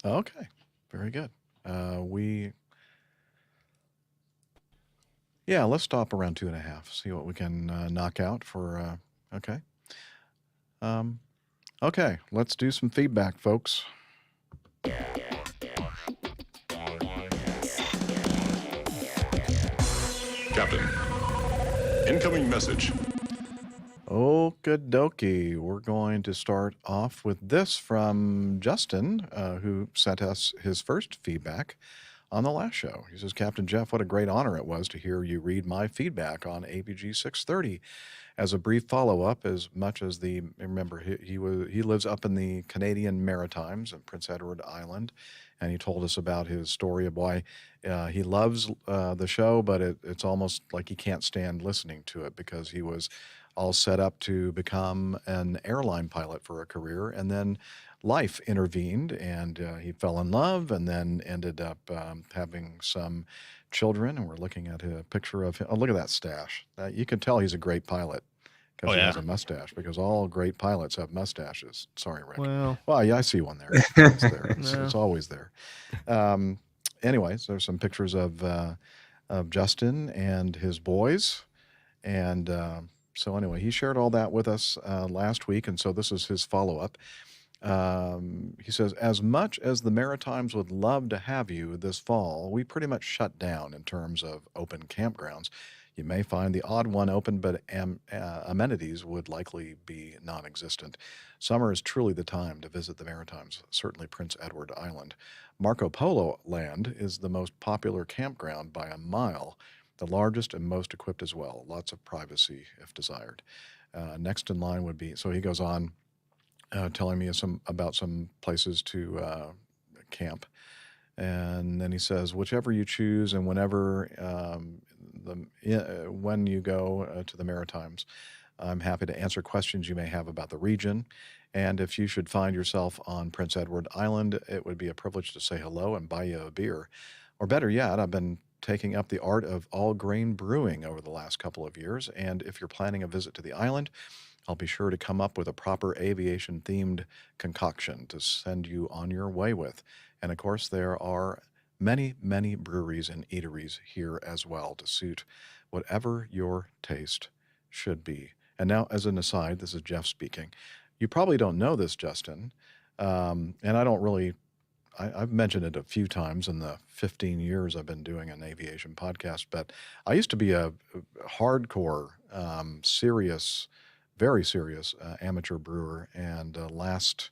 Okay. Very good. Yeah, let's stop around 2.5. See what we can knock out for... Okay. Okay, let's do some feedback, folks. Captain, incoming message. Okie dokie. We're going to start off with this from Justin, who sent us his first feedback on the last show. He says, Captain Jeff, what a great honor it was to hear you read my feedback on APG 630. As a brief follow-up, as much as remember, he lives up in the Canadian Maritimes at Prince Edward Island, and he told us about his story of why he loves the show, but it's almost like he can't stand listening to it because he was all set up to become an airline pilot for a career, and then life intervened, and he fell in love, and then ended up having some children, and we're looking at a picture of him. Oh, look at that stash. You can tell he's a great pilot because he has a mustache, because all great pilots have mustaches. Sorry, Rick. Well, yeah, I see one there. It's there. It's always there. Anyways, there's some pictures of Justin and his boys, and so anyway, he shared all that with us last week, and so this is his follow-up. He says, as much as the Maritimes would love to have you this fall, we pretty much shut down in terms of open campgrounds. You may find the odd one open, but amenities would likely be non-existent. Summer is truly the time to visit the Maritimes, certainly Prince Edward Island. Marco Polo Land is the most popular campground by a mile, the largest and most equipped as well. Lots of privacy if desired. Next in line would be, so he goes on, telling me about some places to camp. And then he says, whichever you choose and whenever, when you go to the Maritimes, I'm happy to answer questions you may have about the region. And if you should find yourself on Prince Edward Island, it would be a privilege to say hello and buy you a beer. Or better yet, I've been taking up the art of all grain brewing over the last couple of years. And if you're planning a visit to the island, I'll be sure to come up with a proper aviation-themed concoction to send you on your way with. And of course, there are many, many breweries and eateries here as well to suit whatever your taste should be. And now, as an aside, this is Jeff speaking. You probably don't know this, Justin, and I don't really, I've mentioned it a few times in the 15 years I've been doing an aviation podcast, but I used to be a hardcore, serious, very serious amateur brewer, and last,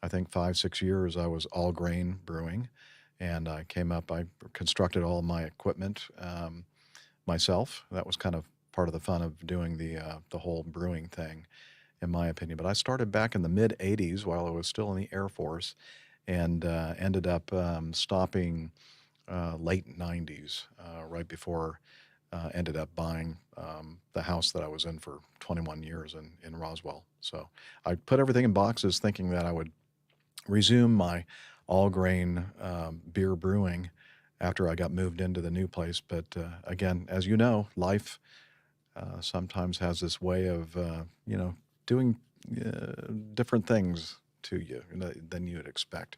I think 5-6 years I was all grain brewing, and I constructed all my equipment myself. That was kind of part of the fun of doing the whole brewing thing, in my opinion. But I started back in the mid 80s while I was still in the Air Force, and ended up stopping late 90s, right before ended up buying the house that I was in for 21 years in Roswell. So I put everything in boxes thinking that I would resume my all-grain beer brewing after I got moved into the new place. But again, as you know, life sometimes has this way of, doing different things to you than you'd expect.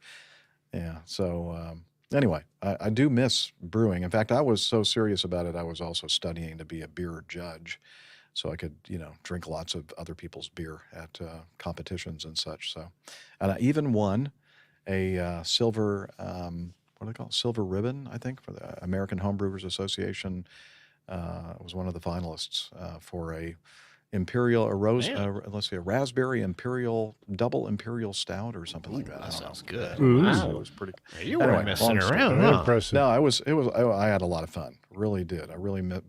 Yeah. So anyway, I do miss brewing. In fact, I was so serious about it, I was also studying to be a beer judge, so I could, drink lots of other people's beer at competitions and such. So, and I even won a silver, what do they call it? Silver ribbon, I think, for the American Homebrewers Association. Was one of the finalists for a a raspberry imperial, double imperial stout or something like that. That sounds good. It was pretty. You weren't messing around, Long huh? story. No, I had a lot of fun. Really did.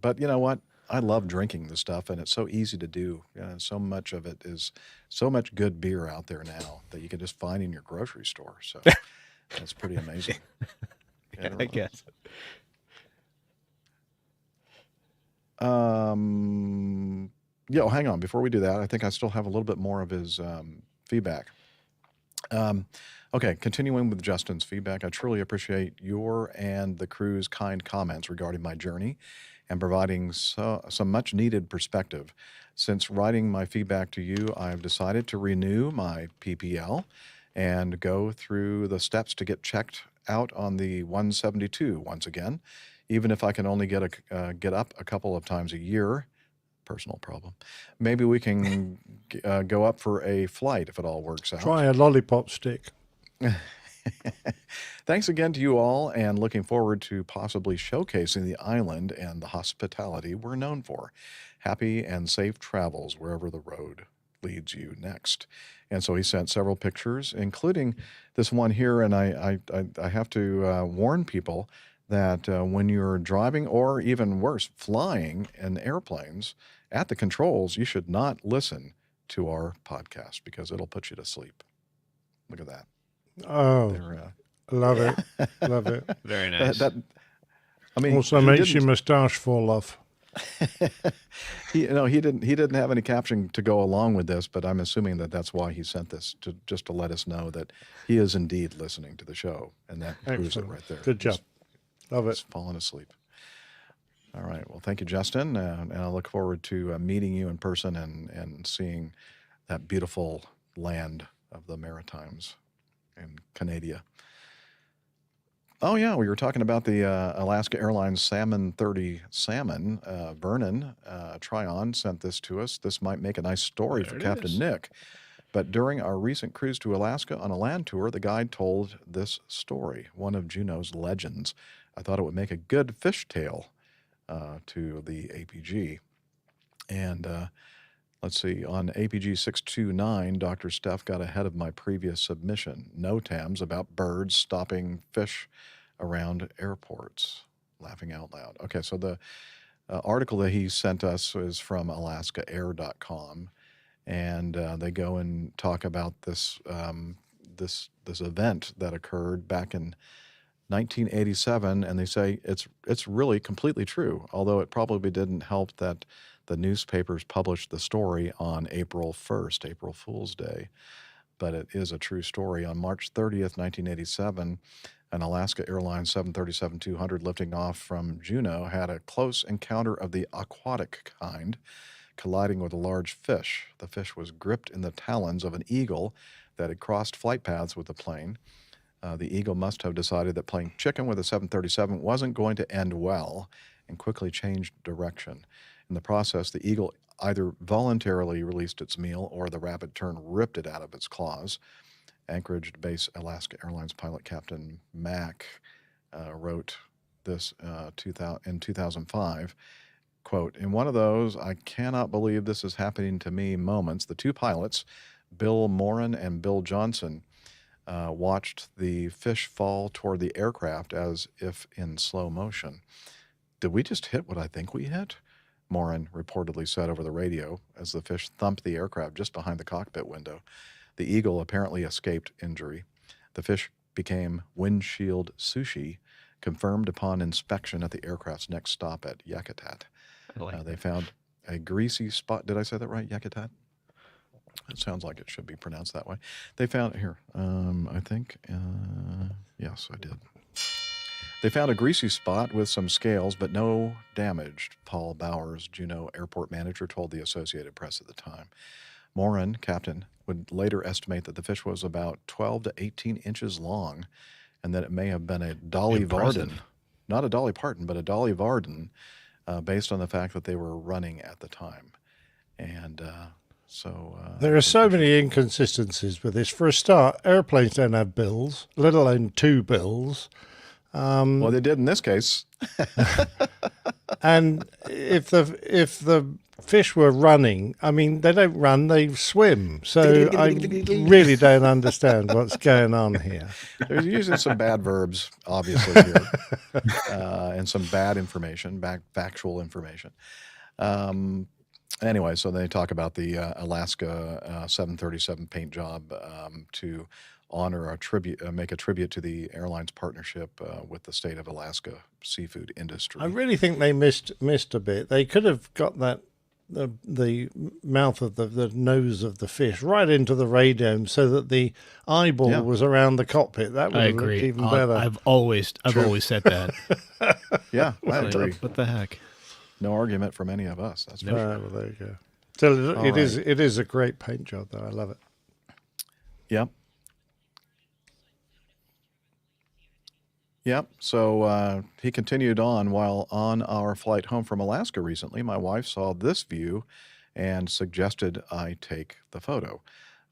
But you know what? I love drinking the stuff, and it's so easy to do. So much of it is so much good beer out there now that you can just find in your grocery store. So that's pretty amazing. Yeah, I guess. Yeah, hang on. Before we do that, I think I still have a little bit more of his feedback. Okay, continuing with Justin's feedback, I truly appreciate your and the crew's kind comments regarding my journey and providing some much needed perspective. Since writing my feedback to you, I've decided to renew my PPL and go through the steps to get checked out on the 172 once again, even if I can only get up a couple of times a year. Personal problem. Maybe we can go up for a flight if it all works out. Try a lollipop stick. Thanks again to you all, and looking forward to possibly showcasing the island and the hospitality we're known for. Happy and safe travels wherever the road leads you next. And so he sent several pictures, including this one here, and I have to warn people that when you're driving, or even worse, flying in airplanes, at the controls, you should not listen to our podcast because it'll put you to sleep. Look at that. Oh, love it. Love it. Very nice. Also makes your moustache fall off. He didn't have any caption to go along with this, but I'm assuming that that's why he sent this, just to let us know that he is indeed listening to the show, and that proves it right there. Good job. Love it. He's fallen asleep. All right. Well, thank you, Justin, and I look forward to meeting you in person and seeing that beautiful land of the Maritimes in Canada. Oh, yeah, we were talking about the Alaska Airlines Salmon 30 salmon. Vernon Tryon sent this to us. This might make a nice story for Captain Nick. But during our recent cruise to Alaska on a land tour, the guide told this story, one of Juneau's legends. I thought it would make a good fish tale to the APG. And let's see, on APG 629, Dr. Steph got ahead of my previous submission. NOTAMs about birds stopping fish around airports. Laughing out loud. Okay, so the article that he sent us is from alaskaair.com, and they go and talk about this this event that occurred back in 1987, and they say it's really completely true, although it probably didn't help that the newspapers published the story on April 1st, April Fool's Day. But it is a true story. On March 30th, 1987, an Alaska Airlines 737-200 lifting off from Juneau had a close encounter of the aquatic kind, colliding with a large fish. The fish was gripped in the talons of an eagle that had crossed flight paths with the plane. The eagle must have decided that playing chicken with a 737 wasn't going to end well and quickly changed direction. In the process, the eagle either voluntarily released its meal or the rapid turn ripped it out of its claws. Anchorage-based Alaska Airlines pilot Captain Mack wrote this in 2005. Quote, in one of those, I cannot believe this is happening to me moments, the two pilots, Bill Moran and Bill Johnson, watched the fish fall toward the aircraft as if in slow motion. Did we just hit what I think we hit? Moran reportedly said over the radio as the fish thumped the aircraft just behind the cockpit window. The eagle apparently escaped injury. The fish became windshield sushi, confirmed upon inspection at the aircraft's next stop at Yakutat. They found a greasy spot. Did I say that right, Yakutat? It sounds like it should be pronounced that way. They found here, I think, yes, I did. They found a greasy spot with some scales, but no damage, Paul Bowers, Juneau airport manager, told the Associated Press at the time. Morin, captain, would later estimate that the fish was about 12 to 18 inches long and that it may have been a Dolly Varden. Not a Dolly Parton, but a Dolly Varden, based on the fact that they were running at the time. And there are so many inconsistencies with this. For a start, airplanes don't have bills, let alone two bills. Well, they did in this case. And if the fish were running, I mean, they don't run, they swim. So I really don't understand what's going on here. They're using some bad verbs, obviously, here, and some bad information, factual information. Anyway, so they talk about the Alaska 737 paint job to honor a tribute, make a tribute to the airline's partnership with the state of Alaska seafood industry. I really think they missed a bit. They could have got that the mouth of the nose of the fish right into the radome so that the eyeball was around the cockpit. That would have looked even better. I've always said that. Yeah, I agree. What the heck? No argument from any of us. That's for sure. Well, there you go. So it is a great paint job, though. I love it. Yep. Yep. So he continued on. While on our flight home from Alaska recently, my wife saw this view and suggested I take the photo.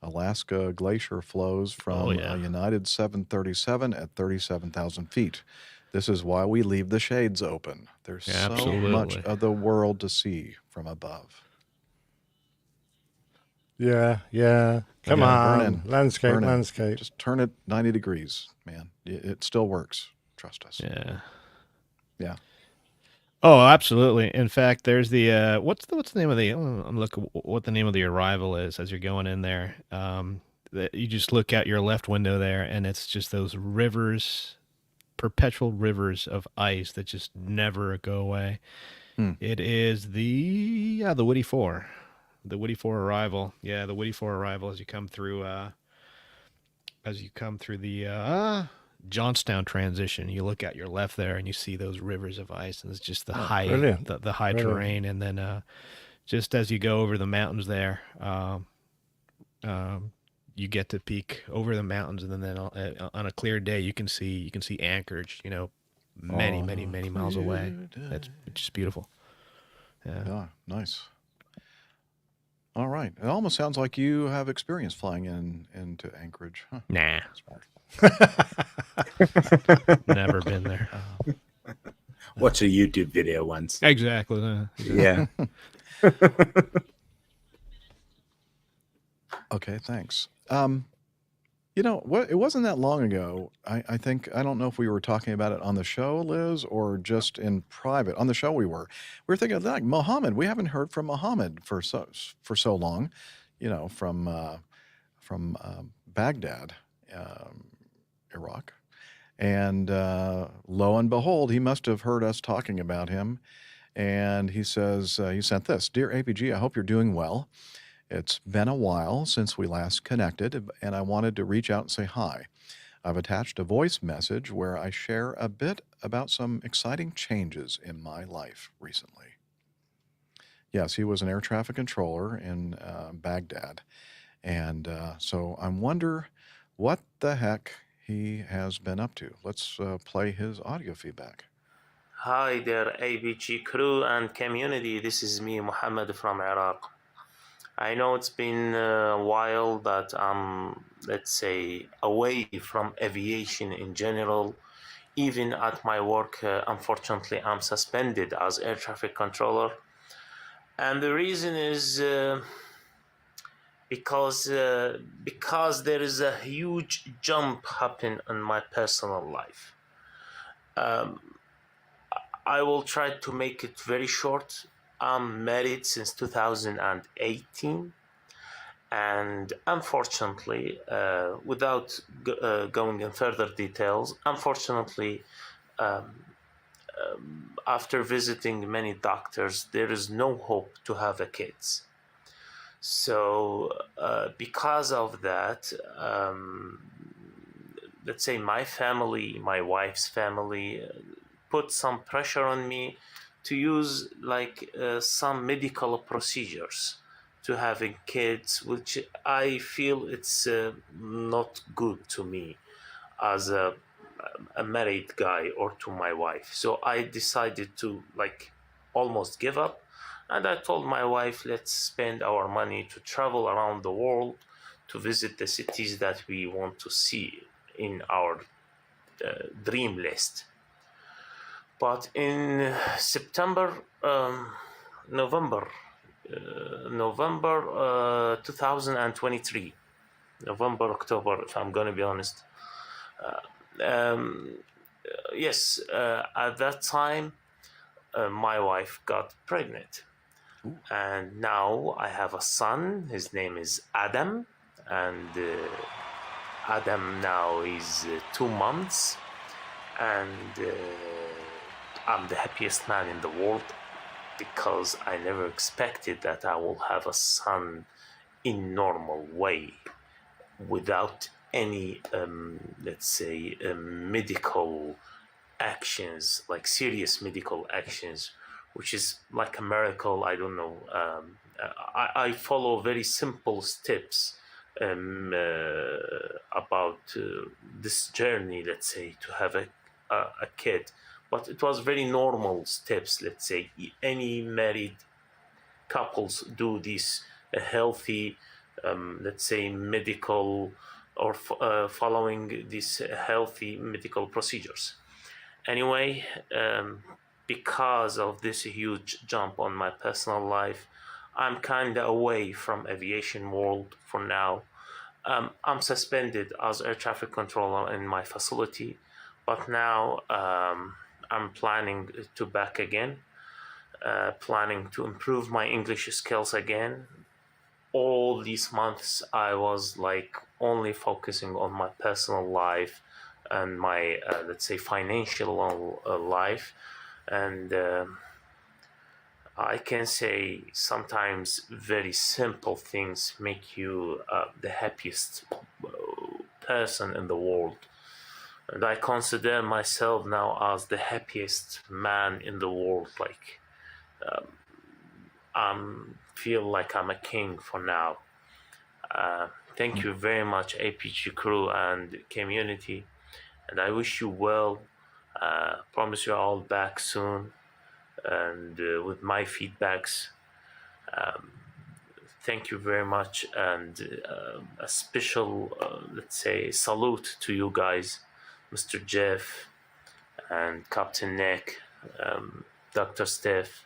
Alaska glacier flows from a United 737 at 37,000 feet. This is why we leave the shades open. There's so much of the world to see from above. Yeah. Come on. Landscape. Just turn it 90 degrees, man. It still works. Trust us. Yeah. Oh, absolutely. In fact, there's the what's the name of the I'm looking what the name of the arrival is as you're going in there. You just look out your left window there, and it's just those rivers, perpetual rivers of ice that just never go away. It is the Woody Four, the Woody Four arrival. Yeah, the Woody Four arrival as you come through the Johnstown transition. You look at your left there and you see those rivers of ice, and it's just the high terrain. And then just as you go over the mountains there, you get to peek over the mountains, and then on a clear day you can see Anchorage, many miles away. It's just beautiful. Yeah, nice. All right. It almost sounds like you have experience flying into Anchorage. Huh? Nah. Never been there. Watch a YouTube video once. Exactly. Yeah. Okay, thanks. It wasn't that long ago. I think, I don't know if we were talking about it on the show, Liz, or just in private. On the show we were thinking like Mohammed. We haven't heard from Mohammed for so long, from Baghdad, Iraq. And lo and behold, he must have heard us talking about him. And he says, he sent this: "Dear APG, I hope you're doing well. It's been a while since we last connected, and I wanted to reach out and say hi. I've attached a voice message where I share a bit about some exciting changes in my life recently." Yes, he was an air traffic controller in Baghdad. And so I wonder what the heck he has been up to. Let's play his audio feedback. Hi there, APG crew and community. This is me, Muhammad from Iraq. I know it's been a while that I'm, let's say, away from aviation in general. Even at my work, unfortunately, I'm suspended as air traffic controller. And the reason is because there is a huge jump happening in my personal life. I will try to make it very short. I'm married since 2018, and unfortunately, without going in further details, unfortunately, after visiting many doctors, there is no hope to have a kids. So because of that, let's say my family, my wife's family, put some pressure on me to use like some medical procedures to having kids, which I feel it's not good to me as a married guy or to my wife. So I decided to like almost give up, and I told my wife, let's spend our money to travel around the world to visit the cities that we want to see in our dream list. But in September, November 2023, November, October, if I'm going to be honest. Yes, at that time, my wife got pregnant. And now I have a son. His name is Adam. And Adam now is 2 months. And I'm the happiest man in the world because I never expected that I will have a son in normal way without any, let's say, medical actions, like serious medical actions, which is like a miracle. I don't know. I follow very simple steps about this journey, let's say, to have a kid. But it was very normal steps, let's say. Any married couples do these healthy, let's say, medical or following these healthy medical procedures. Anyway, because of this huge jump on my personal life, I'm kind of away from aviation world for now. I'm suspended as air traffic controller in my facility, but now I'm planning to back again, planning to improve my English skills again. All these months I was like only focusing on my personal life and my let's say financial life, and I can say sometimes very simple things make you the happiest person in the world. And I consider myself now as the happiest man in the world. Like I feel like I'm a king for now. Thank you very much, APG crew and community, and I wish you well. Promise you're all back soon, and with my feedbacks. Thank you very much, and a special, let's say, salute to you guys, Mr. Jeff and Captain Nick, Dr. Steph,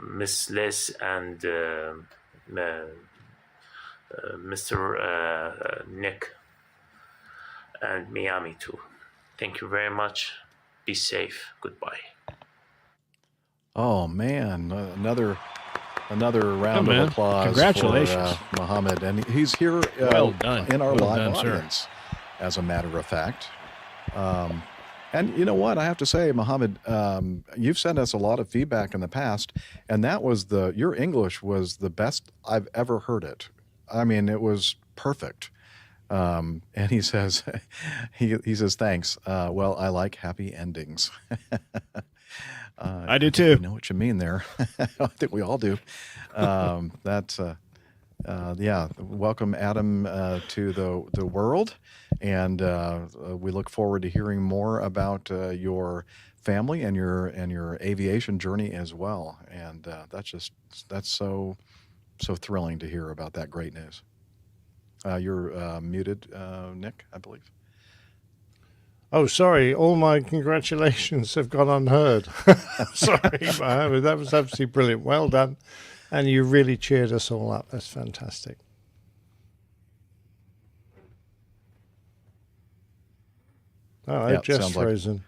Miss Liz, and Mr. Nick, and Miami too. Thank you very much. Be safe. Goodbye. Oh man, another round man. of applause Congratulations. for Mohammed, and he's here Well done. in our Well live done, sir. audience, as a matter of fact. And you know what? I have to say, Mohammed, you've sent us a lot of feedback in the past, and that was your English was the best I've ever heard it. I mean, it was perfect. And he says, he says, thanks. Well, I like happy endings. I do too. I know what you mean there. I think we all do. That's yeah. Welcome, Adam, to the world, and we look forward to hearing more about your family and your aviation journey as well. And that's so thrilling to hear about that great news. You're muted, Nick, I believe. Oh, sorry. All my congratulations have gone unheard. Sorry, Mohammed. That was absolutely brilliant. Well done. And you really cheered us all up. That's fantastic. Oh, I've just frozen.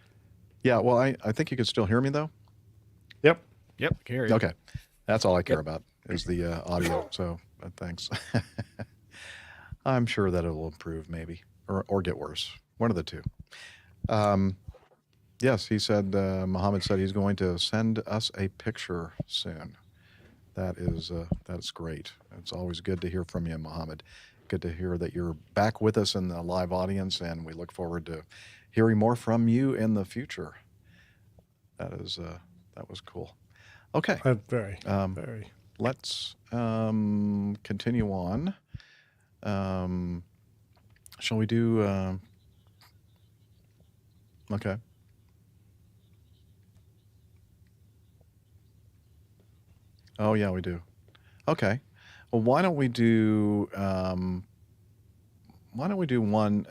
Yeah, well, I think you can still hear me, though. Yep. Yep, carry. Okay. That's all I care about is the audio. So thanks. I'm sure that it'll improve maybe or get worse. One of the two. Yes, he said, Mohammed said he's going to send us a picture soon. That's great. It's always good to hear from you, Mohammed. Good to hear that you're back with us in the live audience, and we look forward to hearing more from you in the future. That was cool. Okay. Very. Let's continue on. Shall we do? Okay. Oh yeah, we do. Okay. Well, why don't we do one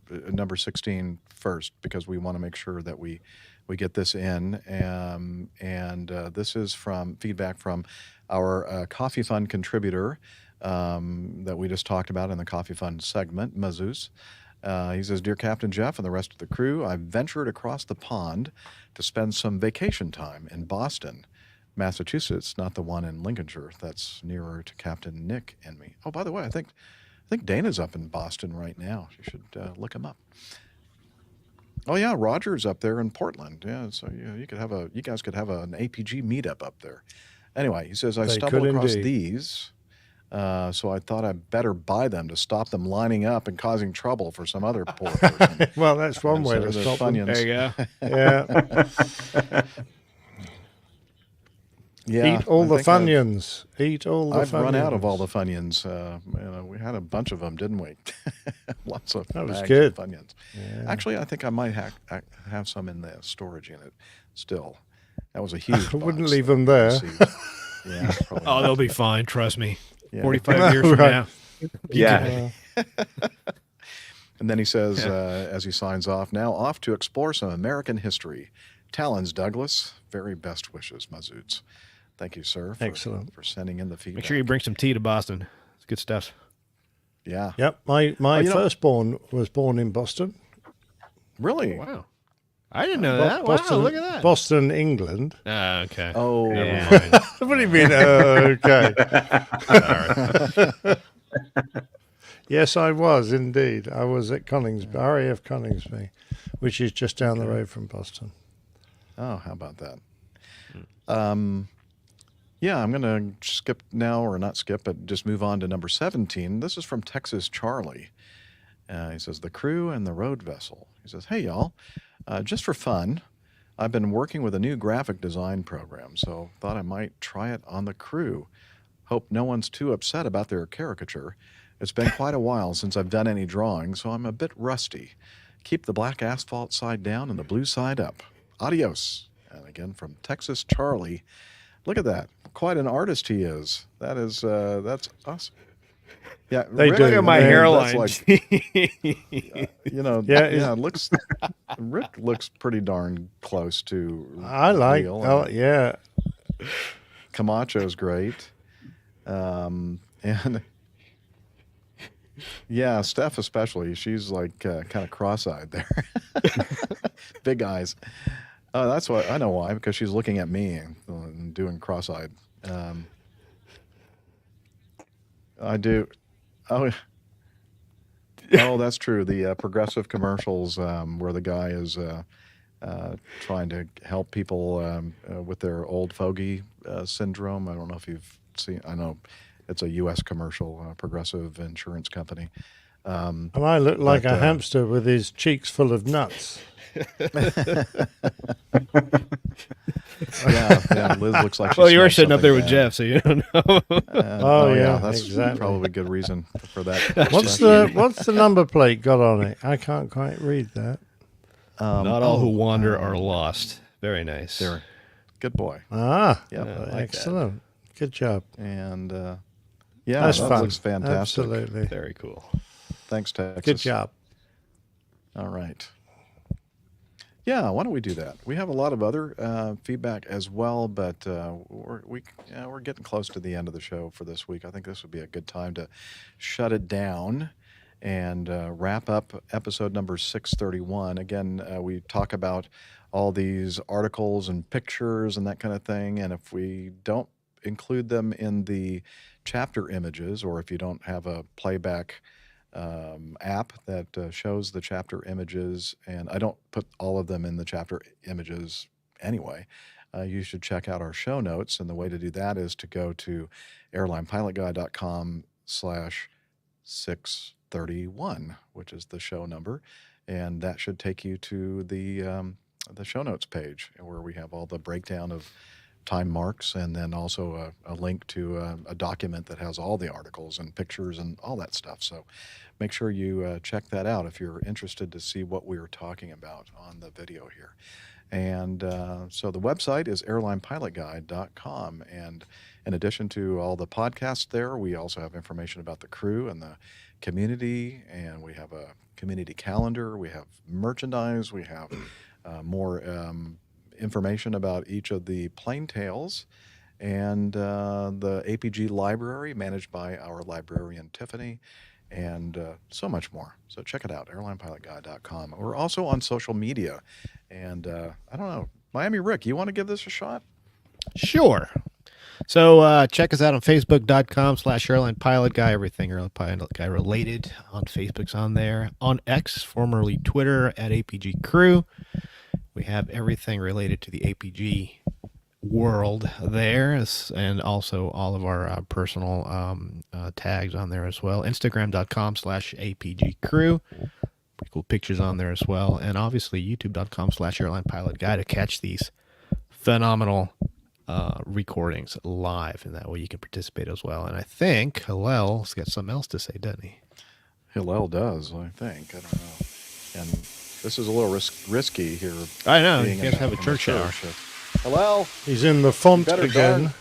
number 16 first, because we want to make sure that we get this in, and this is from feedback from our Coffee Fund contributor that we just talked about in the Coffee Fund segment, Mazus. He says, "Dear Captain Jeff and the rest of the crew, I've ventured across the pond to spend some vacation time in Boston, Massachusetts, not the one in Lincolnshire. That's nearer to Captain Nick and me. Oh, by the way, I think Dana's up in Boston right now. You should look him up. Oh yeah, Roger's up there in Portland. Yeah, so you guys could have an APG meetup up there. Anyway, he says, I stumbled across these, so I thought I'd better buy them to stop them lining up and causing trouble for some other poor person. Well, that's one way to stop them. Funyuns. There you go. Yeah. Eat all the Funyuns. Eat all the Funyuns. I've run out of all the Funyuns. We had a bunch of them, didn't we? Lots of that was bags good. of Funyuns. Yeah. Actually, I think I might have some in the storage unit still. That was a huge I wouldn't leave them there. Yeah, oh, they'll be fine. Trust me. Yeah. 45 years from now. Yeah. And then he says, as he signs off, now off to explore some American history. Talons, Douglas. Very best wishes, Mazoots. Thank you, sir. Excellent. For sending in the feedback. Make sure you bring some tea to Boston. It's good stuff. Yeah. Yep. My firstborn was born in Boston. Really? Wow. I didn't know that. Boston, wow, look at that. Boston, England. Okay. Oh. Yeah. What do you mean? Okay. Yes, I was indeed. I was at Coningsby, RAF Coningsby, which is just down the road from Boston. Oh, how about that? Yeah, I'm going to skip now, or not skip, but just move on to number 17. This is from Texas Charlie. He says, the crew and the road vessel. He says, hey, y'all, just for fun, I've been working with a new graphic design program, so thought I might try it on the crew. Hope no one's too upset about their caricature. It's been quite a while since I've done any drawing, so I'm a bit rusty. Keep the black asphalt side down and the blue side up. Adios. And again, from Texas Charlie. Look at that. Quite an artist he is. That's awesome. Yeah, they Rick, look at my hairline. Like, Rick looks pretty darn close to. I like. real. Yeah. Camacho's great, and yeah, Steph especially. She's like kind of cross-eyed there, big eyes. Oh, that's why I know why, because she's looking at me and doing cross-eyed. I do. Oh, that's true. The progressive commercials where the guy is trying to help people with their old fogey syndrome. I don't know if you've seen. I know it's a U.S. commercial, Progressive Insurance Company. And I look like a hamster with his cheeks full of nuts. Yeah, Liz looks like she's well, you were sitting up there with Jeff, so you don't know. That's exactly. probably a good reason for that. What's the number plate got on it? I can't quite read that. Not all who wander are lost. Very nice. There, good boy. Ah, yeah, excellent. Good job. And that's that fun. looks fantastic. Absolutely, very cool. Thanks, Texas. Good job. All right. Yeah, why don't we do that? We have a lot of other feedback as well, but we're getting close to the end of the show for this week. I think this would be a good time to shut it down and wrap up episode number 631. Again, we talk about all these articles and pictures and that kind of thing, and if we don't include them in the chapter images, or if you don't have a playback app that shows the chapter images, and I don't put all of them in the chapter images anyway. You should check out our show notes, and the way to do that is to go to airlinepilotguide.com/631, which is the show number, and that should take you to the show notes page where we have all the breakdown of time marks, and then also a link to a document that has all the articles and pictures and all that stuff. So make sure you check that out if you're interested to see what we were talking about on the video here. And so the website is airlinepilotguide.com. And in addition to all the podcasts there, we also have information about the crew and the community, and we have a community calendar, we have merchandise, we have more information about each of the plane tails, and the APG library managed by our librarian Tiffany, and so much more. So check it out, airlinepilotguide.com. We're also on social media, and I don't know, Miami Rick, you want to give this a shot? Sure. So check us out on Facebook.com/AirlinePilotGuy. Everything Airline Pilot Guy related on Facebook's on there. On X, formerly Twitter, at APG Crew. We have everything related to the APG world there, and also all of our personal tags on there as well. Instagram.com/APG Crew. Pretty cool pictures on there as well. And obviously YouTube.com/AirlinePilotGuy to catch these phenomenal recordings live, and that way you can participate as well. And I think Hillel's got something else to say, doesn't he? Hillel does, I think. I don't know. And this is a little risky here. I know. You guys have a church hour. Hillel. He's in the font again.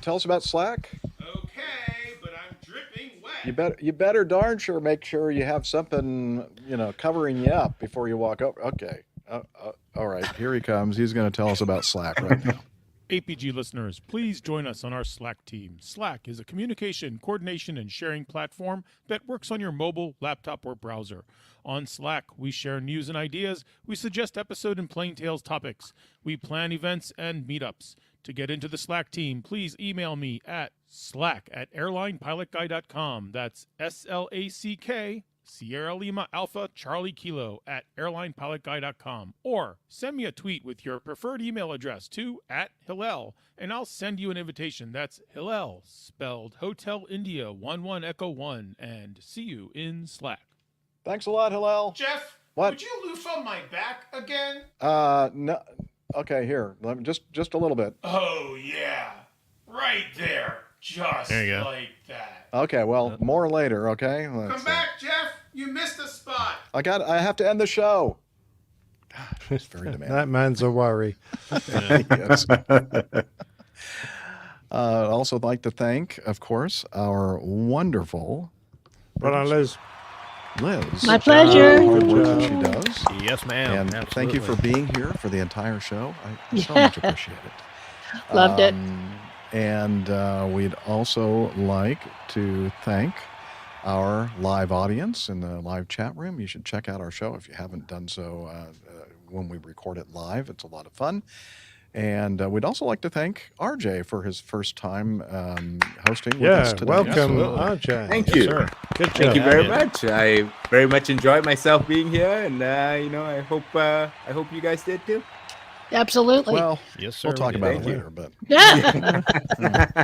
Tell us about Slack. Okay, but I'm dripping wet. You better darn sure make sure you have something, covering you up before you walk up. Okay. All right. Here he comes. He's going to tell us about Slack right now. APG listeners, please join us on our Slack team. Slack is a communication, coordination, and sharing platform that works on your mobile, laptop, or browser. On Slack, we share news and ideas. We suggest episode and plain tales topics. We plan events and meetups. To get into the Slack team, please email me at slack@airlinepilotguy.com. That's SLACK, Sierra Lima Alpha Charlie Kilo @airlinepilotguy.com, or send me a tweet with your preferred email address to @Hillel, and I'll send you an invitation. That's Hillel, spelled Hotel India 11 Echo 1, and see you in Slack. Thanks a lot, Hillel. Jeff, what? Would you loof on my back again? No. Okay, here. Let me just a little bit. Oh yeah, right there, just there you go. Like that. Okay, well, more later. Okay. Come back, Jeff. You missed a spot. I have to end the show. Gosh, it's very demanding. That man's a worry. Yes. I'd also like to thank, of course, our wonderful Liz. My pleasure. Hard work that she does. Yes, ma'am. And thank you for being here for the entire show. I so much appreciate it. Loved it. And we'd also like to thank our live audience in the live chat room. You should check out our show if you haven't done so when we record it live. It's a lot of fun. And we'd also like to thank RJ for his first time hosting with us today. Welcome, Absolutely. RJ. Thank you. Sir. Good job. Thank you very much. I very much enjoyed myself being here, and I hope you guys did too. Absolutely. Well, yes, sir. We'll talk about it later, but yeah.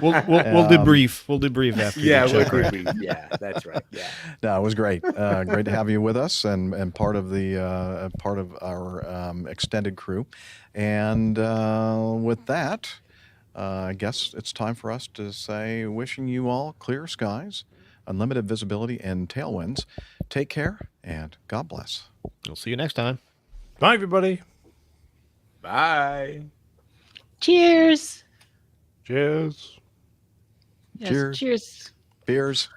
we'll debrief. Well debrief after. Yeah, the we'll check, right? debrief. Yeah, that's right. Yeah. No, it was great. Great to have you with us, and part of the part of our extended crew. And with that, I guess it's time for us to say, wishing you all clear skies, unlimited visibility, and tailwinds. Take care, and God bless. We'll see you next time. Bye, everybody. Bye. Cheers. Cheers. Yes, Cheers. Cheers. Beers.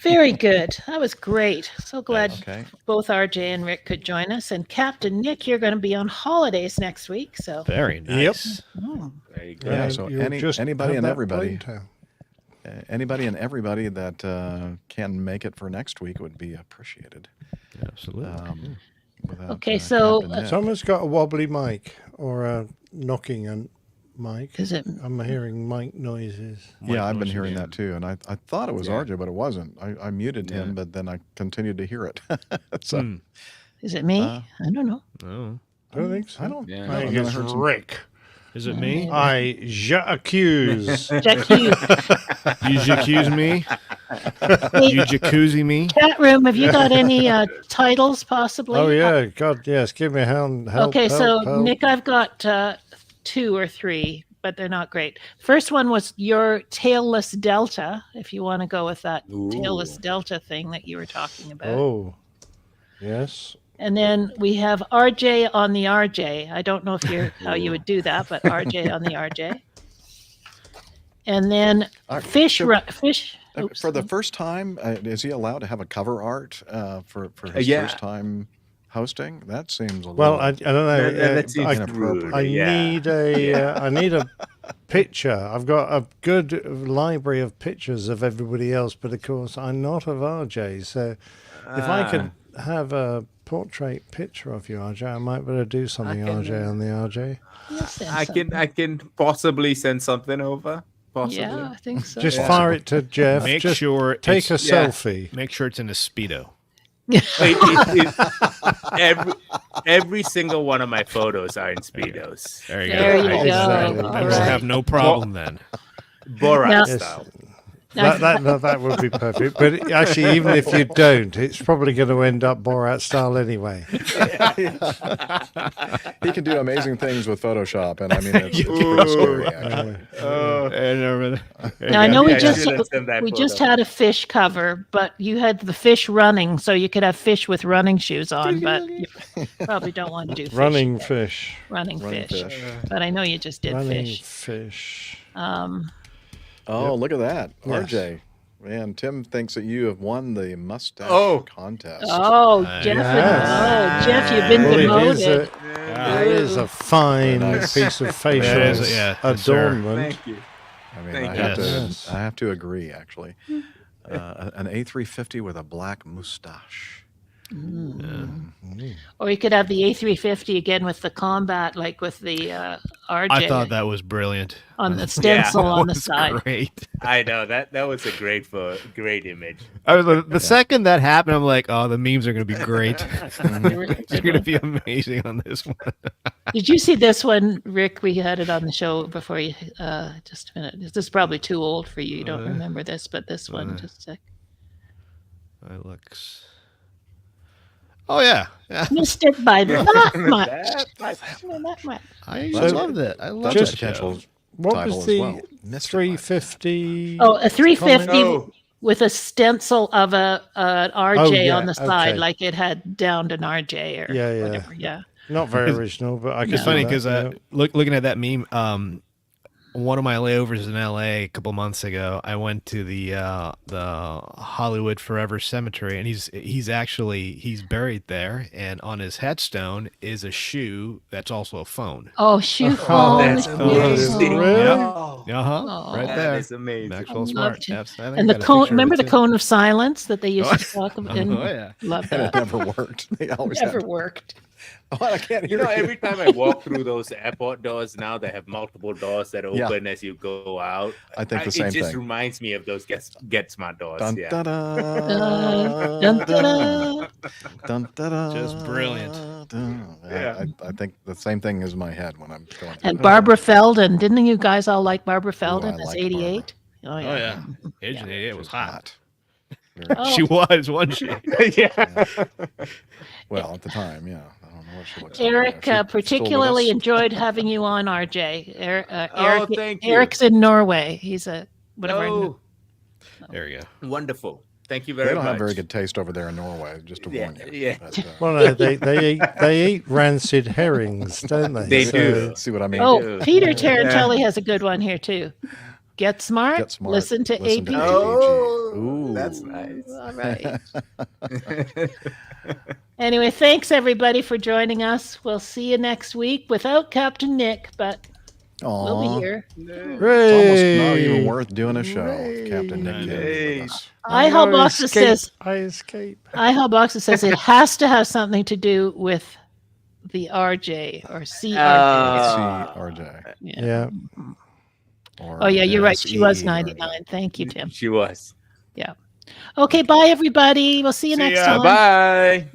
Very good. That was great. So glad Okay. both RJ and Rick could join us. And Captain Nick, you're going to be on holidays next week. So very nice. Oh. Very good. Yeah, so anybody and everybody. Anybody and everybody that can make it for next week would be appreciated. Absolutely. Okay, so Someone's got a wobbly mic or a knocking and Mike. Is it? I'm hearing mic noises. Yeah, I've been hearing that too, and I thought it was Yeah. RJ, but it wasn't. I muted him, but then I continued to hear it. So, Is it me? Uh, I don't know. No. I don't think so. I don't. I think it's Rick. Is it me? I j'accuse. You accuse me? You jacuzzi me? Chat room, have you got any titles possibly? Oh yeah, God, yes. Give me a hand. Help, Okay, help, so help. Nick, I've got 2 or 3, but they're not great. First one was your tailless Delta, if you want to go with that tailless Delta thing that you were talking about. Oh, yes. And then we have RJ on the RJ. I don't know if you're how you would do that, but RJ on the RJ. And then fish. For the first time, is he allowed to have a cover art for his Yeah. first time hosting? That seems a little. Well, I don't know. That seems inappropriate. I Yeah. need I need a picture. I've got a good library of pictures of everybody else, but of course I'm not of RJ. So if I could have a portrait picture of you, RJ, I might better do something. RJ on the RJ. I can possibly send something over. Possibly. Yeah, I think so. Just fire it to Jeff. Make Just sure take a it's- selfie. Make sure it's in a Speedo. Every single one of my photos are in Speedos. There you There go. you go. Exactly. Then All we'll right. have no problem then. Borat Now- style. That would be perfect. But actually, even if you don't, it's probably going to end up Borat style anyway. He can do amazing things with Photoshop, and I mean, it's pretty scary, actually. Now, I know we Yeah, just should have sent that we just photo. had a fish cover, but you had the fish running, so you could have fish with running shoes on, but you probably don't want to do fish. Running fish. Running Running fish. fish. But I know you just did Running fish. fish. Oh, look at that, Yes. RJ. Man, Tim thinks that you have won the mustache contest. Oh, Jeff, Yes. Jeff, you've been Well, demoted. It is a fine Nice. piece of facial That is, yeah, yes, sir. adornment. Thank you. I mean, Thank I have to agree, actually. An A350 with a black mustache. Or you could have the A350 again with the combat, like with the RJ I thought that was brilliant. on the stencil That on the was side. Great. I know that was a great image. The second that happened, I'm like, oh, the memes are going to be great. They're going to be amazing on this one. Did you see this one, Rick? We had it on the show before you. Just a minute. This is probably too old for you. You don't remember this, but this one, just a sec. It looks. Oh yeah, yeah. Missed it by that much. That much. I So, loved it. I loved That's that a potential show. What title was as the well. Missed it by- 350? Oh, a 350 Oh. with a stencil of an RJ yeah, on the side, okay. like it had downed an RJ or Yeah, yeah. whatever. Yeah. Not very original, but I It's can funny do because that, yeah. looking at that meme, one of my layovers in LA a couple months ago, I went to the Hollywood Forever Cemetery, and he's buried there, and on his headstone is a shoe that's also a phone. Oh, shoe phone. that's amazing. Really? Oh. Right That there. is amazing. Maxwell I'd Smart. love to. Yes, I think And I the got a cone. picture of Remember it, the too. cone of silence that they used to talk about? And Oh, yeah. Love And it that. never worked. They always Never had to- worked. Oh, I can't hear You know, you. every time I walk through those airport doors now, they have multiple doors that Yeah. open as you go out. I think the same It just thing. reminds me of those Get Smart doors. Dun, Yeah. da, da, Dun, dun, dun. dun, da, da, Just brilliant. dun. Yeah. I think the same thing is in my head when I'm going through And it. Barbara Feldon. Didn't you guys all like Barbara Feldon I as liked 88? Oh, Oh yeah, Age and 88 was hot. Oh. She was, wasn't she? Yeah. Well, at the time, yeah. I don't know what she looks Eric, like. now. She's still with particularly us? enjoyed having you on, RJ. Oh, Eric, thank you. Eric's in Norway. He's a whatever. Oh, There you go. wonderful. Thank you very They much. don't have very good taste over there in Norway, just to warn you. Yeah. But, Well, no, they eat rancid herrings, don't they? They So- do. see what I mean? Oh, Peter Tarantelli has a good one here too. Get smart. Get smart. Listen to Listen to APG. Oh, Ooh. that's nice. All right. Anyway, thanks everybody for joining us. We'll see you next week without Captain Nick, but we'll be Aw. here. It's almost not even Hooray. worth doing a show if Captain Nick Kidd is with us. iHellboxer says I escape. iHellboxer says it has to have something to do with the RJ or CRJ. CRJ. Yeah. Oh yeah, you're right. She was SERJ. 99. Thank you, Tim. She was. Yeah. Okay, bye everybody. We'll see you next time. Bye.